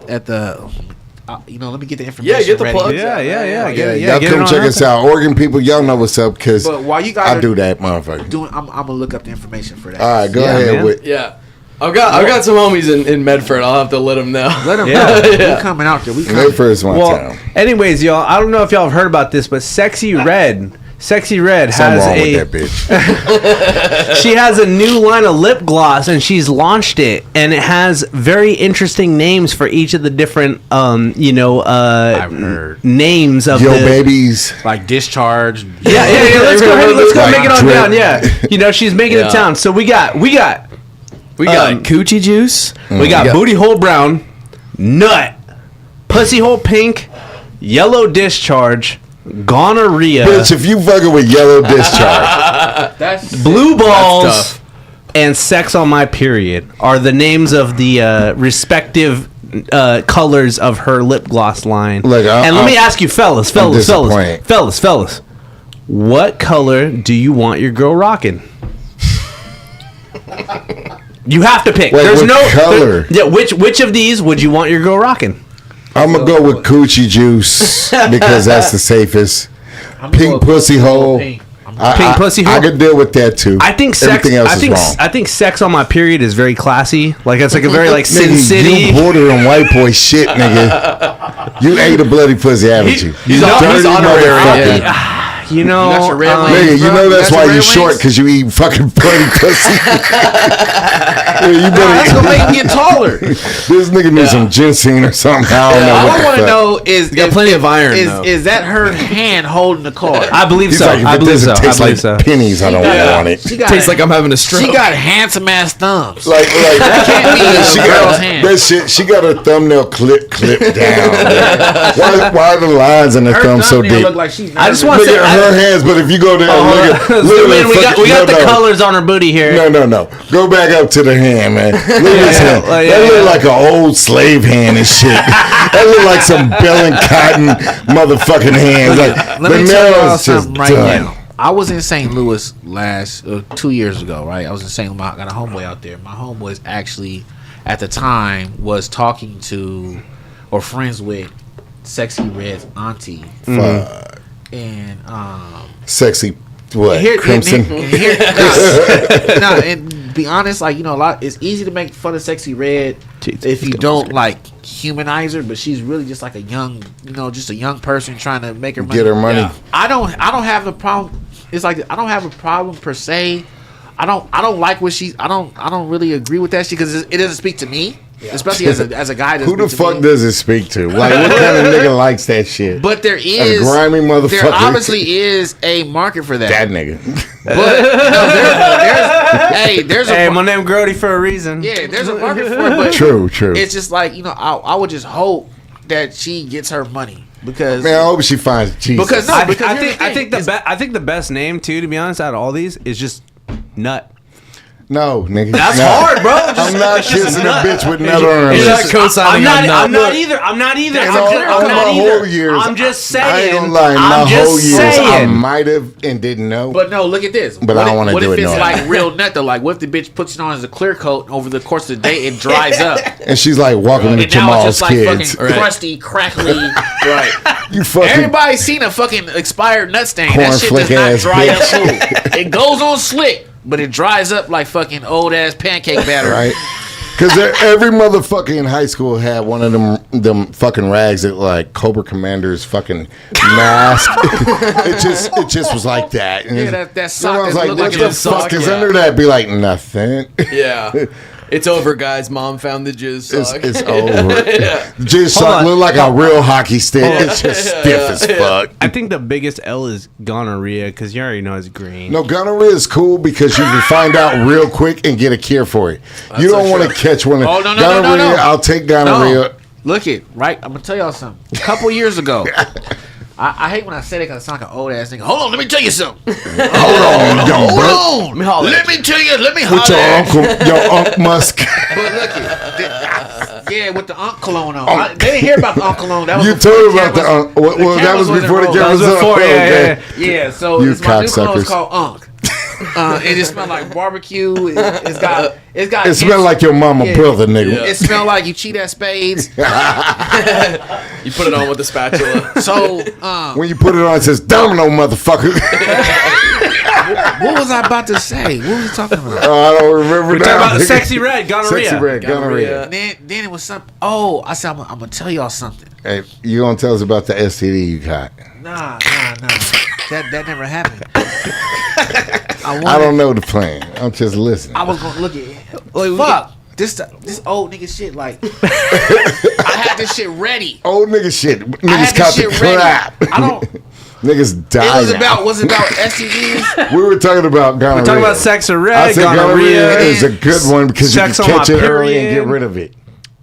Let me get the information. Yeah, get the ready. plugs. Yeah. Yeah, Get y'all it come on check out us there. out. Oregon people, y'all know what's up because But while you guys I are do that, motherfucker. doing, I'm gonna look up the information for that. All right, go Yeah, ahead man. with. Yeah. I've got some homies in Medford. I'll have to let them know. Let them Yeah. know. We coming out there. We coming. Medford is my Well, town. anyways, y'all, I don't know if y'all have heard about this, but Sexy Red Something has wrong a. with that bitch. She has a new line of lip gloss, and she's launched it, and it has very interesting names for each of the different, I've heard. names of Yo, the baby. Like discharge. Yeah. Let's go ahead. Let's go Like make it on drip. down. Yeah, she's making it down. So we got Coochie juice. we got booty hole brown, nut, pussy hole pink, yellow discharge, gonorrhea, Bitch, if you fucking with yellow discharge, That's blue balls, tough. and sex on my period are the names of the respective colors of her lip gloss line. Look, and let me ask you, fellas, disappointed. what color do you want your girl rocking? You have to pick. Wait, There's what no color? Yeah, which of these would you want your girl rocking? I'm gonna go with coochie juice because that's the safest. Pink pussy hole. Pink pussy hole? I could deal with that too. I think sex. Everything else I think is wrong. I think sex on my period is very classy. Like it's like a very like Sin Nigga, City. you bordering white boy shit, nigga. You ate a bloody pussy, haven't you? he's You on- dirty he's honorary, motherfucker. yeah. You know, got your red wings, Nigga, you bro? know that's got why your you red short, wings? because you eat fucking bloody pussy. Yeah, you That's gonna better. make you get taller. This nigga needs some ginseng or something. I don't know All what I the want to fuck. know is got plenty of iron, though. Is that her hand holding the card? I believe He's so. like, if I it believe so. doesn't I taste believe like so. pennies, I don't want it. She got Tastes like I'm having a stroke. She got handsome ass thumbs. Like that can't be a she girl's got hand. that shit. She got her thumbnail clipped down. Why are the lines in her Her thumb so thumbnail deep? look like she's I just nervous. want Look to at say, her hands, but if you go down, look at we got the colors on her booty here. No. Go back up to the hand, man. Look at this hand. like, That look like an old slave hand and shit. That look like some Bell and Cotton motherfucking hands. Like, Let the me tell nail y'all is just something right done. now. I was in St. Louis 2 years ago, right? I was in St. Louis. I got a homeboy out there. My homeboy actually, at the time, was talking to or friends with Sexy Red's auntie. Fuck. And Sexy, what? here, Crimson? and be honest, like, you know, it's easy to make fun of Sexy Red if you don't like humanize her, but she's really just like a young, just a young person trying to make her money. Get her money. Yeah. I don't have a problem. It's like I don't have a problem per se. I don't like what she's. I don't really agree with that shit because it doesn't speak to me, especially as a guy. Who the fuck does it speak to? Like, what kind of nigga likes that shit? But there is grimy motherfucker. There obviously is a market for that. That nigga. But there's a Hey, my name Grody for a reason. yeah, there's a market for it. But True. It's just like, I would just hope that she gets her money because Man, I hope she finds Jesus. Because no, I because think the best name too, to be honest, out of all these is just Nut. No, nigga. That's no. hard, bro. I'm not It's just kissing a nut. bitch with nut on her You're not lips. co-signing on Nut. I'm not either. I'm not either. In I'm all- just- I'm all not my either. whole years, I'm just I ain't saying. gonna lie. In my I'm whole just years, I saying. might have and didn't know. But no, look at this. But I don't wanna What do if it it's no. like real nut though? Like, what if the bitch puts it on as a clear coat and over the course of the day it dries up? And she's like, welcome to And now it's Jamal's just like kids. fucking crusty, crackly. Right. You fucking Everybody's seen a fucking expired nut stain. That shit Cornflake does not ass dry up bitch. smooth. It goes on slick, but it dries up like fucking old ass pancake batter. right. Because every motherfucker in high school had one of them fucking rags that like Cobra Commander's fucking mask. it just was like that. And Yeah, that I sock was that like, look what like the a sock. fuck is yeah. under that? Be like, nothing. Yeah. It's over, guys. Mom found the jizz sock. It's over. Yeah. Jizz sock on. look like a real hockey stick. It's just stiff as fuck. I think the biggest L is gonorrhea because you already know it's green. No, gonorrhea is cool because you can find out real quick and get a cure for it. You don't want to catch one. Oh, no, gonorrhea, no. I'll take gonorrhea. No. Look it, right? I'm gonna tell y'all something. A couple years ago, I hate when I say it because I sound like an old ass nigga. Hold on, let me tell you something. Hold on, young bro. Hold on. Let me tell you. Let me With your holler. uncle, your Unc Musk. But look it. Yeah, with the Unc cologne on. They didn't hear about the Unc cologne. That was You before told the about the cameras- Unc. Well, that cameras was wasn't before the rolling. cameras. That was before, Okay. Yeah, so You it's my new cologne is cocksuckers. called Unc. It just smelled like barbecue. It's got. It smelled like your mama Yeah. brother, nigga. Yeah. It smelled like you cheat at spades. You put it on with the spatula. So, When you put it on, it says domino, motherfucker. what was I about to say? What was we talking about? I don't remember We're now. talking about sexy red gonorrhea. Sexy red gonorrhea. And then it was something. Oh, I said I'm gonna tell y'all something. Hey, you gonna tell us about the STD you got? Nah. That never happened. I don't know the plan. I'm just listening. I was gonna look at. Fuck this old nigga shit. Like I had this shit ready. Old nigga shit. I had Niggas caught this the shit ready. crap. I don't. Niggas die. It now. was about STDs. We were talking about gonorrhea. We're talking about sex or I red, said gonorrhea gonorrhea, is a good one because you sex can on catch my it early and period. get rid of it.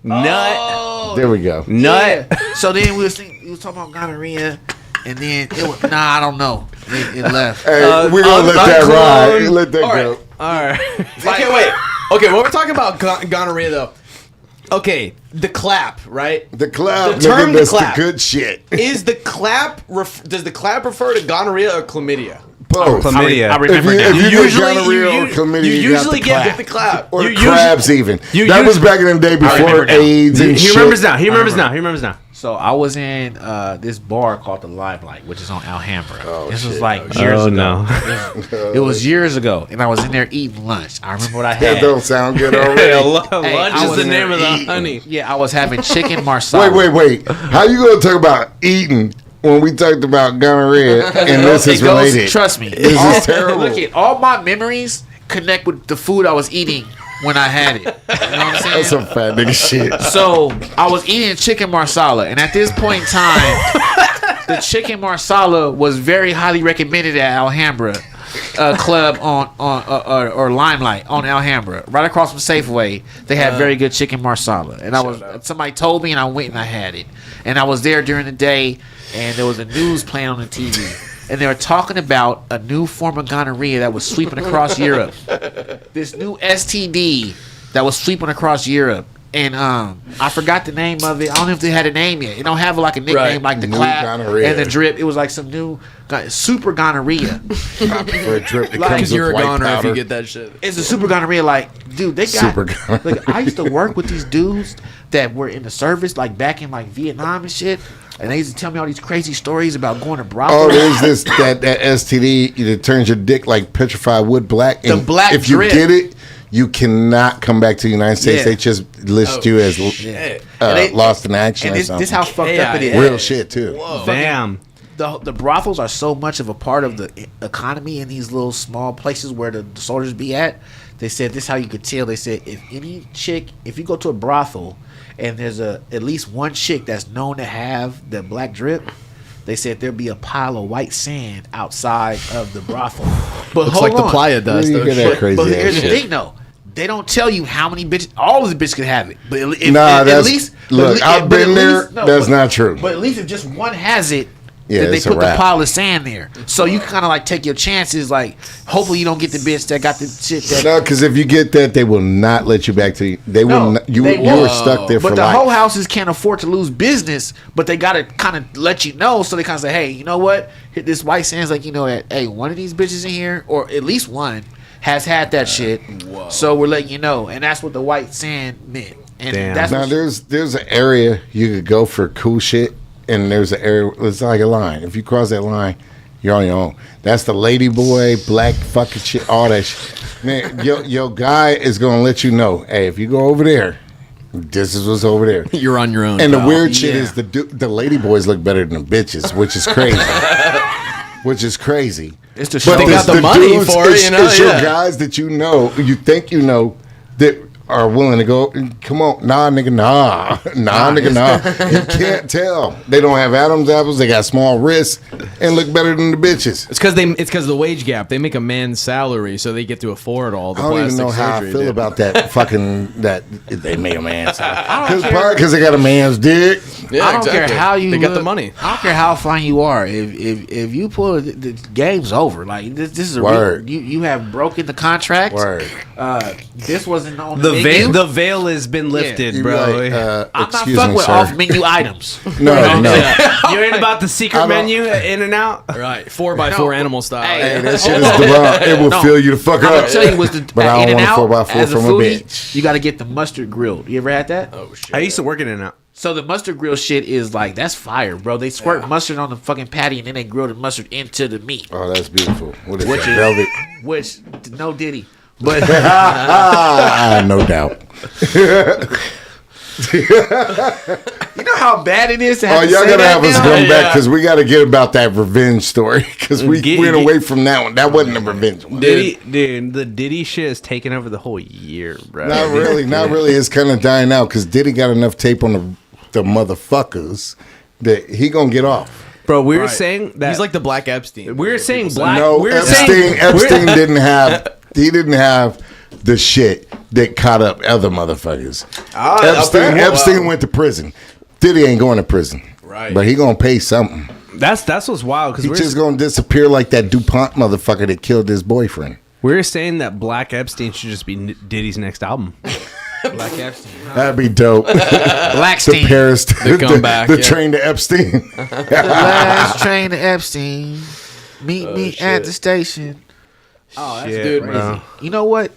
Nut. There we go. Nut. Yeah. So then we was talking about gonorrhea, and then it was I don't know. It left. Hey, we're gonna let that ride. uncloned. Let that All go. right. All right. Okay, wait. Okay, when we're talking about gonorrhea, though. Okay, the clap, right? The clap, The term nigga, the that's clap. the good shit. Is the clap does the clap refer to gonorrhea or chlamydia? Both. Chlamydia. I remember now. If you Usually, get gonorrhea or chlamydia, you you got usually the get clap. the clap. Or You crabs even. you That was usually- back in the day before remember now. AIDS and He shit. remembers now. He remembers now. He remembers now. So I was in this bar called the Limelight, which is on Alhambra. This was shit. like years Oh ago. no. It was years ago, and I was in there eating lunch. I remember what I That had. don't sound good Hey, already. lunch I is was the in name of the there eating. honey. Yeah, I was having chicken marsala. Wait. How you gonna talk about eating when we talked about gonorrhea, and this is related. Trust me. This is terrible. Look at all my memories connect with the food I was eating when I had it. You know what I'm saying? That's some fat nigga shit. So I was eating chicken marsala, and at this point in time, the chicken marsala was very highly recommended at Alhambra Club or Limelight on Alhambra, right across from Safeway. They had very good chicken marsala, and somebody told me, and I went and I had it, and I was there during the day, and there was a news playing on the TV. And they were talking about a new form of gonorrhea that was sweeping across Europe. This new STD that was sweeping across Europe. And I forgot the name of it. I don't know if they had a name yet. It don't have like a nickname like the New clap gonorrhea. and the drip. It was like some new super gonorrhea. For a drip that Like, comes Because you're with a white goner if powder. you get that shit. It's a super gonorrhea. Like, dude, they got Super gonorrhea. Like, I used to work with these dudes that were in the service, like back in like Vietnam and shit. And they used to tell me all these crazy stories about going to brothels. Oh, there's this that STD that turns your dick like petrified wood black. The black if you drip. get it, you cannot come back to the United States. Yeah. They just list you as lost in action. And or this something. how fucked up it is. Real shit too. Damn. The brothels are so much of a part of the economy in these little small places where the soldiers be at. They said this is how you could tell. They said if you go to a brothel and there's at least one chick that's known to have the black drip, they said there'll be a pile of white sand outside of the brothel. But Looks hold like the on. playa does. Where you Though. get that crazy But ass here's the shit? thing though. They don't tell you how many bitches. All of the bitches can have it, but if, Nah, at least look. I've but at been there. least- no, That's but- not true. But at least if just one has it, Yeah, then they it's a put the wrap. pile of sand there. So you kind of like take your chances. Like, hopefully you don't get the bitch that got the shit that. No, because if you get that, they will not let you back to. They will. No, Not, you they you won't. were stuck there But for the life. whole houses can't afford to lose business, but they gotta kind of let you know. So they kind of say, hey, you know what? Hit this white sand's like, you know, that hey, one of these bitches in here, or at least one, has had that shit. So we're letting you know, and that's what the white sand meant. And Damn. that's Now what there's an area you could go for cool shit, and there's an area. It's like a line. If you cross that line, you're on your own. That's the lady boy, black fucking shit, all that shit. Man, your guy is gonna let you know. Hey, if you go over there, this is what's over there. You're on your own. And the pal. weird shit is the lady boys look better than the bitches, which is crazy. Which is crazy. it's the But show. They got the money dudes, for it, it's, you know, it's your yeah. guys that you know, you think you know, that are willing to go. Come on, nah, nigga, nah, nigga, nah. You can't tell. They don't have Adam's apples. They got small wrists and look better than the bitches. It's because of the wage gap. They make a man's salary, so they get to afford all the I don't plastic even know how I surgery, feel dude. about that fucking that they make a man. Because they got a man's dick. Yeah, I don't care how you They got look. the money. I don't care how fine you are. If you pull the game's over. Like this is a Word. you have broken the contract. Word. This wasn't on The menu. veil has been lifted, You be bro. like, I'm not excuse fucking me, with sir. off menu items. No, no. You ain't about the secret I don't- menu, In and Out. Right, 4x4 No. animal style. Hey, Hey, that shit is divine. It will No. fill you the fuck I'm up. gonna tell you, was the But I In don't and want a Out 4x4 as a from a foodie, bitch. you got to get the mustard grilled. You ever had that? Oh shit. I used to work in and out. So the mustard grill shit is like that's fire, bro. They squirt mustard on the fucking patty and then they grill the mustard into the meat. Oh, that's beautiful. What is Which that? is- Velvet? Which no diddy, but No doubt. you know how bad it is to have Oh, to y'all say gotta that have us now? come back Yeah. because we gotta get about that revenge story because we Get- went get- away from that one. That wasn't a revenge one. Dude, the Diddy shit has taken over the whole year, bro. Not really. Not really. It's kind of dying out because Diddy got enough tape on the motherfuckers that he gonna get off. Bro, we were Right. saying that He's like the Black Epstein. we were People saying say. black. No, we were Epstein. saying Epstein didn't have. He didn't have the shit that caught up other motherfuckers. Epstein went to prison. Diddy ain't going to prison. Right. But he gonna pay something. That's what's wild because He just gonna disappear like that DuPont motherfucker that killed his boyfriend. we were saying that Black Epstein should just be Diddy's next album. Black Epstein. That'd be dope. The Blackstein. Paris, the comeback, yeah. train to Epstein. The last train to Epstein. Meet me shit. at the station. Oh, that's Shit, dude. bro. You know what?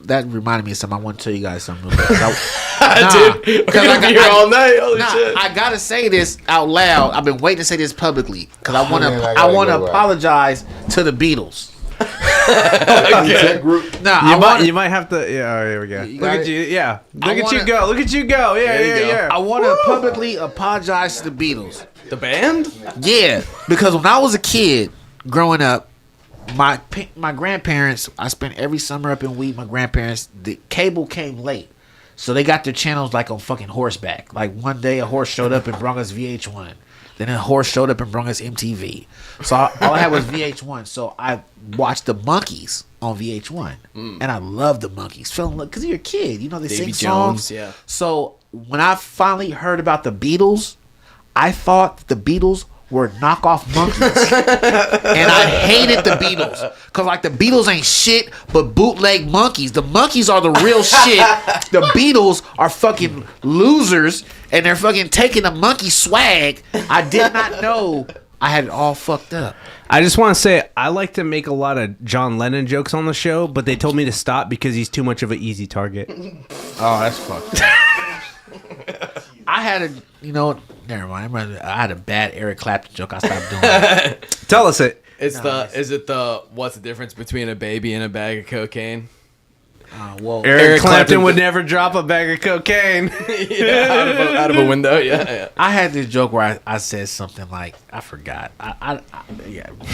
That reminded me of something. I want to tell you guys something. Real quick. Dude, we're gonna be here all night. Holy shit. I gotta say this out loud. I've been waiting to say this publicly because I want to. man, I I gotta want to go out. apologize to the Beatles. That group- Nah, You might have to. Yeah, here we go. You Look got at it? you. Yeah, I look at you wanna- go. Look at you go. Yeah, There you yeah, go. yeah. I want to publicly apologize to the Beatles The band? Yeah, because when I was a kid growing up, my grandparents, I spent every summer up in Wheat. My grandparents, the cable came late. So they got their channels like on fucking horseback. Like one day a horse showed up and brought us VH1. Then a horse showed up and brought us MTV. So all I had was VH1. So I watched the Monkees on VH1. And I loved the Monkees. Fell in love because you're a kid. You know, they Davy sing songs. Jones, yeah. So when I finally heard about the Beatles, I thought the Beatles were knockoff monkeys. And I hated the Beatles. Because, like, the Beatles ain't shit but bootleg monkeys. The monkeys are the real shit. The Beatles are fucking losers. And they're fucking taking the monkey swag. I did not know I had it all fucked up. I just want to say I like to make a lot of John Lennon jokes on the show, but they told me to stop because he's too much of an easy target. Oh, that's fucked up. I had a, never mind. I had a bad Eric Clapton joke. I stopped doing it. Tell us it. Is it the what's the difference between a baby and a bag of cocaine? Well, Eric Clapton would never drop a bag of cocaine. out of a window. Yeah. I had this joke where I said something like, I forgot. Yeah. Never mind.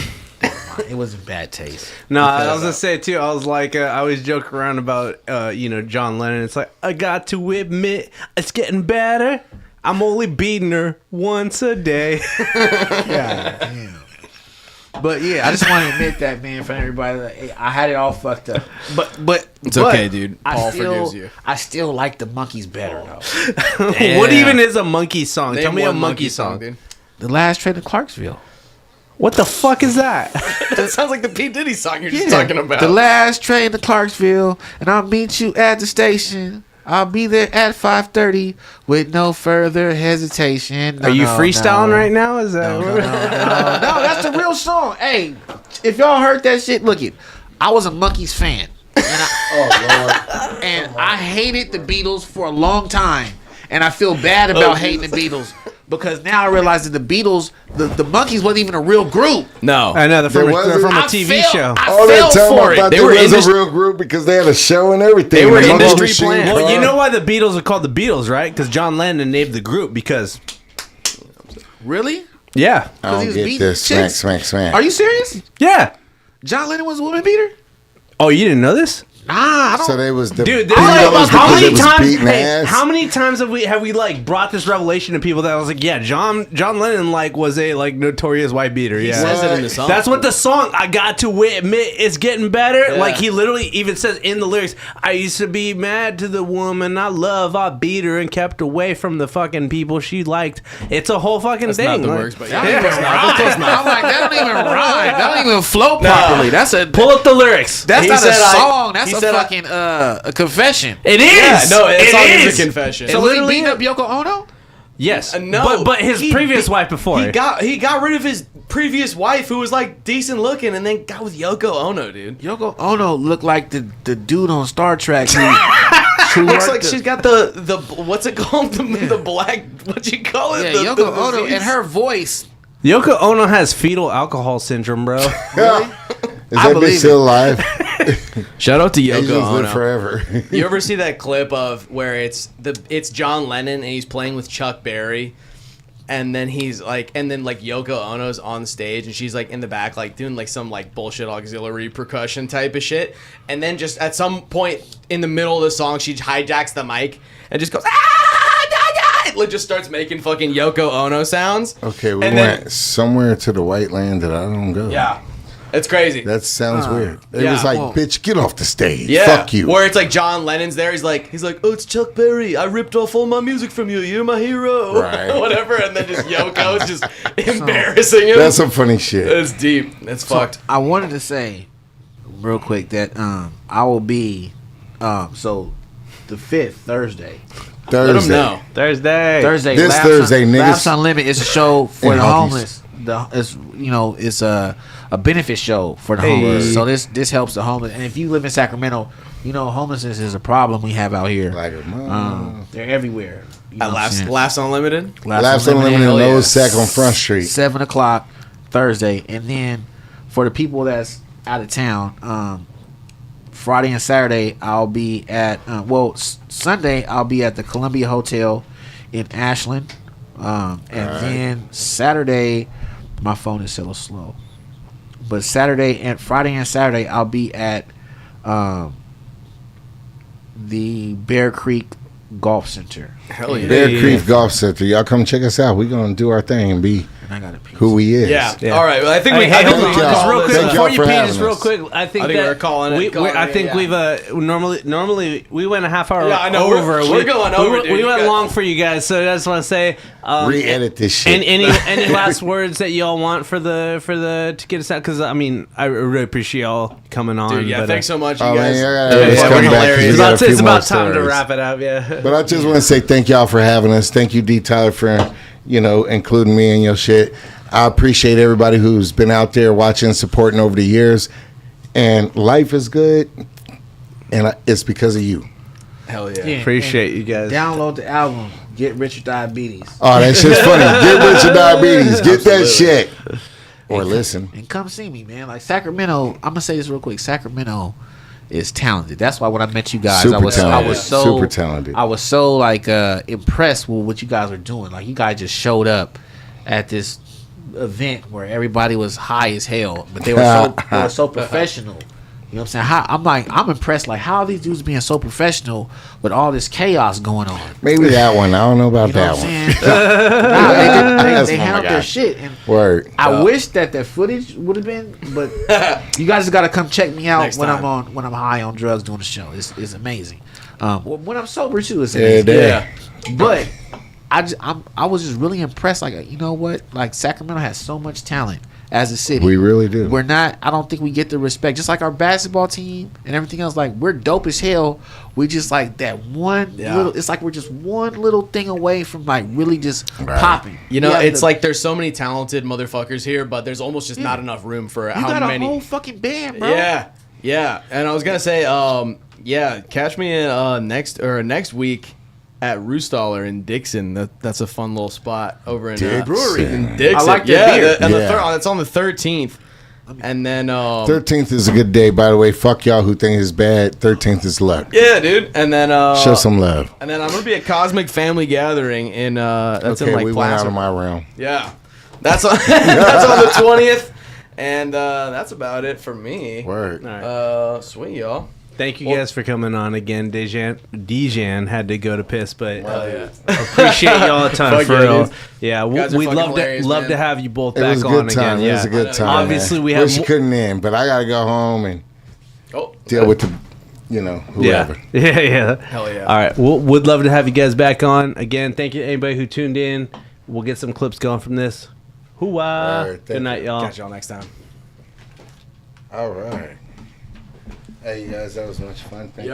It was in bad taste. No, I was gonna say too. I was like, I always joke around about, John Lennon. It's like, I got to admit, it's getting better. I'm only beating her once a day. Yeah, damn. But yeah, I just want to admit that, man, for everybody. Like, I had it all fucked up. But It's okay, dude. Paul forgives you. I still like the Monkees better though. What even is a monkey song? Name Tell me a one monkey song. dude. The Last Train to Clarksville. What the fuck is that? That sounds like the P Diddy song you're just talking about. The last train to Clarksville, and I'll meet you at the station. I'll be there at 5:30 with no further hesitation. Are you freestyling right now? Is that No, that's the real song. Hey, if y'all heard that shit, look it. I was a Monkees fan. And I hated the Beatles for a long time. And I feel bad about hating the Beatles. Because now I realize that the Beatles, the Monkees wasn't even a real group. No. I know they're from a I TV felt- show. I All that fell time for I it. thought They they were was a real group because they had a show and everything. They were And a Monkey industry Machine plant. car. Well, you know why the Beatles are called the Beatles, right? Because John Lennon named the group because... Really? Yeah. I don't he was get beating this. Smack, chicks? smack, smack. Are you serious? Yeah. John Lennon was a woman beater? Oh, you didn't know this? Nah, I don't. So they was the Dude, Beatles how because they many was times? beating ass. How many times have we like brought this revelation to people that I was like, yeah, John Lennon like was a like notorious white beater. He Yeah, says it in the song. that's what the song. I got to admit, it's getting better. Like he literally even says in the lyrics, I used to be mad to the woman I love. I beat her and kept away from the fucking people she liked. It's a whole fucking That's thing. not the like- words, but That yeah. don't even rhyme. I'm like, that don't even rhyme. That don't even flow properly. That's a Pull up the lyrics. That's He not a said song. That's he a said fucking a confession. It is. Yeah, no, it that song is is a confession. So So was he literally, beating up Yoko Ono? yes, No, but his he- previous wife before. He got rid of his previous wife who was like decent looking and then got with Yoko Ono, dude. Yoko Ono looked like the dude on Star Trek. Who Looks worked like the- she's got the what's it called? The black, what you call it? yeah, The Yoko Ono disease. and her voice. Yoko Ono has fetal alcohol syndrome, bro. Is I that believe bitch still alive? Shout out to Asians Yoko live Ono. forever. You ever see that clip of where it's John Lennon and he's playing with Chuck Berry, and then Yoko Ono's on stage and she's like in the back like doing like some like bullshit auxiliary percussion type of shit, and then just at some point in the middle of the song she hijacks the mic and just goes like just starts making fucking Yoko Ono sounds. Okay, we And went then- somewhere to the white land that I don't go. Yeah, it's crazy. That sounds weird. It yeah, was like, well- bitch, get off the stage. Yeah, Fuck you. Where it's like John Lennon's there. He's like, oh, it's Chuck Berry. I ripped off all my music from you. You're my hero. Right. Whatever. And then just Yoko's just embarrassing him. That's some funny shit. It's deep. It's fucked. I wanted to say real quick that I will be so the 5th Thursday. Let him Thursday. know. Thursday. This Laughs Thursday, Un- niggas. Laughs Unlimited is a show for And the huggies. homeless. It's a benefit show for the homeless. So this helps the homeless. And if you live in Sacramento, homelessness is a problem we have out here. Like a mom. They're everywhere. You know At what I'm saying? Laughs Unlimited. Laughs Unlimited hell and yeah. Lowe's Sack on Front Street. 7:00 Thursday, and then for the people that's out of town, Friday and Saturday I'll be at Sunday I'll be at the Columbia Hotel in Ashland. And then Saturday, my phone is still slow. But Friday and Saturday, I'll be at the Bear Creek Golf Center. Hell yeah. Bear Creek Golf Center. Y'all come check us out. We're gonna do our thing and be And I got a piece. who we is. Yeah. Yeah. All right. Well, I think we. Hey, I think hold we on, y'all. just real quick Thank before y'all you for pee, having just real us. quick. I think that we're calling it. I think we've normally we went a half hour Yeah, I know. over. We're going over, dude. We You went got- long for you guys, so I just want to say Re-edit this shit. And any last words that y'all want for the to get us out? Because I mean, I really appreciate y'all coming on. Dude, yeah, but, thanks so much, you Oh, man, guys. y'all gotta just Yeah, come we're back 'cause hilarious. you got a few It's more about time to stories. wrap it up. Yeah. But I just want to say thank y'all for having us. Thank you, D. Tyler, for including me in your shit. I appreciate everybody who's been out there watching, supporting over the years. And life is good, and it's because of you. Hell yeah. Yeah, Appreciate and you guys. Download the album. Get Rich with Diabetes. Oh, that shit's funny. Get rich of diabetes. Get that shit. Or listen. And come see me, man. Like Sacramento, I'm gonna say this real quick. Sacramento is talented. That's why when I met you guys, Super I was talented. so Super talented. I was so like impressed with what you guys were doing. Like you guys just showed up at this event where everybody was high as hell, but they were so professional. You know what I'm saying? I'm impressed. Like, how are these dudes being so professional with all this chaos going on? Maybe that one. I don't know about You know that what I'm one. saying? That's they my handled guy. their shit. And Word. I wish that footage would have been, but you guys got to come check me out Next when time. I'm high on drugs doing the show. It's amazing. When I'm sober too, it's Yeah, amazing. yeah. But I was just really impressed. Like, you know what? Like Sacramento has so much talent as a city. We really do. We're not. I don't think we get the respect. Just like our basketball team and everything else. Like we're dope as hell. We just like that one little. It's like we're just one little thing away from like really just popping. You know, We have it's the- like there's so many talented motherfuckers here, but there's almost just not enough room for you how got many. a whole fucking band, bro. Yeah. And I was gonna say, catch me in, next week at Roostaller in Dixon. That's a fun little spot over in brewery in Dixon. I like their beer. It's on the 13th, and then 13th is a good day, by the way. Fuck y'all who think it's bad. 13th is luck. yeah, dude. And then Show some love. And then I'm gonna be at Cosmic Family Gathering in that's Okay, in like we went out Placer. of my realm. Yeah, that's on that's on the 20th, and that's about it for me. Word. Sweet, y'all. Thank you guys for coming on again. Dejan had to go to piss, but Yeah. appreciate y'all a ton Fuck for yeah, real. dude. Yeah, guys are we'd fucking love hilarious, love man. to have you both It back was a on good time. again. It was a good time. Obviously, man. we have Wish it couldn't end, but I gotta go home and deal with the, whoever. Yeah. Hell yeah. All right, would love to have you guys back on again. Thank you to anybody who tuned in. We'll get some clips going from this. Hoo-ah. Word, thank Good night, you. y'all. Catch y'all next time. All right. Hey, guys, that was much fun. Thank you.